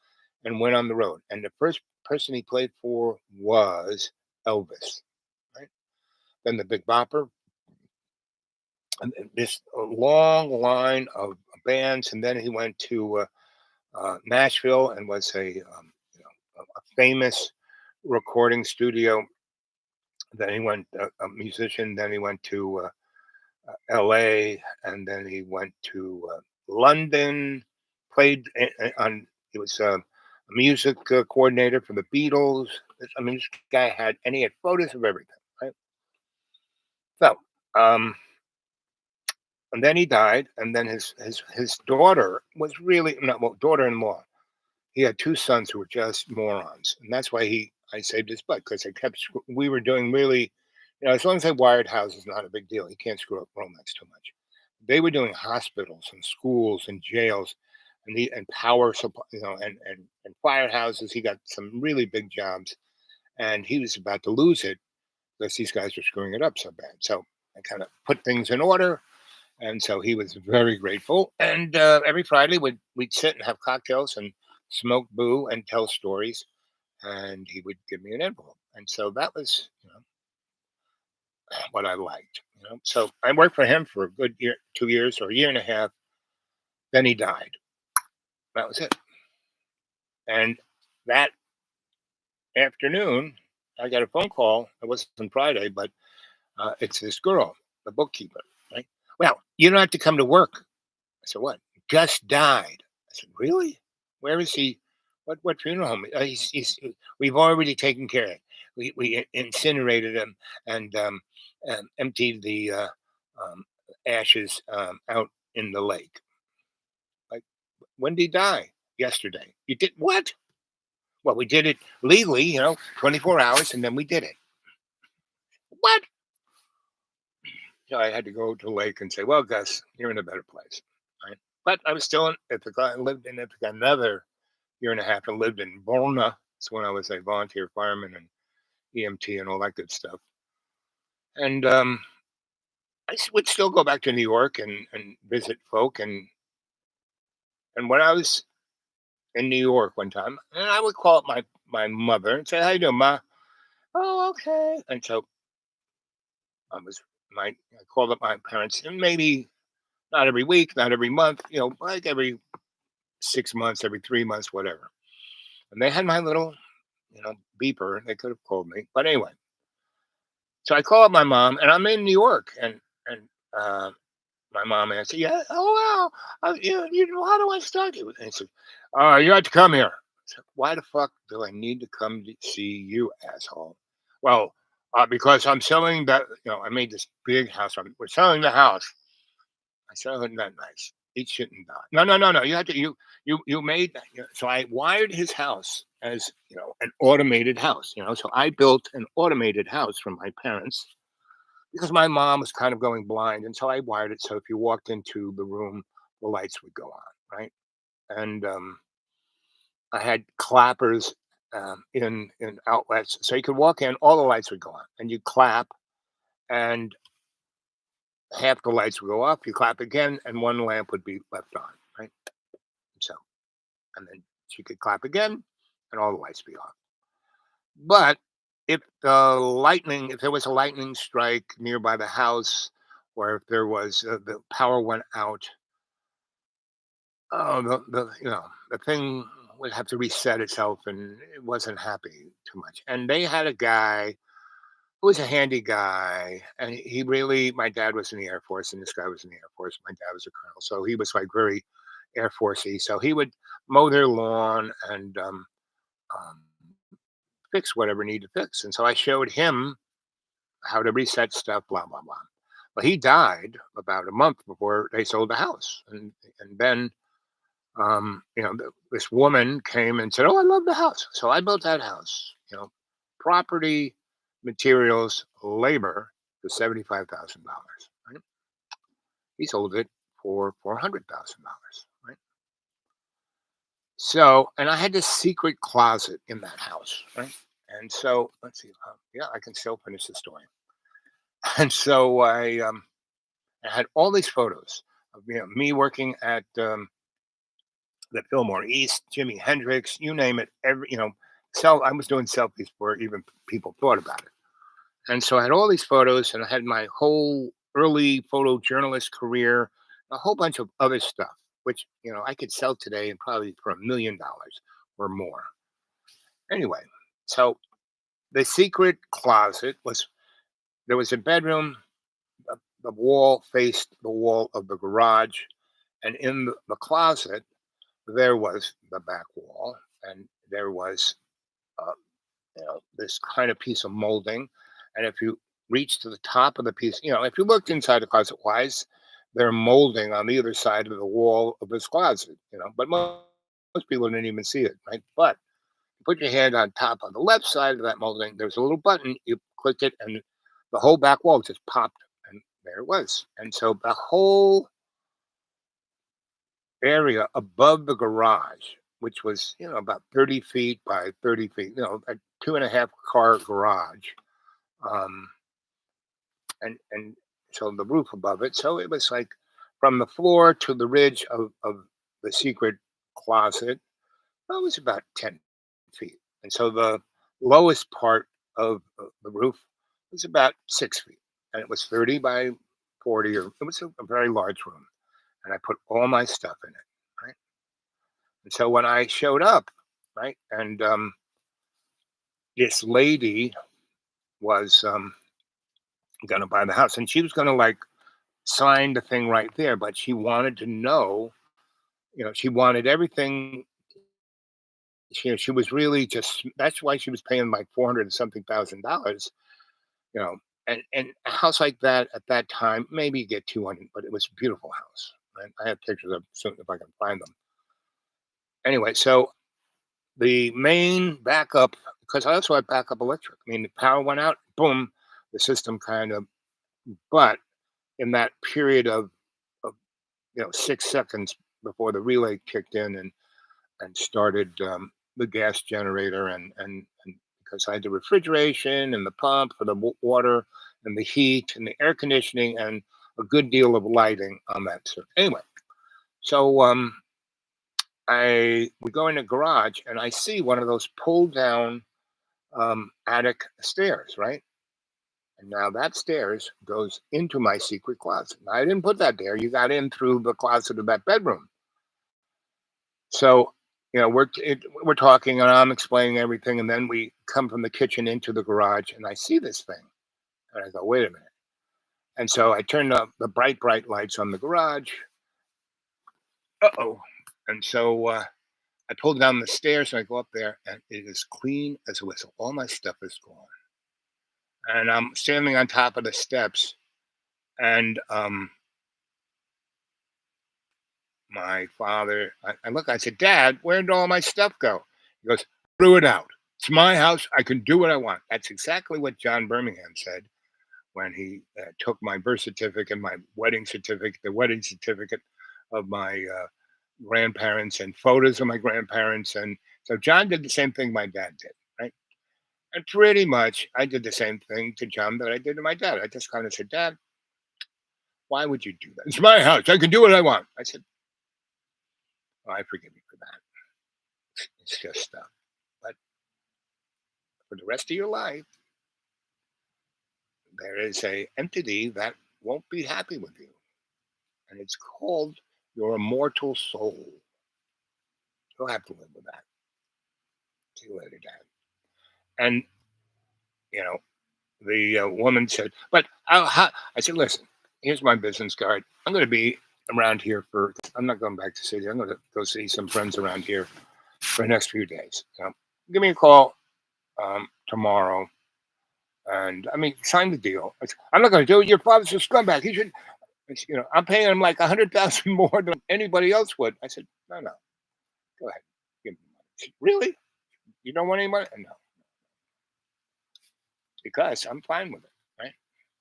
and went on the road. And the first person he played for was Elvis, right? Then the Big Bopper, and this long line of bands. And then he went to Nashville and was a famous recording studio. Then he went a musician. Then he went to L.A. and then he went to London. Played on. He was a music coordinator for the Beatles. I mean, this guy had, and he had photos of everything, right? So, and then he died, and then his daughter was really not, well, daughter-in-law. He had two sons who were just morons, and that's why I saved his butt, because we were doing really, as long as they wired houses, not a big deal. You can't screw up romance too much. They were doing hospitals and schools and jails, and power supply, and firehouses. He got some really big jobs, and he was about to lose it because these guys were screwing it up so bad. So I kind of put things in order, and so he was very grateful. And every Friday we'd sit and have cocktails and smoke boo and tell stories, and he would give me an envelope. And so that was, what I liked. So I worked for him for a good year, 2 years, or a year and a half. Then he died. That was it. And that afternoon, I got a phone call. It wasn't Friday, but it's this girl, the bookkeeper. Right? Well, you don't have to come to work. I said, what? Gus died. I said, really? Where is he? What funeral home? We've already taken care of it. We incinerated him and emptied the ashes out in the lake. Like, when did he die? Yesterday. You did what? Well, we did it legally, 24 hours, and then we did it. What? So I had to go to the lake and say, well, Gus, you're in a better place. Right? But I was still in Ithaca. I lived in Ithaca another year and a half. I lived in Borna. It's when I was a volunteer fireman and EMT and all that good stuff. And would still go back to New York and visit folk. And when I was in New York one time, and I would call up my mother and say, how you doing, Ma? Oh, okay. And so I called up my parents, and maybe not every week, not every month, like every 6 months, every 3 months, whatever. And they had my little, beeper. They could have called me, but anyway. So I call up my mom, and I'm in New York, and my mom answered, yeah, oh wow, how do I start you? And she said, you have to come here. I said, why the fuck do I need to come to see you, asshole? Well, because I'm selling that. I made this big house. We're selling the house. I said, oh, isn't that nice? Eat shit and die. No. You had to. You made that. So I wired his house as an automated house. So I built an automated house for my parents because my mom was kind of going blind, and so I wired it so if you walked into the room, the lights would go on, right? And I had clappers in outlets, so you could walk in, all the lights would go on, and you clap, and half the lights would go off. You clap again, and one lamp would be left on, right? So, and then she could clap again, and all the lights be off. But if there was a lightning strike nearby the house, or if there was the power went out, oh, the thing would have to reset itself, and it wasn't happy too much. And they had a guy who was a handy guy, and he really. My dad was in the Air Force, and this guy was in the Air Force. My dad was a colonel, so he was like very Air Forcey. So he would mow their lawn and um, fix whatever needed to fix. And so I showed him how to reset stuff, blah blah blah. But he died about a month before they sold the house, and then this woman came and said, "Oh, I love the house." So I built that house. Property, materials, labor for $75,000. Right? He sold it for $400,000. Right? So, and I had this secret closet in that house. Right? And so, let's see. Yeah, I can still finish the story. And so I had all these photos of me working at the Fillmore East, Jimi Hendrix, you name it. I was doing selfies before even people thought about it. And so I had all these photos, and I had my whole early photojournalist career, a whole bunch of other stuff, which I could sell today and probably for $1 million or more. Anyway, so the secret closet was there was a bedroom. The wall faced the wall of the garage, and in the closet there was the back wall, and there was uh, this kind of piece of molding. And if you reach to the top of the piece, if you looked inside the closet, why is there molding on the other side of the wall of this closet? But most people didn't even see it, right? But you put your hand on top on the left side of that molding. There's a little button. You click it, and the whole back wall just popped, and there it was. And so the whole area above the garage, which was about 30 feet by 30 feet, a 2.5 car garage, um, and so the roof above it. So it was like from the floor to the ridge of the secret closet. That was about 10 feet, and so the lowest part of the roof was about 6 feet, and it was 30 by 40, or it was a very large room, and I put all my stuff in it, right? And so when I showed up, right, and this lady was going to buy the house, and she was going to like sign the thing right there, but she wanted to know, she wanted everything. She was really just that's why she was paying like 400 and something $1,000, you know, and a house like that at that time, maybe you get 200, but it was a beautiful house. Right? I have pictures of soon if I can find them. Anyway, so the main backup, because I also had backup electric. I mean, the power went out, boom, the system kind of. But in that period of 6 seconds before the relay kicked in and started the gas generator and because I had the refrigeration and the pump for the water and the heat and the air conditioning and a good deal of lighting on that. So anyway, so we go in the garage and I see one of those pull down attic stairs, right? And now that stairs goes into my secret closet. Now, I didn't put that there. You got in through the closet of that bedroom. So, we're talking and I'm explaining everything. And then we come from the kitchen into the garage and I see this thing. And I go, wait a minute. And so I turn up the bright lights on the garage. Uh-oh. And so I pull down the stairs and I go up there and it is clean as a whistle. All my stuff is gone. And I'm standing on top of the steps, and my father, I look, I said, Dad, where did all my stuff go? He goes, threw it out. It's my house. I can do what I want. That's exactly what John Birmingham said when he took my birth certificate, my wedding certificate, the wedding certificate of my grandparents and photos of my grandparents. And so John did the same thing my dad did, right? And pretty much I did the same thing to John that I did to my dad. I just kind of said, Dad, why would you do that? It's my house. I can do what I want. I said, oh, I forgive you for that. It's just stuff. But for the rest of your life, there is a entity that won't be happy with you, and it's called your immortal soul. You'll have to live with that. See you later, Dad. And you know, the woman said, "But I said, listen, here's my business card. I'm going to be around here for. I'm not going back to city. I'm going to go see some friends around here for the next few days. Give me a call tomorrow, and I mean, sign the deal. I'm not going to do it. Your father's a scumbag. He should. I'm paying him like 100,000 more than anybody else would." I said, "No, no, go ahead, give me the money." She said, "Really? You don't want any money?" No, because I'm fine with it, right?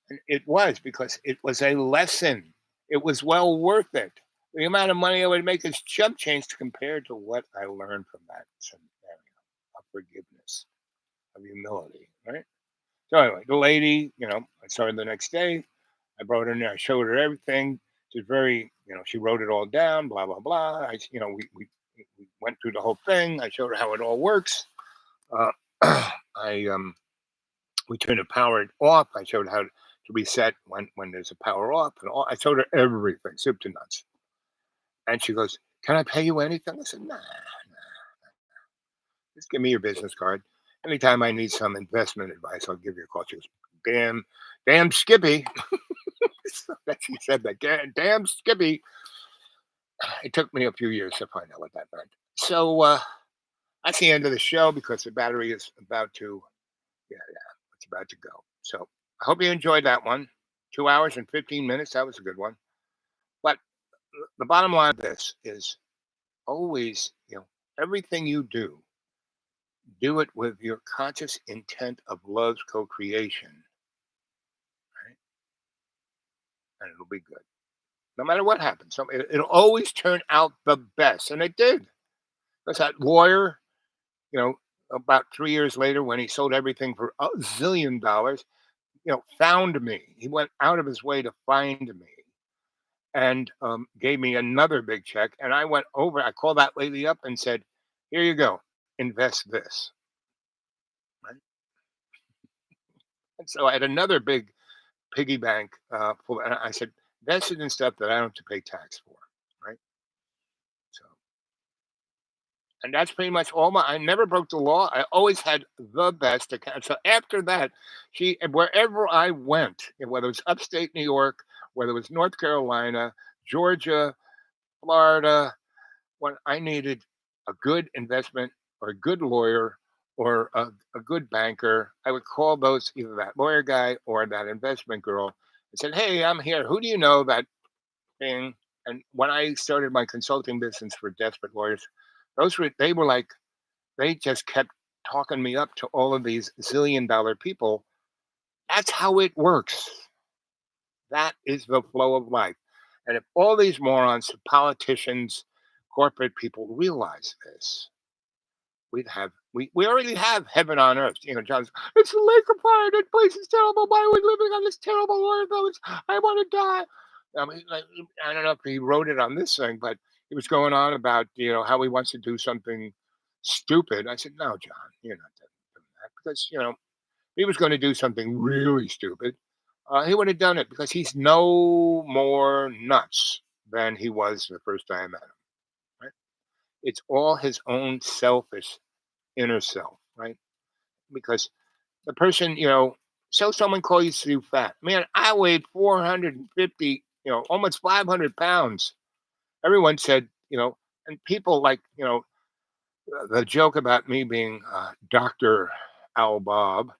And it was because it was a lesson. It was well worth it. The amount of money I would make is chump change compared to what I learned from that scenario of forgiveness, of humility, right? So anyway, the lady, I saw her the next day. I brought her in there. I showed her everything. She's very, she wrote it all down. Blah blah blah. We went through the whole thing. I showed her how it all works. Uh, I we turned the power off. I showed how to reset when there's a power off, and all. I showed her everything, soup to nuts. And she goes, "Can I pay you anything?" I said, "Nah, just give me your business card. Anytime I need some investment advice, I'll give you a call." She goes, damn Skippy." That she said that, damn Skippy. It took me a few years to find out what that meant. So that's the end of the show because the battery is about to, yeah, it's about to go. So I hope you enjoyed that one. 2 hours and 15 minutes. That was a good one. But the bottom line of this is always, everything you do it with your conscious intent of love's co-creation, right? And it'll be good. No matter what happens. So it'll always turn out the best. And it did. Because that lawyer, about 3 years later, when he sold everything for $1 zillion, found me. He went out of his way to find me and gave me another big check. And I went over, I called that lady up and said, "Here you go, invest this." Right? And so I had another big piggy bank full, and I said, "Invest it in stuff that I don't have to pay tax for." Right? So, and that's pretty much I never broke the law. I always had the best account. So after that, wherever I went, whether it was upstate New York, whether it was North Carolina, Georgia, Florida, when I needed a good investment or a good lawyer or a good banker, I would call either that lawyer guy or that investment girl and said, "Hey, I'm here. Who do you know that thing?" And when I started my consulting business for desperate lawyers, they were like, they just kept talking me up to all of these $1 zillion people. That's how it works. That is the flow of life. And if all these morons, politicians, corporate people realize this, we already have heaven on earth. John's, "It's a lake of fire. That place is terrible. Why are we living on this terrible earth? I want to die." I mean, I don't know if he wrote it on this thing, but he was going on about how he wants to do something stupid. I said, "No, John, you're not doing that because he was going to do something really stupid. He would have done it because he's no more nuts than he was the first time I met him. Right? It's all his own selfish inner self, right? Because the person, so someone calls you fat. Man, I weighed 450, almost 500 pounds. Everyone said, and people like, the joke about me being Dr. Al Bob,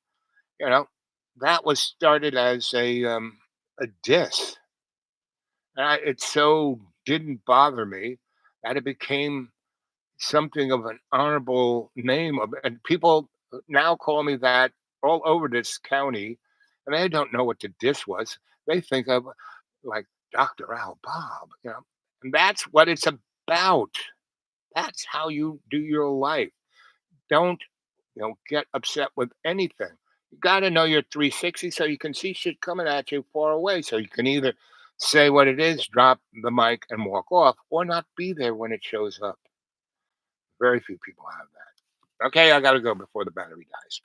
you know, that was started as a diss. And it so didn't bother me that it became something of an honorable name and people now call me that all over this county, and they don't know what the dish was. They think of like Dr. Al Bob, and that's what it's about. That's how you do your life. Don't get upset with anything. You got to know your 360 so you can see shit coming at you far away, so you can either say what it is, drop the mic and walk off, or not be there when it shows up. Very few people have that. Okay, I got to go before the battery dies.